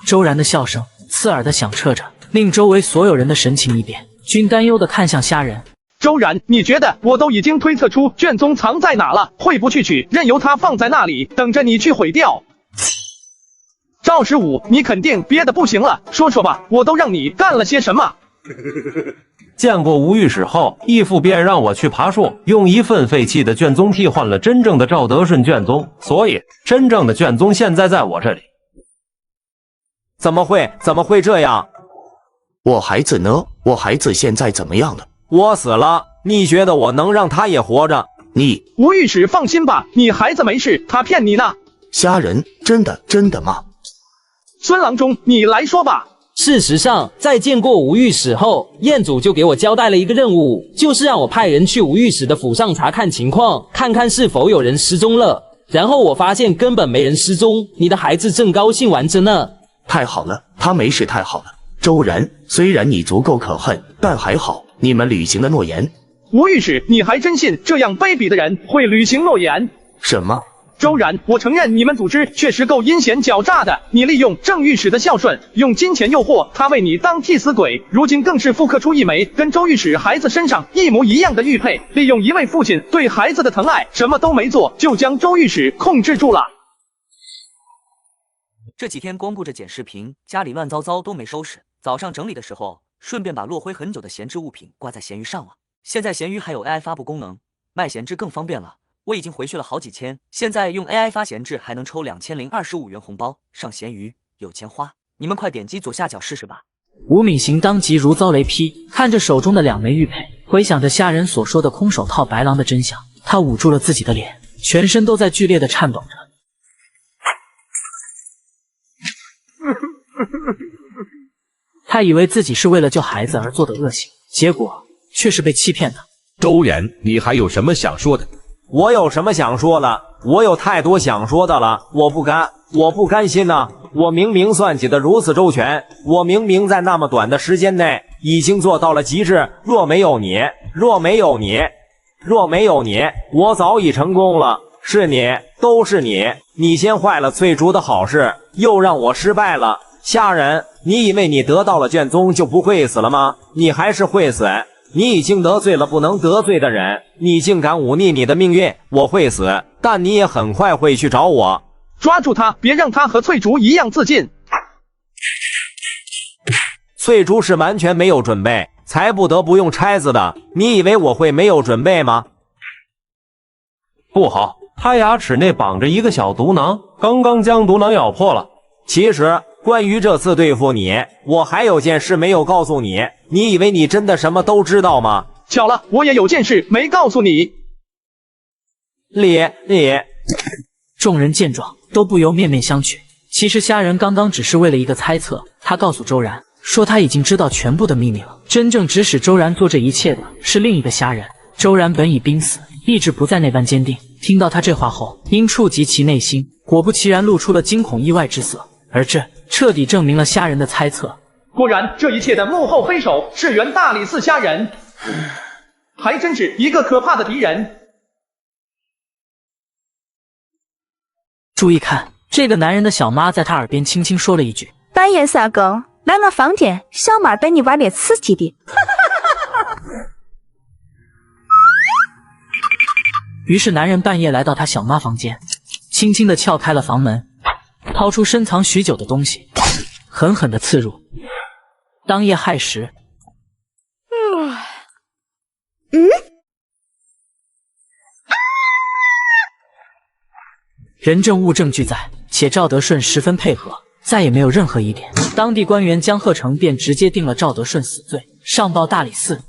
周然的笑声刺耳的响彻着，令周围所有人的神情一变，均担忧地看向虾仁。周然，你觉得我都已经推测出卷宗藏在哪了，会不去取，任由它放在那里，等着你去毁掉？赵15，你肯定憋得不行了，说说吧，我都让你干了些什么？见过吴御史后，义父便让我去爬树，用一份废弃的卷宗替换了真正的赵德顺卷宗，所以真正的卷宗现在在我这里。怎么会这样？我孩子呢？我孩子现在怎么样了？我死了，你觉得我能让他也活着？你吴御史放心吧，你孩子没事，他骗你呢。虾仁，真的吗？孙郎中，你来说吧。事实上，在见过吴御史后，彦祖就给我交代了一个任务，就是让我派人去吴御史的府上查看情况，看看是否有人失踪了。然后我发现根本没人失踪，你的孩子正高兴玩着呢。太好了，他没事，太好了。周然，虽然你足够可恨，但还好你们履行了诺言。吴御史，你还真信这样卑鄙的人会履行诺言？什么？周然，我承认你们组织确实够阴险狡诈的。你利用郑御史的孝顺，用金钱诱惑他为你当替死鬼，如今更是复刻出一枚跟周御史孩子身上一模一样的玉佩，利用一位父亲对孩子的疼爱，什么都没做就将周御史控制住了。这几天光顾着剪视频，家里乱糟糟都没收拾。早上整理的时候，顺便把落灰很久的闲置物品挂在闲鱼上了。现在闲鱼还有 AI 发布功能，卖闲置更方便了。我已经回去了好几千，现在用 AI 发闲置还能抽2025元红包，上闲鱼有钱花。你们快点击左下角试试吧。吴敏行当即如遭雷劈，看着手中的2枚玉佩，回想着虾仁所说的空手套白狼的真相，他捂住了自己的脸，全身都在剧烈的颤抖着。他以为自己是为了救孩子而做的恶行，结果却是被欺骗的。周然，你还有什么想说的？我有什么想说的？我有太多想说的了，我不甘心呐！我明明算计得如此周全，我明明在那么短的时间内已经做到了极致，若没有你，我早已成功了。是你，都是你，你先坏了翠竹的好事，又让我失败了。虾仁，你以为你得到了卷宗就不会死了吗？你还是会死。你已经得罪了不能得罪的人，你竟敢忤逆你的命运，我会死，但你也很快会去找我。抓住他，别让他和翠竹一样自尽。翠竹是完全没有准备，才不得不用拆子的。你以为我会没有准备吗？不好，他牙齿内绑着一个小毒囊，刚刚将毒囊咬破了。其实关于这次对付你，我还有件事没有告诉你。你以为你真的什么都知道吗？巧了，我也有件事没告诉你。你众人见状都不由面面相觑。其实虾仁刚刚只是为了一个猜测，他告诉周然说他已经知道全部的秘密了。真正指使周然做这一切的是另一个虾仁。周然本已濒死，意志不再那般坚定。听到他这话后，因触及其内心，果不其然露出了惊恐意外之色。而这彻底证明了虾仁的猜测。果然，这一切的幕后黑手是原大理寺虾仁，还真是一个可怕的敌人。注意看，这个男人的小妈在他耳边轻轻说了一句：“半夜3更来我房间，小妈带你玩点刺激的。”于是男人半夜来到他小妈房间，轻轻地撬开了房门，掏出深藏许久的东西，狠狠地刺入。当夜亥时，人证物证俱在，且赵德顺十分配合，再也没有任何疑点。当地官员江鹤成便直接定了赵德顺死罪，上报大理寺。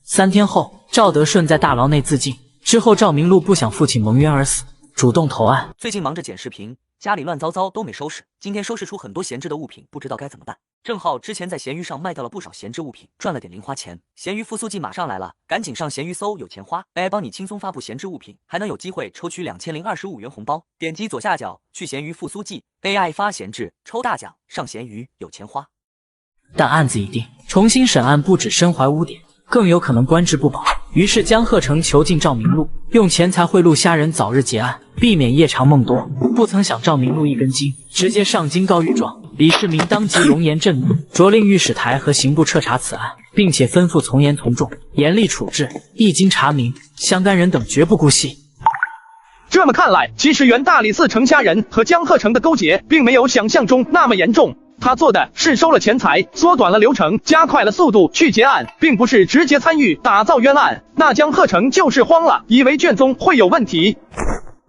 3天后，赵德顺在大牢内自尽。之后，赵明禄不想父亲蒙冤而死，主动投案。最近忙着剪视频，家里乱糟糟都没收拾。今天收拾出很多闲置的物品，不知道该怎么办。正好之前在闲鱼上卖掉了不少闲置物品，赚了点零花钱。闲鱼复苏季马上来了，赶紧上闲鱼搜有钱花 ，AI 帮你轻松发布闲置物品，还能有机会抽取2025元红包。点击左下角去闲鱼复苏季 ，AI 发闲置抽大奖，上闲鱼有钱花。但案子已定，重新审案不止身怀污点，更有可能官至不保。于是江鹤成囚禁赵明禄，用钱财贿赂虾仁早日结案，避免夜长梦多。不曾想赵明禄一根筋，直接上京告御状。李世民当即龙颜震怒，着令御史台和刑部彻查此案，并且吩咐从严从重，严厉处置。一经查明，相干人等绝不姑息。这么看来，其实原大理寺程虾仁和江鹤成的勾结并没有想象中那么严重。他做的是收了钱财，缩短了流程，加快了速度去结案，并不是直接参与打造冤案。那江鹤成就是慌了，以为卷宗会有问题。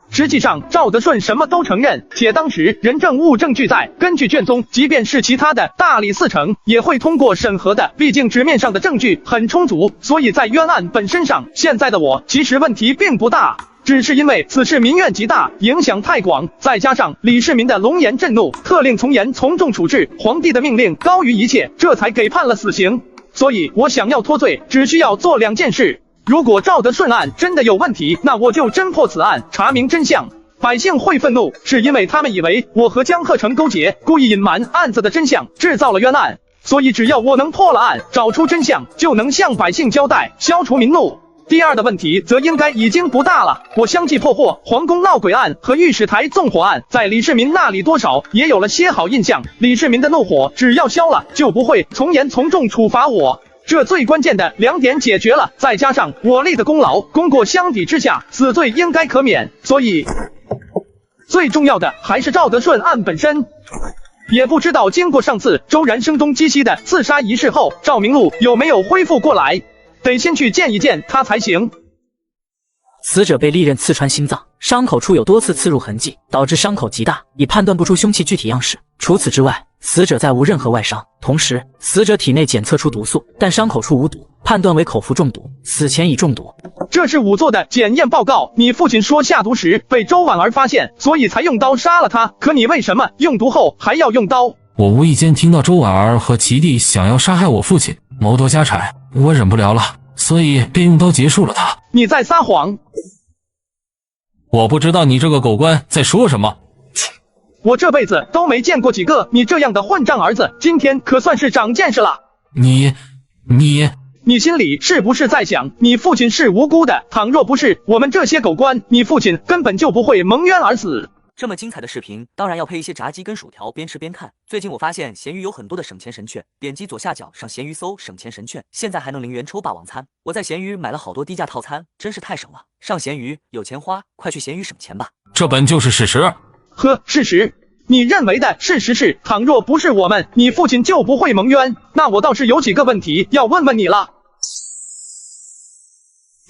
实际上，赵德顺什么都承认，且当时人证物证俱在。根据卷宗，即便是其他的大理4成，也会通过审核的。毕竟纸面上的证据很充足，所以在冤案本身上，现在的我其实问题并不大。只是因为此事民怨极大，影响太广，再加上李世民的龙颜震怒，特令从严从重处置，皇帝的命令高于一切，这才给判了死刑。所以我想要脱罪，只需要做2件事。如果赵德顺案真的有问题，那我就侦破此案，查明真相。百姓会愤怒，是因为他们以为我和江鹤成勾结，故意隐瞒案子的真相，制造了冤案。所以只要我能破了案，找出真相，就能向百姓交代，消除民怒。第二的问题则应该已经不大了，我相继破获皇宫闹鬼案和御史台纵火案，在李世民那里多少也有了些好印象。李世民的怒火只要消了，就不会从严从重处罚我。这最关键的2点解决了，再加上我立的功劳，功过相抵之下，死罪应该可免。所以，最重要的还是赵德顺案本身。也不知道经过上次周然声东击西的刺杀仪式后，赵明禄有没有恢复过来，得先去见一见他才行。死者被利刃刺穿心脏，伤口处有多次刺入痕迹，导致伤口极大，已判断不出凶器具体样式。除此之外，死者再无任何外伤。同时，死者体内检测出毒素，但伤口处无毒，判断为口服中毒，死前已中毒。这是仵作的检验报告。你父亲说下毒时被周婉儿发现，所以才用刀杀了他。可你为什么用毒后还要用刀？我无意间听到周婉儿和齐弟想要杀害我父亲，谋夺家产，我忍不了了，所以便用刀结束了他。你在撒谎！我不知道你这个狗官在说什么。我这辈子都没见过几个你这样的混账儿子，今天可算是长见识了。你心里是不是在想，你父亲是无辜的？倘若不是我们这些狗官，你父亲根本就不会蒙冤而死。这么精彩的视频，当然要配一些炸鸡跟薯条，边吃边看。最近我发现闲鱼有很多的省钱神券，点击左下角上闲鱼搜省钱神券，现在还能0元抽霸王餐。我在闲鱼买了好多低价套餐，真是太省了。上闲鱼有钱花，快去闲鱼省钱吧。这本就是事实。呵，事实？你认为的事实是，倘若不是我们，你父亲就不会蒙冤。那我倒是有几个问题要问问你了。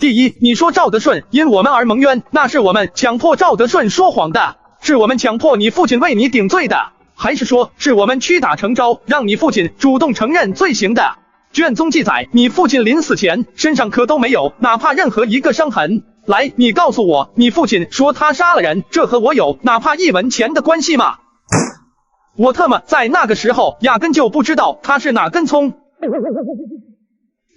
第一，你说赵德顺因我们而蒙冤，那是我们强迫赵德顺说谎的，是我们强迫你父亲为你顶罪的，还是说是我们屈打成招，让你父亲主动承认罪行的？卷宗记载，你父亲临死前身上可都没有哪怕任何一个伤痕。来，你告诉我，你父亲说他杀了人，这和我有哪怕1文钱的关系吗？我特么在那个时候压根就不知道他是哪根葱。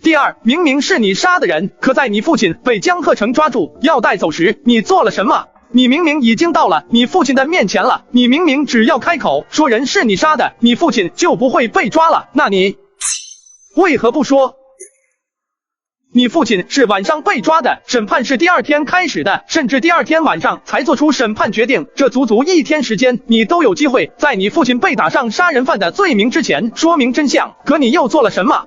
第二，明明是你杀的人，可在你父亲被江鹤成抓住要带走时，你做了什么？你明明已经到了你父亲的面前了，你明明只要开口说人是你杀的，你父亲就不会被抓了，那你为何不说？你父亲是晚上被抓的，审判是第2天开始的，甚至第2天晚上才做出审判决定，这足足1天时间，你都有机会在你父亲被打上杀人犯的罪名之前说明真相，可你又做了什么？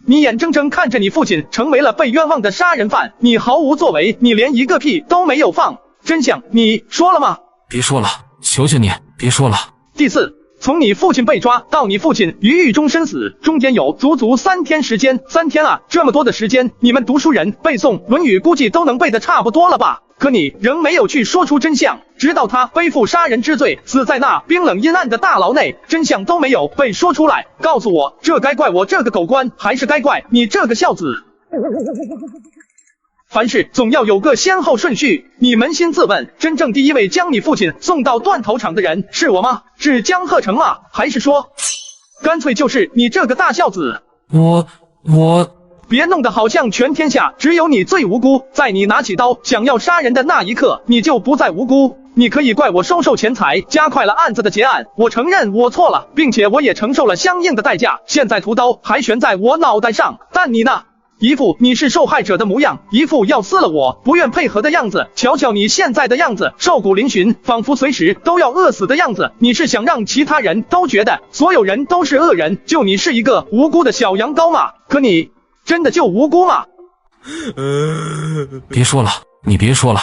你眼睁睁看着你父亲成为了被冤枉的杀人犯，你毫无作为，你连一个屁都没有放。真相你说了吗？别说了，求求你别说了。第四，从你父亲被抓到你父亲于狱中身死，中间有足足3天时间。3天啊，这么多的时间，你们读书人背诵《论语》估计都能背得差不多了吧？可你仍没有去说出真相，直到他背负杀人之罪，死在那冰冷阴暗的大牢内，真相都没有被说出来。告诉我，这该怪我这个狗官，还是该怪你这个孝子？凡事总要有个先后顺序，你扪心自问，真正第一位将你父亲送到断头场的人是我吗？是江鹤成吗？还是说，干脆就是你这个大孝子？我别弄得好像全天下只有你最无辜，在你拿起刀想要杀人的那一刻，你就不再无辜。你可以怪我收受钱财，加快了案子的结案，我承认我错了，并且我也承受了相应的代价，现在屠刀还悬在我脑袋上。但你呢？一副你是受害者的模样，一副要撕了我不愿配合的样子。瞧瞧你现在的样子，瘦骨嶙峋，仿佛随时都要饿死的样子。你是想让其他人都觉得所有人都是恶人，就你是一个无辜的小羊羔吗？可你真的就无辜吗？别说了，你别说了。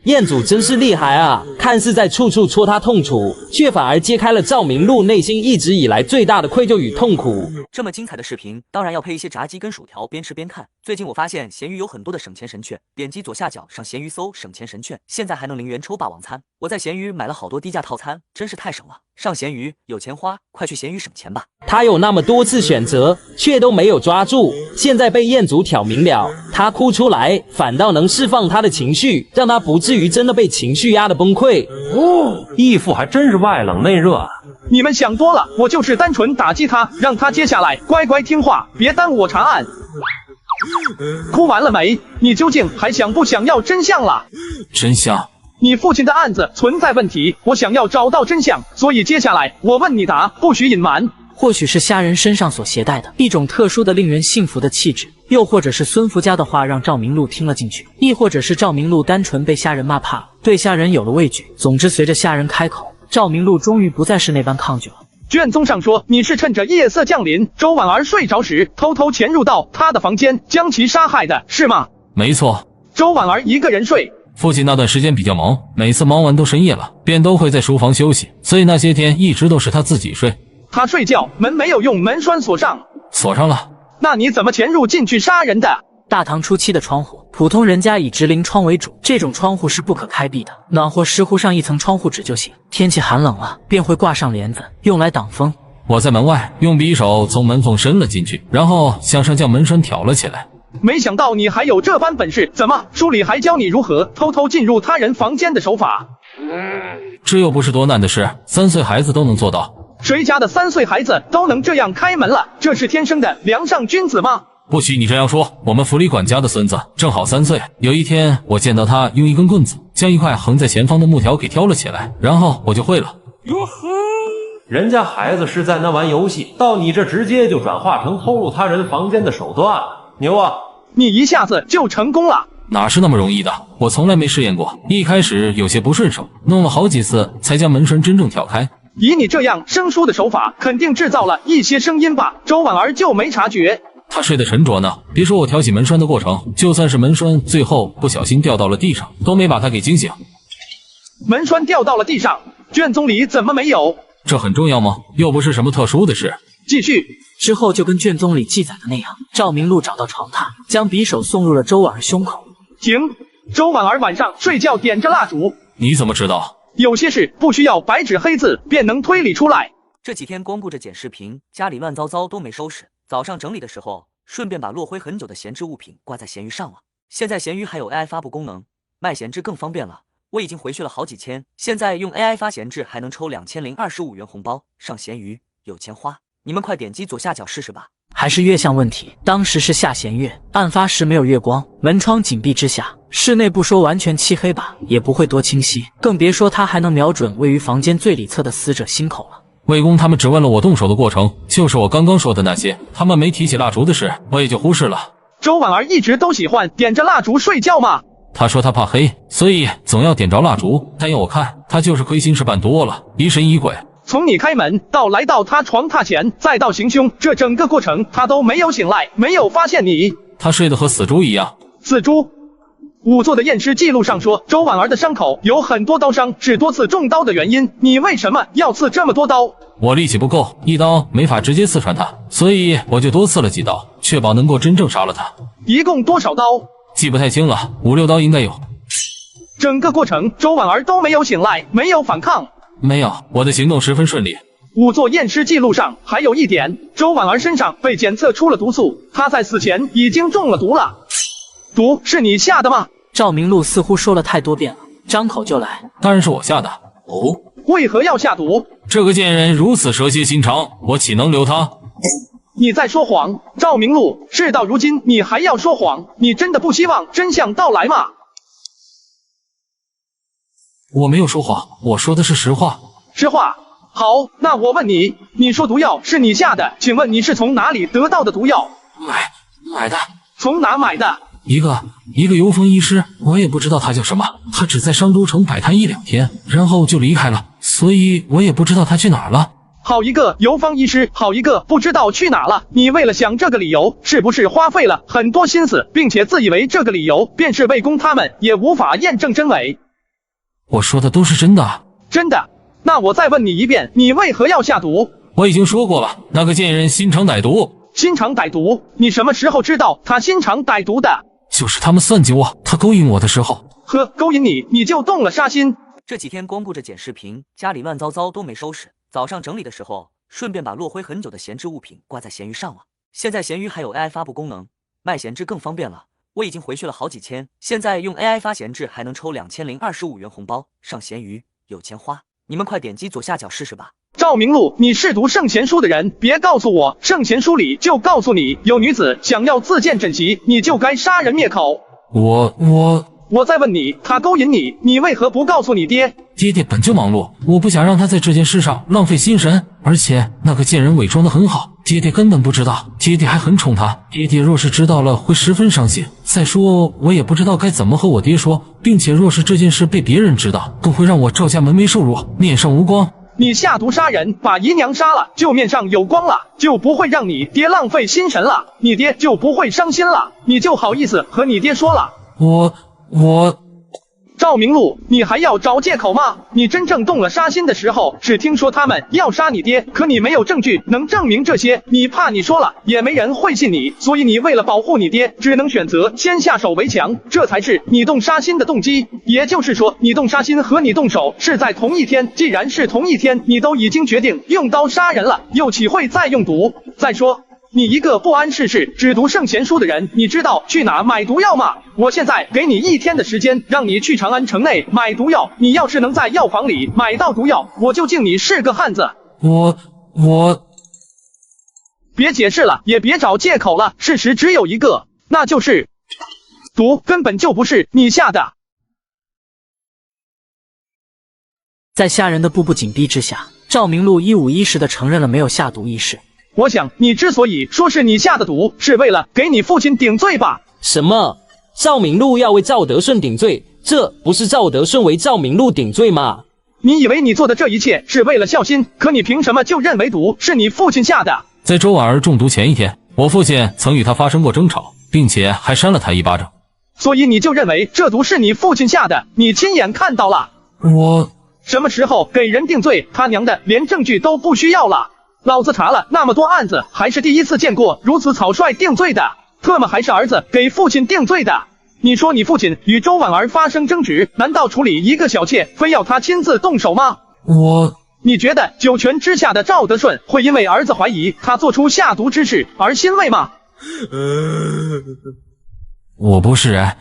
彦祖真是厉害啊！看似在处处戳他痛楚，却反而揭开了赵明路内心一直以来最大的愧疚与痛苦。这么精彩的视频，当然要配一些炸鸡跟薯条，边吃边看。最近我发现闲鱼有很多的省钱神券，点击左下角上闲鱼搜省钱神券，现在还能0元抽霸王餐。我在闲鱼买了好多低价套餐，真是太省了。上闲鱼有钱花，快去闲鱼省钱吧。他有那么多次选择，却都没有抓住，现在被彦祖挑明了，他哭出来，反倒能释放他的情绪，让他不至于真的被情绪压得崩溃。义父还真是外冷内热啊！你们想多了，我就是单纯打击他，让他接下来乖乖听话，别耽误我查案。哭完了没？你究竟还想不想要真相了？真相？你父亲的案子存在问题，我想要找到真相，所以接下来我问你答，不许隐瞒。或许是虾仁身上所携带的一种特殊的令人信服的气质，又或者是孙福家的话让赵明路听了进去，亦或者是赵明路单纯被虾仁骂怕了，对虾仁有了畏惧。总之，随着虾仁开口，赵明路终于不再是那般抗拒了。卷宗上说你是趁着夜色降临，周婉儿睡着时偷偷潜入到她的房间，将其杀害的，是吗？没错。周婉儿一个人睡？父亲那段时间比较忙，每次忙完都深夜了，便都会在书房休息，所以那些天一直都是他自己睡。他睡觉门没有用门栓锁上？锁上了。那你怎么潜入进去杀人的？大唐初期的窗户，普通人家以直棂窗为主，这种窗户是不可开闭的，暖和时糊上一层窗户纸就行。天气寒冷了，便会挂上帘子，用来挡风。我在门外用匕首从门缝伸了进去，然后向上将门栓挑了起来。没想到你还有这般本事，怎么书里还教你如何偷偷进入他人房间的手法？这又不是多难的事，3岁孩子都能做到。谁家的3岁孩子都能这样开门了？这是天生的梁上君子吗？不许你这样说，我们福利管家的孙子正好3岁。有一天我见到他用一根棍子将一块横在前方的木条给挑了起来，然后我就会了。哟呵，人家孩子是在那玩游戏，到你这直接就转化成偷入他人房间的手段了，牛啊！你一下子就成功了？哪是那么容易的，我从来没试验过，一开始有些不顺手，弄了好几次才将门栓真正挑开。以你这样生疏的手法，肯定制造了一些声音吧？周婉儿就没察觉？他睡得沉着呢，别说我挑起门栓的过程，就算是门栓最后不小心掉到了地上，都没把他给惊醒。门栓掉到了地上，卷宗里怎么没有？这很重要吗？又不是什么特殊的事。继续。之后就跟卷宗里记载的那样，赵明路找到床榻，将匕首送入了周婉儿胸口。停！周婉儿晚上睡觉点着蜡烛。你怎么知道？有些事不需要白纸黑字便能推理出来。这几天光顾着剪视频，家里乱糟糟都没收拾。早上整理的时候，顺便把落灰很久的闲置物品挂在闲鱼上了。现在闲鱼还有 AI 发布功能，卖闲置更方便了。我已经回去了好几千，现在用 AI 发闲置还能抽2025元红包。上闲鱼有钱花，你们快点击左下角试试吧。还是月相问题，当时是下弦月，案发时没有月光，门窗紧闭之下，室内不说完全漆黑吧，也不会多清晰，更别说他还能瞄准位于房间最里侧的死者心口了。魏公他们只问了我动手的过程，就是我刚刚说的那些，他们没提起蜡烛的事，我也就忽视了。周婉儿一直都喜欢点着蜡烛睡觉吗？他说他怕黑，所以总要点着蜡烛，但要我看，他就是亏心事办多了，疑神疑鬼。从你开门到来到他床榻前，再到行凶，这整个过程他都没有醒来，没有发现你。他睡得和死猪一样。死猪？仵作的验尸记录上说，周婉儿的伤口有很多刀伤，是多次中刀的原因。你为什么要刺这么多刀？我力气不够，一刀没法直接刺穿他，所以我就多刺了几刀，确保能够真正杀了他。一共多少刀？记不太清了，5、6刀应该有。整个过程周婉儿都没有醒来，没有反抗。没有，我的行动十分顺利。仵作验尸记录上还有一点，周婉儿身上被检测出了毒素，她在死前已经中了毒了。毒是你下的吗？赵明路似乎说了太多遍了，张口就来。当然是我下的。哦，为何要下毒？这个贱人如此蛇蝎心肠，我岂能留他？你在说谎，赵明路，事到如今你还要说谎？你真的不希望真相到来吗？我没有说谎，我说的是实话。实话？好，那我问你，你说毒药是你下的，请问你是从哪里得到的毒药？买的。从哪买的？一个游风医师，我也不知道他叫什么，他只在商都城摆摊1、2天，然后就离开了，所以我也不知道他去哪儿了。好一个游方医师，好一个不知道去哪了！你为了想这个理由，是不是花费了很多心思，并且自以为这个理由便是魏公他们也无法验证真伪？我说的都是真的。真的？那我再问你一遍，你为何要下毒？我已经说过了，那个贱人心肠歹毒。心肠歹毒？你什么时候知道他心肠歹毒的？就是他们算计我，他勾引我的时候。呵，勾引你，你就动了杀心？这几天光顾着剪视频，家里乱糟糟都没收拾。早上整理的时候，顺便把落灰很久的闲置物品挂在闲鱼上了。现在闲鱼还有 AI 发布功能，卖闲置更方便了。我已经回去了好几千，现在用 AI 发闲置还能抽2025元红包，上闲鱼有钱花。你们快点击左下角试试吧。赵明路，你是读圣贤书的人，别告诉我圣贤书里就告诉你，有女子想要自荐枕席，你就该杀人灭口。我再问你，他勾引你，你为何不告诉你爹？爹爹本就忙碌，我不想让他在这件事上浪费心神。而且那个贱人伪装得很好，爹爹根本不知道，爹爹还很宠他。爹爹若是知道了，会十分伤心。再说，我也不知道该怎么和我爹说，并且若是这件事被别人知道，更会让我赵家门楣受辱，面上无光。你下毒杀人，把姨娘杀了，就面上有光了，就不会让你爹浪费心神了，你爹就不会伤心了，你就好意思和你爹说了。赵明路，你还要找借口吗？你真正动了杀心的时候，只听说他们要杀你爹，可你没有证据能证明这些，你怕你说了也没人会信你，所以你为了保护你爹，只能选择先下手为强，这才是你动杀心的动机。也就是说，你动杀心和你动手是在同一天，既然是同一天，你都已经决定用刀杀人了，又岂会再用毒？再说，你一个不谙世事、只读圣贤书的人，你知道去哪买毒药吗？我现在给你1天的时间，让你去长安城内买毒药。你要是能在药房里买到毒药，我就敬你是个汉子。别解释了，也别找借口了，事实只有一个，那就是毒根本就不是你下的。在下人的步步紧逼之下，赵明路一五一十地承认了没有下毒一事。我想你之所以说是你下的毒，是为了给你父亲顶罪吧？什么？赵明路要为赵德顺顶罪？这不是赵德顺为赵明路顶罪吗？你以为你做的这一切是为了孝心，可你凭什么就认为毒是你父亲下的？在周婉儿中毒前一天，我父亲曾与他发生过争吵，并且还扇了他一巴掌。所以你就认为这毒是你父亲下的？你亲眼看到了？什么时候给人定罪？他娘的，连证据都不需要了。老子查了那么多案子，还是第一次见过如此草率定罪的，特么还是儿子给父亲定罪的。你说你父亲与周婉儿发生争执，难道处理一个小妾非要他亲自动手吗？你觉得九泉之下的赵德顺会因为儿子怀疑他做出下毒之事而欣慰吗？我不是人，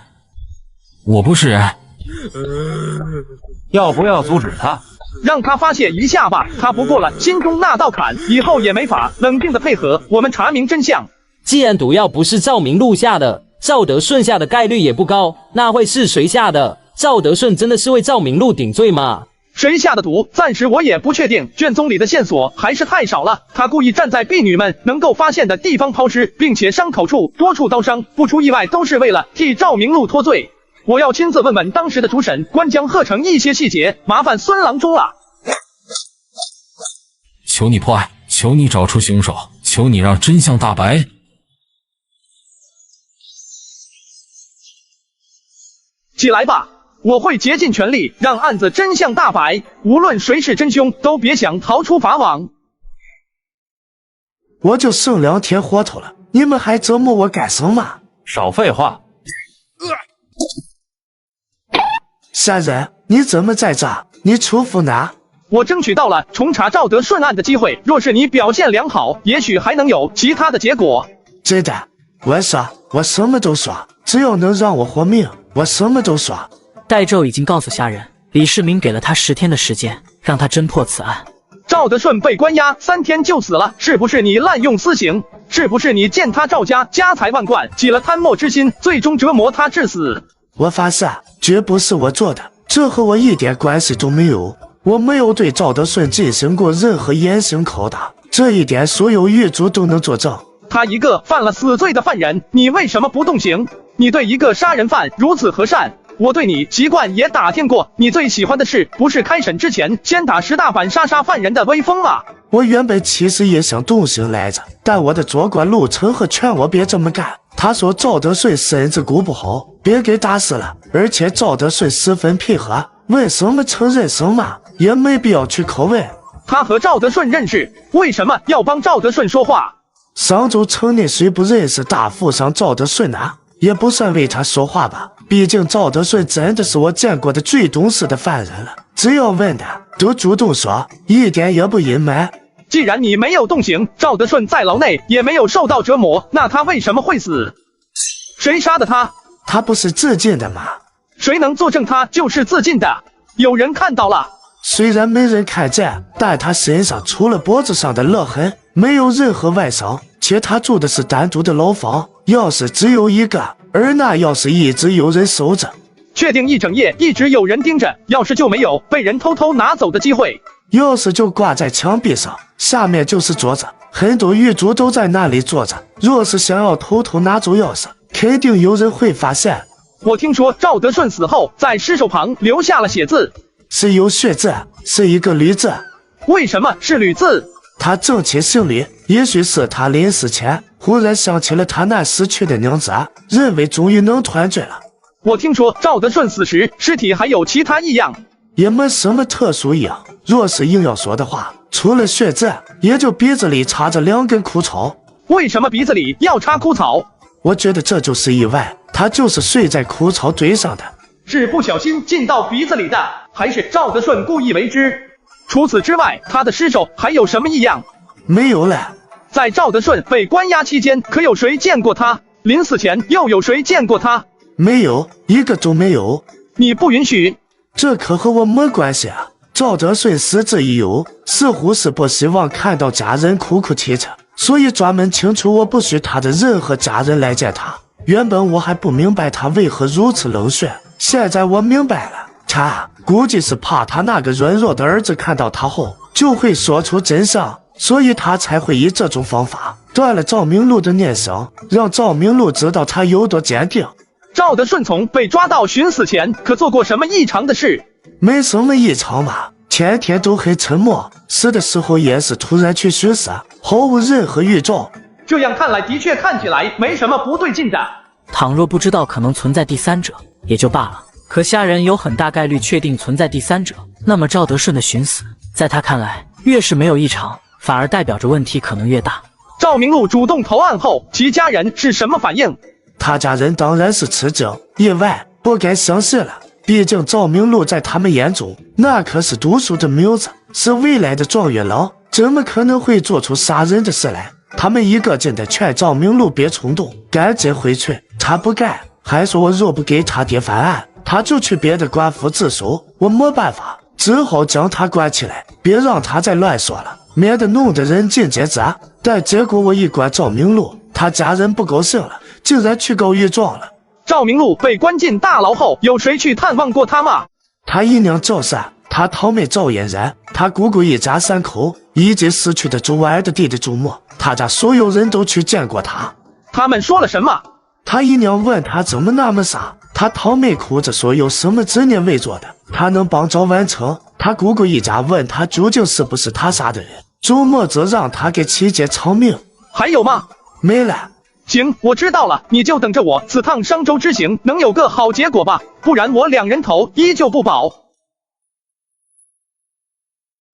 要不要阻止他？让他发泄一下吧，他不过了心中那道坎，以后也没法冷静的配合我们查明真相。既然毒药不是赵明路下的，赵德顺下的概率也不高，那会是谁下的？赵德顺真的是为赵明路顶罪吗？谁下的毒，暂时我也不确定，卷宗里的线索还是太少了。他故意站在婢女们能够发现的地方抛尸，并且伤口处多处刀伤，不出意外都是为了替赵明路脱罪。我要亲自问问当时的主审关江鹤城一些细节，麻烦孙郎中了。求你破案，求你找出凶手，求你让真相大白。起来吧，我会竭尽全力让案子真相大白，无论谁是真凶，都别想逃出法网。我就剩2天活头了，你们还折磨我干什么？少废话！山人，你怎么在这？你出府哪？我争取到了重查赵德顺案的机会，若是你表现良好，也许还能有其他的结果。真的？我说，我什么都说，只要能让我活命，我什么都说。戴胄已经告诉下人，李世民给了他10天的时间，让他侦破此案。赵德顺被关押3天就死了，是不是你滥用私刑？是不是你见他赵家家财万贯，起了贪墨之心，最终折磨他致死？我发誓，绝不是我做的，这和我一点关系都没有。我没有对赵德顺进行过任何严刑拷打，这一点所有狱卒都能作证。他一个犯了死罪的犯人，你为什么不动刑？你对一个杀人犯如此和善，我对你习惯也打听过，你最喜欢的事不是开审之前先打10大板杀犯人的威风吗？我原本其实也想动刑来着，但我的左官陆成和劝我别这么干。他说赵德顺身子骨不好，别给打死了。而且赵德顺十分配合，问什么承认什么，也没必要去拷问。他和赵德顺认识，为什么要帮赵德顺说话？上周城内谁不认识大富商赵德顺呢？也不算为他说话吧，毕竟赵德顺真的是我见过的最懂事的犯人了。只要问他，都主动说，一点也不隐瞒。既然你没有动刑，赵德顺在牢内也没有受到折磨，那他为什么会死？谁杀的他？他不是自尽的吗？谁能作证他就是自尽的？有人看到了。虽然没人看见，但他身上除了脖子上的勒痕，没有任何外伤，且他住的是单独的牢房，钥匙只有一个，而那钥匙一直有人守着。确定一整夜一直有人盯着，钥匙就没有被人偷偷拿走的机会。钥匙就挂在墙壁上，下面就是桌子，很多狱卒都在那里坐着。若是想要偷偷拿走钥匙，肯定有人会发现。我听说赵德顺死后在尸首旁留下了血字，是有血字，是一个吕字。为什么是吕字？他正亲姓吕，也许是他临死前忽然想起了他那死去的娘子，认为终于能团聚了。我听说赵德顺死时尸体还有其他异样，也没什么特殊异样。若是硬要说的话，除了血渍，也就鼻子里插着2根枯草。为什么鼻子里要插枯草？我觉得这就是意外，他就是睡在枯草堆上的。是不小心进到鼻子里的，还是赵德顺故意为之？除此之外，他的尸首还有什么异样？没有了。在赵德顺被关押期间，可有谁见过他？临死前又有谁见过他？没有，一个都没有。你不允许？这可和我没关系啊。赵德顺死之已有，似乎是不希望看到家人哭哭啼啼，所以专门请求我不许他的任何家人来见他。原本我还不明白他为何如此冷血，现在我明白了，他估计是怕他那个软弱的儿子看到他后就会说出真相，所以他才会以这种方法断了赵明路的念想，让赵明路知道他有多坚定。赵德顺从被抓到寻死前可做过什么异常的事？没什么异常吧，天天都很沉默，死的时候也是突然去寻死，毫无任何预兆。这样看来的确看起来没什么不对劲的。倘若不知道可能存在第三者也就罢了，可虾仁有很大概率确定存在第三者，那么赵德顺的寻死在他看来越是没有异常，反而代表着问题可能越大。赵明路主动投案后，其家人是什么反应？他家人当然是吃惊意外，不敢相信了。毕竟赵明路在他们眼中那可是读书的苗子，是未来的状元郎，怎么可能会做出杀人的事来？他们一个劲的劝赵明路别冲动，赶紧回去。他不干，还说我若不给他爹翻案，他就去别的官府自首。我没办法，只好将他关起来，别让他再乱说了，免得弄得人尽皆知。但结果我一关赵明路，他家人不高兴了，竟然去告御状了。赵明路被关进大牢后，有谁去探望过他吗？他姨娘赵善，他堂妹赵嫣然，他姑姑一家3口，以及死去的周婉儿的弟弟周末，他家所有人都去见过他。他们说了什么？他姨娘问他怎么那么傻，他堂妹哭着说有什么执念未做的，他能帮着完成。他姑姑一家问他究竟是不是他杀的人，周末则让他给妻姐偿命。还有吗？没了。行，我知道了，你就等着我此趟商州之行能有个好结果吧，不然我2人头依旧不保。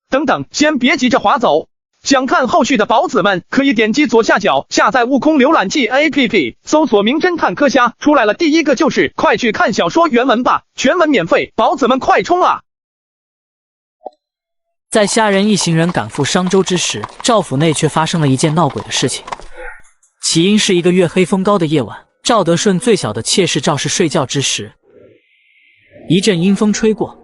等等，先别急着划走。想看后续的宝子们，可以点击左下角下载悟空浏览器 APP， 搜索名侦探柯虾，出来了第一个就是快去看小说原文吧，全文免费，宝子们快冲啊！在虾仁一行人赶赴商州之时，赵府内却发生了一件闹鬼的事情。起因是一个月黑风高的夜晚，赵德顺最小的妾室赵氏睡觉之时，一阵阴风吹过，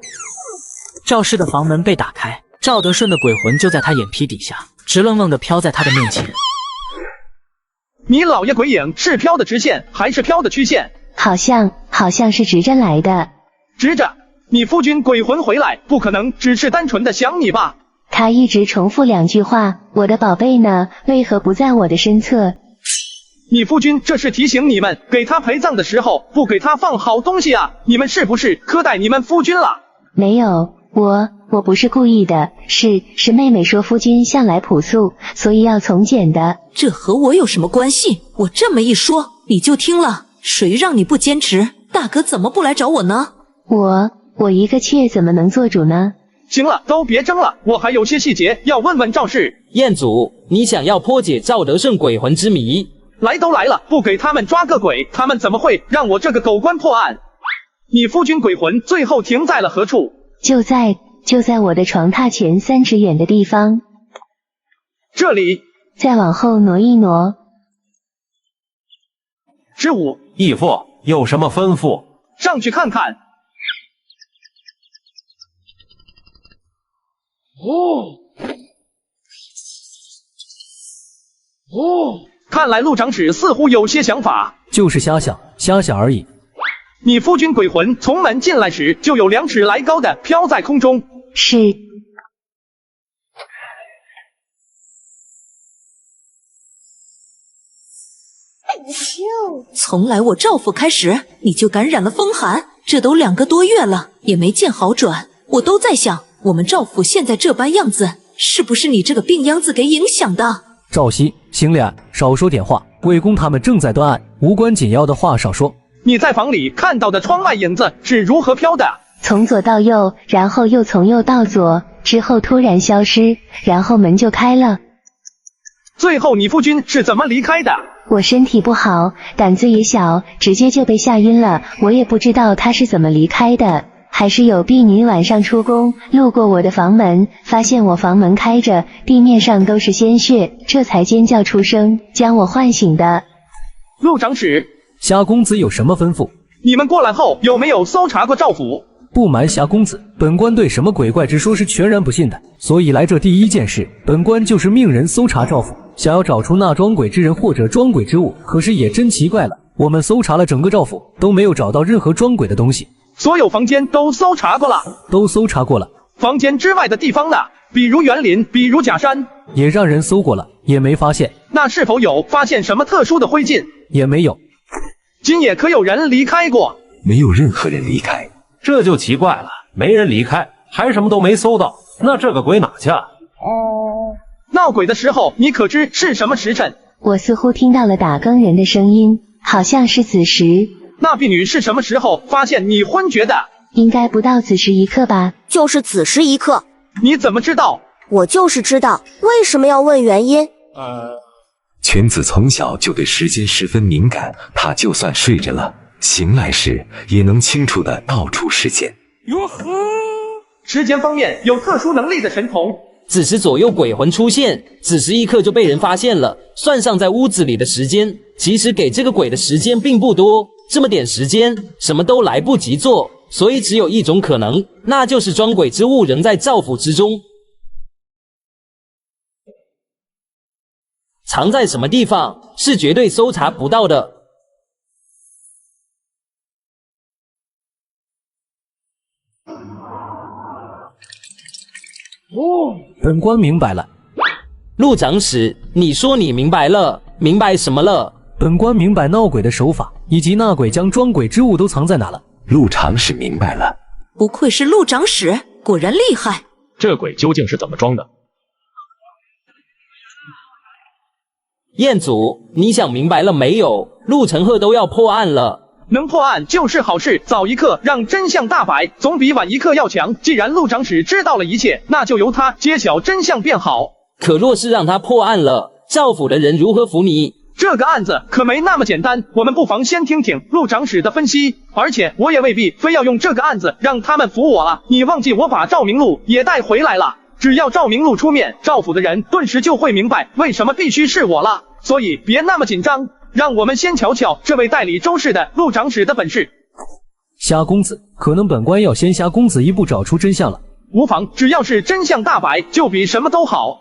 赵氏的房门被打开，赵德顺的鬼魂就在他眼皮底下，直愣愣地飘在他的面前。你老爷鬼影是飘的直线还是飘的曲线？好像是直着来的。直着？你夫君鬼魂回来，不可能只是单纯的想你吧？他一直重复2句话，我的宝贝呢？为何不在我的身侧？你夫君这是提醒你们，给他陪葬的时候不给他放好东西啊！你们是不是苛待你们夫君了？没有，我不是故意的，是妹妹说夫君向来朴素，所以要从简的。这和我有什么关系？我这么一说，你就听了。谁让你不坚持？大哥怎么不来找我呢？我一个妾怎么能做主呢？行了，都别争了，我还有些细节要问问赵氏。彦祖，你想要破解赵德胜鬼魂之谜？来都来了，不给他们抓个鬼，他们怎么会让我这个狗官破案？你夫君鬼魂最后停在了何处？就在我的床榻前3尺远的地方。这里。再往后挪一挪。知武，义父有什么吩咐？上去看看。看来陆长史似乎有些想法。就是瞎想而已。你夫君鬼魂从门进来时就有2尺来高的飘在空中。是。从来我赵府开始，你就感染了风寒，这都2个多月了，也没见好转。我都在想，我们赵府现在这般样子，是不是你这个病秧子给影响的？赵熙、行脸，少说点话，魏公他们正在断案，无关紧要的话少说。你在房里看到的窗外影子是如何飘的？从左到右，然后又从右到左，之后突然消失，然后门就开了。最后你夫君是怎么离开的？我身体不好，胆子也小，直接就被吓晕了，我也不知道他是怎么离开的。还是有婢女晚上出宫，路过我的房门，发现我房门开着，地面上都是鲜血，这才尖叫出声，将我唤醒的。陆长史，霞公子有什么吩咐？你们过来后有没有搜查过赵府？不瞒霞公子，本官对什么鬼怪之说是全然不信的，所以来这第一件事，本官就是命人搜查赵府，想要找出那装鬼之人或者装鬼之物。可是也真奇怪了，我们搜查了整个赵府，都没有找到任何装鬼的东西。所有房间都搜查过了？都搜查过了。房间之外的地方呢？比如园林，比如假山？也让人搜过了，也没发现。那是否有发现什么特殊的灰烬？也没有。今夜可有人离开过？没有任何人离开。这就奇怪了，没人离开，还什么都没搜到，那这个鬼哪去？闹鬼的时候，你可知是什么时辰？我似乎听到了打更人的声音，好像是子时。那婢女是什么时候发现你昏厥的？应该不到子时一刻吧？就是子时一刻。你怎么知道？我就是知道。为什么要问原因？犬子从小就对时间十分敏感，他就算睡着了，醒来时也能清楚地道出时间。哟呵，时间方面有特殊能力的神童。子时左右鬼魂出现，子时一刻就被人发现了，算上在屋子里的时间，其实给这个鬼的时间并不多，这么点时间，什么都来不及做，所以只有一种可能，那就是装鬼之物仍在赵府之中。藏在什么地方，是绝对搜查不到的。本官明白了。陆长史，你说你明白了？明白什么了？本官明白闹鬼的手法，以及那鬼将装鬼之物都藏在哪了。陆长史明白了。不愧是陆长史，果然厉害。这鬼究竟是怎么装的？彦祖，你想明白了没有？陆承鹤都要破案了。能破案就是好事，早一刻让真相大白，总比晚一刻要强。既然陆长史知道了一切，那就由他揭晓真相便好。可若是让他破案了，赵府的人如何服你？这个案子可没那么简单，我们不妨先听听陆长史的分析。而且我也未必非要用这个案子让他们服我了。你忘记我把赵明禄也带回来了？只要赵明禄出面，赵府的人顿时就会明白为什么必须是我了。所以别那么紧张。让我们先瞧瞧这位代理周氏的陆长史的本事。虾公子，可能本官要先虾公子一步找出真相了。无妨，只要是真相大白，就比什么都好。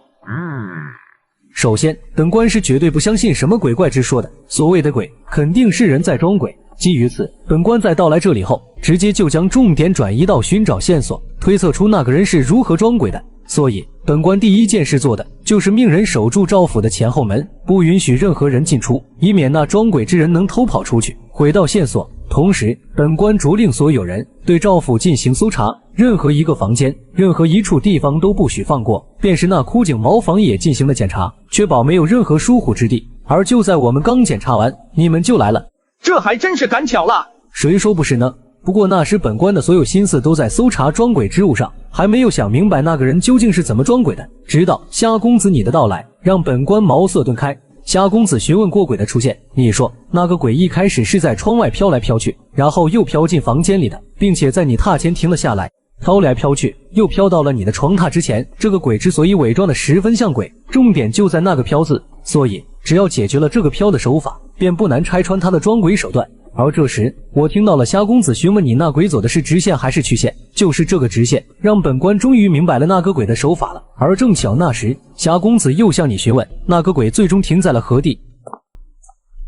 首先，本官是绝对不相信什么鬼怪之说的。所谓的鬼，肯定是人在装鬼。基于此，本官在到来这里后，直接就将重点转移到寻找线索，推测出那个人是如何装鬼的。所以本官第一件事做的就是命人守住赵府的前后门，不允许任何人进出，以免那装鬼之人能偷跑出去，毁到线索。同时，本官着令所有人对赵府进行搜查，任何一个房间、任何一处地方都不许放过，便是那枯井茅房也进行了检查，确保没有任何疏忽之地。而就在我们刚检查完，你们就来了，这还真是赶巧了。谁说不是呢？不过那时本官的所有心思都在搜查装鬼之物上，还没有想明白那个人究竟是怎么装鬼的。直到虾公子你的到来，让本官茅塞顿开。虾公子询问过鬼的出现，你说那个鬼一开始是在窗外飘来飘去，然后又飘进房间里的，并且在你榻前停了下来，飘来飘去，又飘到了你的床榻之前。这个鬼之所以伪装的十分像鬼，重点就在那个飘字，所以只要解决了这个飘的手法，便不难拆穿他的装鬼手段。而这时，我听到了虾公子询问你那鬼走的是直线还是曲线，就是这个直线，让本官终于明白了那个鬼的手法了。而正巧那时，虾公子又向你询问那个鬼最终停在了何地。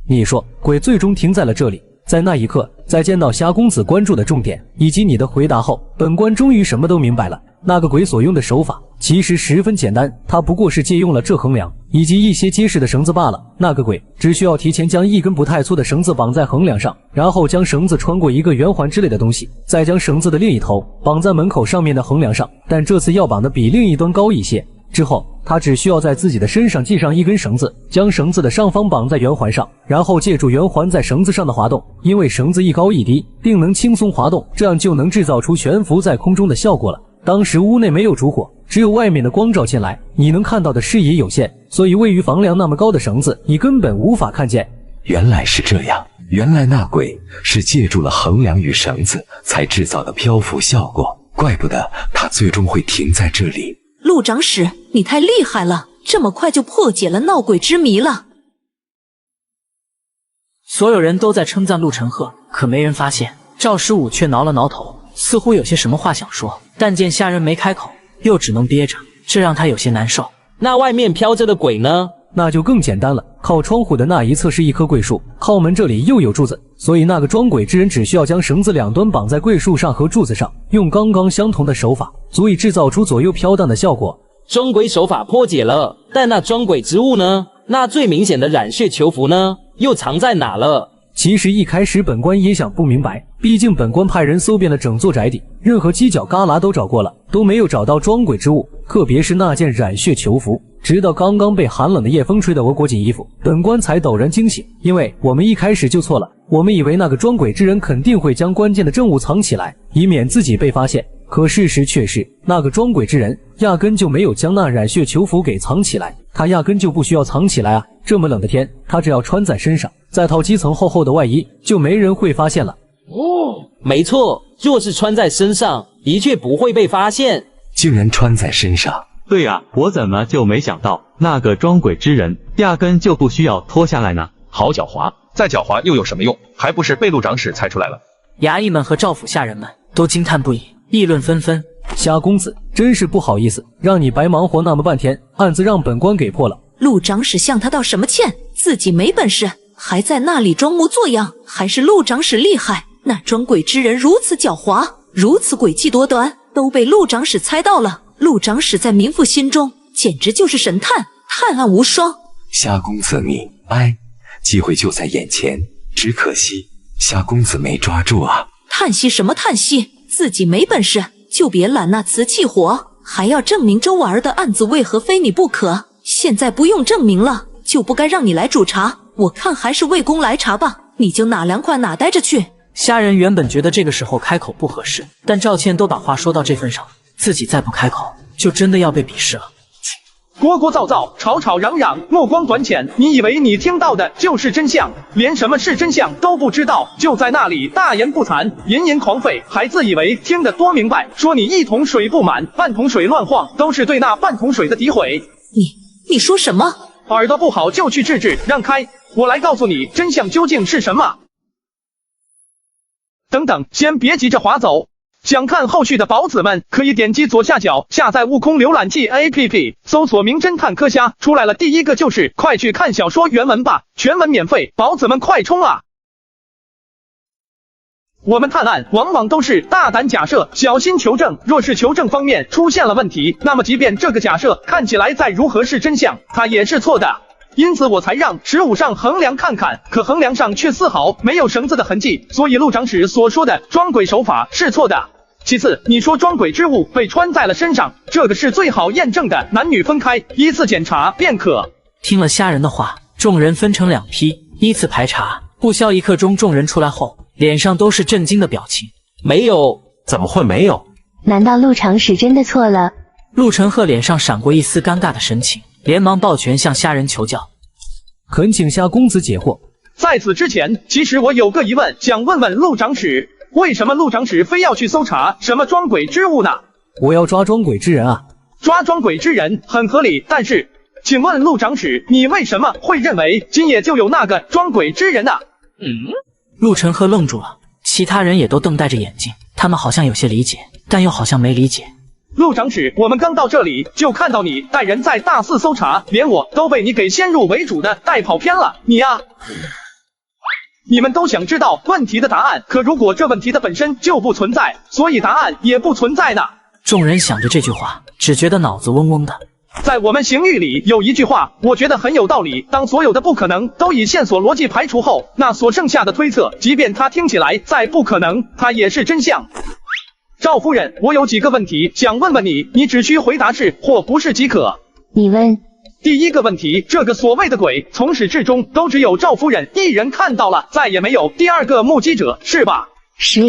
你说鬼最终停在了这里。在那一刻，在见到虾公子关注的重点以及你的回答后，本官终于什么都明白了。那个鬼所用的手法其实十分简单，他不过是借用了这横梁以及一些结实的绳子罢了。那个鬼只需要提前将一根不太粗的绳子绑在横梁上，然后将绳子穿过一个圆环之类的东西，再将绳子的另一头绑在门口上面的横梁上，但这次要绑的比另一端高一些。之后他只需要在自己的身上系上一根绳子，将绳子的上方绑在圆环上，然后借助圆环在绳子上的滑动，因为绳子一高一低，定能轻松滑动，这样就能制造出悬浮在空中的效果了。当时屋内没有烛火，只有外面的光照进来，你能看到的视野有限，所以位于房梁那么高的绳子你根本无法看见。原来是这样，原来那鬼是借助了横梁与绳子才制造的漂浮效果，怪不得他最终会停在这里。陆长史，你太厉害了，这么快就破解了闹鬼之谜了。所有人都在称赞陆晨鹤，可没人发现赵十五却挠了挠头，似乎有些什么话想说，但见下人没开口，又只能憋着，这让他有些难受。那外面飘着的鬼呢？那就更简单了，靠窗户的那一侧是一棵桂树，靠门这里又有柱子，所以那个装鬼之人只需要将绳子两端绑在桂树上和柱子上，用刚刚相同的手法，足以制造出左右飘荡的效果。装鬼手法破解了，但那装鬼之物呢？那最明显的染血囚符呢？又藏在哪了？其实一开始本官也想不明白，毕竟本官派人搜遍了整座宅邸，任何犄角旮旯都找过了，都没有找到装鬼之物，特别是那件染血囚服。直到刚刚被寒冷的夜风吹得我裹紧衣服，本官才陡然惊醒，因为我们一开始就错了，我们以为那个装鬼之人肯定会将关键的证物藏起来，以免自己被发现。可事实却是，那个装鬼之人压根就没有将那染血囚服给藏起来，他压根就不需要藏起来啊！这么冷的天，他只要穿在身上，再套几层厚厚的外衣，就没人会发现了。没错，若是穿在身上，的确不会被发现。竟然穿在身上。对呀，我怎么就没想到，那个装鬼之人压根就不需要脱下来呢？好狡猾，再狡猾又有什么用？还不是被陆长史猜出来了。衙役们和赵府下人们都惊叹不已，议论纷纷。虾公子，真是不好意思，让你白忙活那么半天，案子让本官给破了。陆长史向他道什么歉？自己没本事，还在那里装模作样，还是陆长史厉害。那装鬼之人如此狡猾，如此诡计多端，都被陆长史猜到了。陆长史在民妇心中简直就是神探，探案无双。虾公子你机会就在眼前，只可惜虾公子没抓住啊！叹息什么叹息？自己没本事就别揽那瓷器活，还要证明周婉儿的案子为何非你不可。现在不用证明了，就不该让你来主查。我看还是魏公来查吧，你就哪凉快哪待着去。虾人原本觉得这个时候开口不合适，但赵倩都把话说到这份上，自己再不开口，就真的要被鄙视了。聒聒噪噪，吵吵嚷嚷，目光短浅，你以为你听到的就是真相，连什么是真相都不知道，就在那里大言不惭，言言狂吠，还自以为听得多明白，说你一桶水不满，半桶水乱晃，都是对那半桶水的诋毁。你说什么？耳朵不好就去治治，让开，我来告诉你真相究竟是什么。等等，先别急着划走。想看后续的宝子们，可以点击左下角下载悟空浏览器 APP， 搜索名侦探柯虾，出来了第一个就是，快去看小说原文吧，全文免费，宝子们快冲啊！我们探案往往都是大胆假设，小心求证。若是求证方面出现了问题，那么即便这个假设看起来再如何是真相，它也是错的。因此我才让15上衡量看看，可衡量上却丝毫没有绳子的痕迹，所以陆长史所说的装鬼手法是错的。其次，你说装鬼之物被穿在了身上，这个是最好验证的，男女分开，依次检查便可。听了虾仁的话，众人分成2批，依次排查。不消一刻钟，众人出来后，脸上都是震惊的表情。没有？怎么会没有？难道陆长史真的错了？陆承鹤脸上闪过一丝尴尬的神情，连忙抱拳向虾仁求教，恳请虾公子解惑。在此之前，其实我有个疑问，想问问陆长史，为什么陆长史非要去搜查什么装鬼之物呢？我要抓装鬼之人啊！抓装鬼之人很合理，但是，请问陆长史，你为什么会认为今夜就有那个装鬼之人呢？陆承鹤愣住了，其他人也都瞪大着眼睛，他们好像有些理解，但又好像没理解。陆长史，我们刚到这里就看到你带人在大肆搜查，连我都被你给先入为主的带跑偏了。你呀，你们都想知道问题的答案，可如果这问题的本身就不存在，所以答案也不存在呢。众人想着这句话，只觉得脑子嗡嗡的。在我们刑狱里有一句话，我觉得很有道理，当所有的不可能都以线索逻辑排除后，那所剩下的推测，即便它听起来再不可能，它也是真相。赵夫人，我有几个问题想问问你，你只需回答是或不是即可。你问。第一个问题，这个所谓的鬼，从始至终都只有赵夫人一人看到了，再也没有第二个目击者，是吧？是。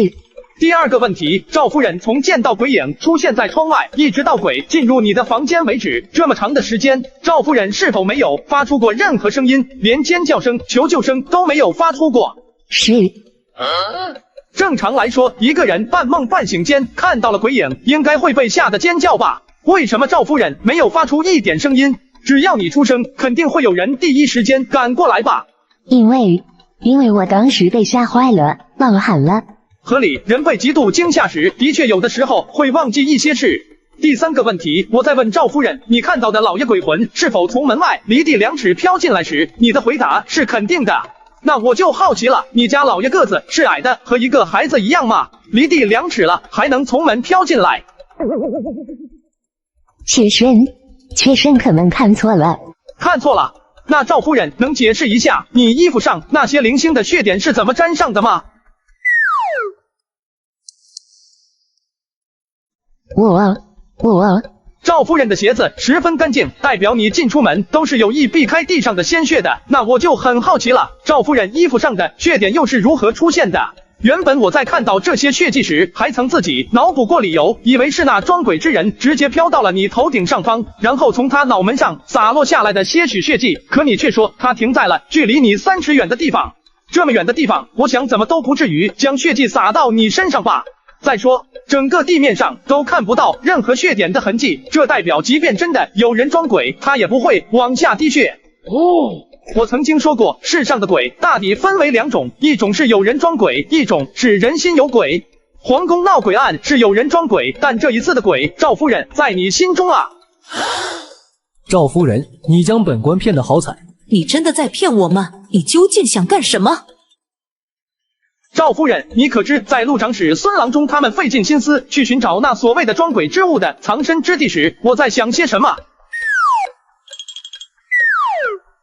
第二个问题，赵夫人从见到鬼影出现在窗外，一直到鬼进入你的房间为止，这么长的时间，赵夫人是否没有发出过任何声音，连尖叫声、求救声都没有发出过？是。正常来说，一个人半梦半醒间看到了鬼影，应该会被吓得尖叫吧？为什么赵夫人没有发出一点声音？只要你出声，肯定会有人第一时间赶过来吧？因为我当时被吓坏了，忘喊了。合理，人被极度惊吓时，的确有的时候会忘记一些事。第三个问题，我在问赵夫人，你看到的老爷鬼魂是否从门外离地2尺飘进来时，你的回答是肯定的。那我就好奇了，你家老爷个子是矮的，和一个孩子一样吗？离地2尺了，还能从门飘进来？确实可能看错了。看错了？那赵夫人能解释一下你衣服上那些零星的血点是怎么沾上的吗？赵夫人的鞋子十分干净，代表你进出门都是有意避开地上的鲜血的。那我就很好奇了，赵夫人衣服上的血点又是如何出现的？原本我在看到这些血迹时，还曾自己脑补过理由，以为是那装鬼之人直接飘到了你头顶上方，然后从他脑门上洒落下来的些许血迹。可你却说他停在了距离你3尺远的地方，这么远的地方，我想怎么都不至于将血迹洒到你身上吧？再说，整个地面上都看不到任何血点的痕迹，这代表即便真的有人装鬼，他也不会往下滴血。我曾经说过，世上的鬼大抵分为2种，一种是有人装鬼，一种是人心有鬼。皇宫闹鬼案是有人装鬼，但这一次的鬼，赵夫人在你心中啊。赵夫人，你将本官骗得好惨。你真的在骗我吗？你究竟想干什么？赵夫人，你可知在陆长史、孙郎中他们费尽心思去寻找那所谓的装鬼之物的藏身之地时，我在想些什么？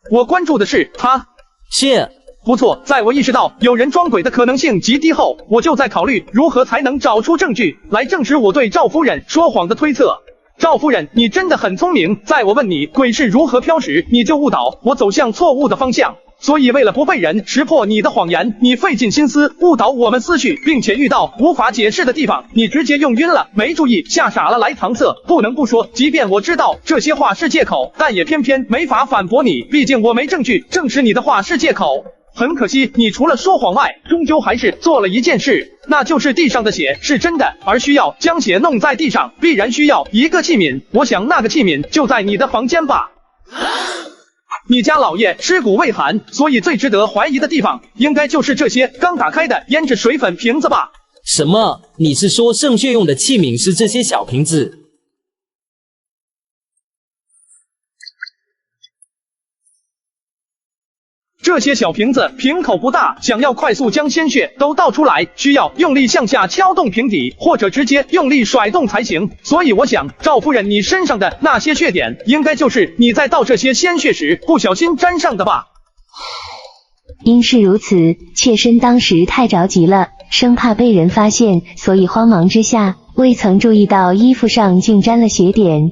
我关注的是他。是。不错，在我意识到有人装鬼的可能性极低后，我就在考虑如何才能找出证据来证实我对赵夫人说谎的推测。赵夫人，你真的很聪明，在我问你鬼是如何飘时，你就误导我走向错误的方向。所以为了不被人识破你的谎言，你费尽心思误导我们思绪，并且遇到无法解释的地方，你直接用晕了、没注意、吓傻了来搪塞。不能不说，即便我知道这些话是借口，但也偏偏没法反驳你，毕竟我没证据证实你的话是借口。很可惜，你除了说谎外，终究还是做了一件事，那就是地上的血是真的，而需要将血弄在地上，必然需要一个器皿。我想那个器皿就在你的房间吧。你家老爷尸骨未寒，所以最值得怀疑的地方，应该就是这些刚打开的胭脂水粉瓶子吧？什么？你是说圣血用的器皿是这些小瓶子？这些小瓶子瓶口不大，想要快速将鲜血都倒出来，需要用力向下敲动瓶底，或者直接用力甩动才行。所以我想，赵夫人，你身上的那些血点，应该就是你在倒这些鲜血时不小心沾上的吧？因是如此，妾身当时太着急了，生怕被人发现，所以慌忙之下，未曾注意到衣服上竟沾了血点。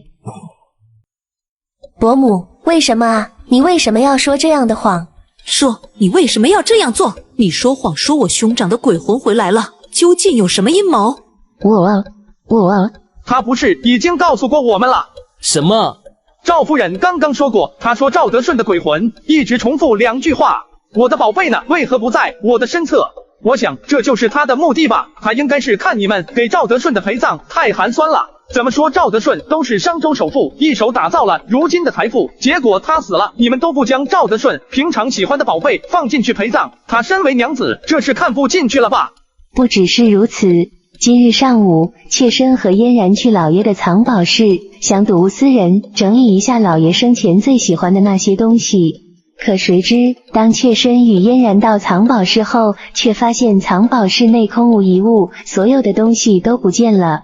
伯母，为什么啊？你为什么要说这样的谎？说，你为什么要这样做？你说谎说我兄长的鬼魂回来了，究竟有什么阴谋？他不是已经告诉过我们了？什么？赵夫人刚刚说过，她说赵德顺的鬼魂一直重复2句话。我的宝贝呢？为何不在我的身侧？我想这就是他的目的吧。他应该是看你们给赵德顺的陪葬太寒酸了。怎么说赵德顺都是商周首富，一手打造了如今的财富，结果他死了，你们都不将赵德顺平常喜欢的宝贝放进去陪葬，他身为娘子，这是看不进去了吧？不只是如此，今日上午，妾身和嫣然去老爷的藏宝室，想睹物思人，整理一下老爷生前最喜欢的那些东西。可谁知，当妾身与嫣然到藏宝室后，却发现藏宝室内空无一物，所有的东西都不见了。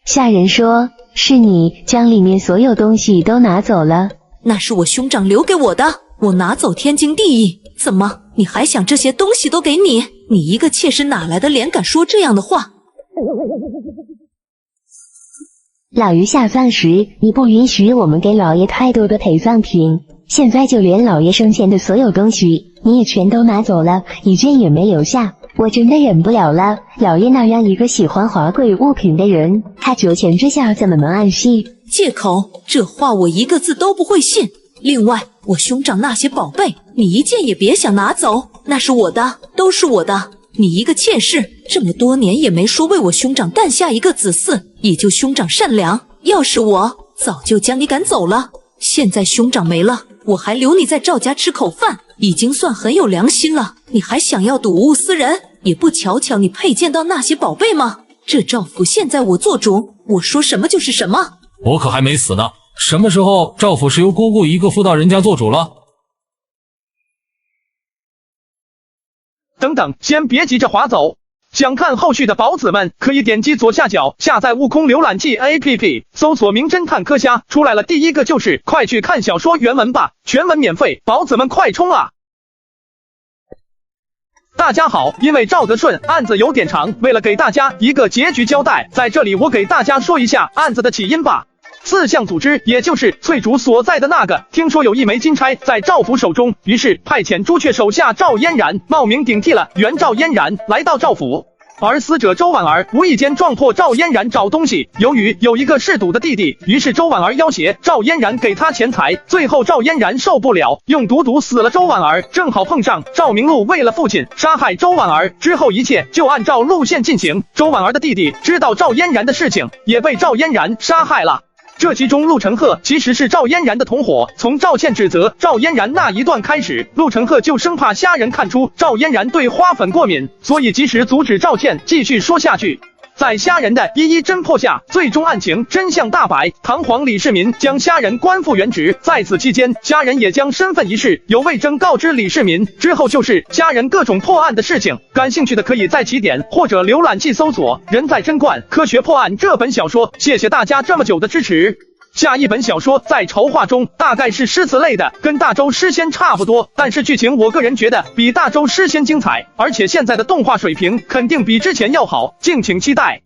下人说，是你将里面所有东西都拿走了。那是我兄长留给我的，我拿走天经地义。怎么，你还想这些东西都给你？你一个妾身哪来的脸敢说这样的话？老于下葬时，你不允许我们给老爷太多的陪葬品，现在就连老爷生前的所有东西，你也全都拿走了，一件也没留下。我真的忍不了了，老爷那样一个喜欢华贵物品的人，他酒前之下怎么能安息？借口，这话我一个字都不会信。另外，我兄长那些宝贝，你一件也别想拿走，那是我的，都是我的。你一个妾室，这么多年也没说为我兄长诞下一个子嗣，也就兄长善良。要是我，早就将你赶走了。现在兄长没了，我还留你在赵家吃口饭，已经算很有良心了。你还想要睹物思人，也不瞧瞧你配见到那些宝贝吗？这赵府现在我做主，我说什么就是什么。我可还没死呢，什么时候赵府是由姑姑一个妇道人家做主了？等等，先别急着划走。想看后续的宝子们，可以点击左下角下载悟空浏览器 APP， 搜索名侦探柯虾，出来了第一个就是，快去看小说原文吧，全文免费，宝子们快冲啊！大家好，因为赵德顺案子有点长，为了给大家一个结局交代，在这里我给大家说一下案子的起因吧。四象组织，也就是翠竹所在的那个，听说有一枚金钗在赵府手中，于是派遣朱雀手下赵嫣然冒名顶替了原赵嫣然来到赵府。而死者周婉儿无意间撞破赵嫣然找东西，由于有一个嗜赌的弟弟，于是周婉儿要挟赵嫣然给他钱财，最后赵嫣然受不了，用毒毒死了周婉儿。正好碰上赵明禄为了父亲杀害周婉儿，之后一切就按照路线进行。周婉儿的弟弟知道赵嫣然的事情，也被赵嫣然杀害了。这其中陆承鹤其实是赵嫣然的同伙，从赵倩指责赵嫣然那一段开始，陆承鹤就生怕虾人看出赵嫣然对花粉过敏，所以及时阻止赵倩继续说下去。在虾人的一一侦破下，最终案情真相大白，堂皇李世民将虾人官复原职。在此期间，虾人也将身份一事有魏征告知李世民，之后就是虾人各种破案的事情。感兴趣的可以在起点或者浏览器搜索《人在贞观科学破案》这本小说。谢谢大家这么久的支持。下一本小说在筹划中，大概是诗词类的，跟大周诗仙差不多，但是剧情我个人觉得比大周诗仙精彩，而且现在的动画水平肯定比之前要好，敬请期待。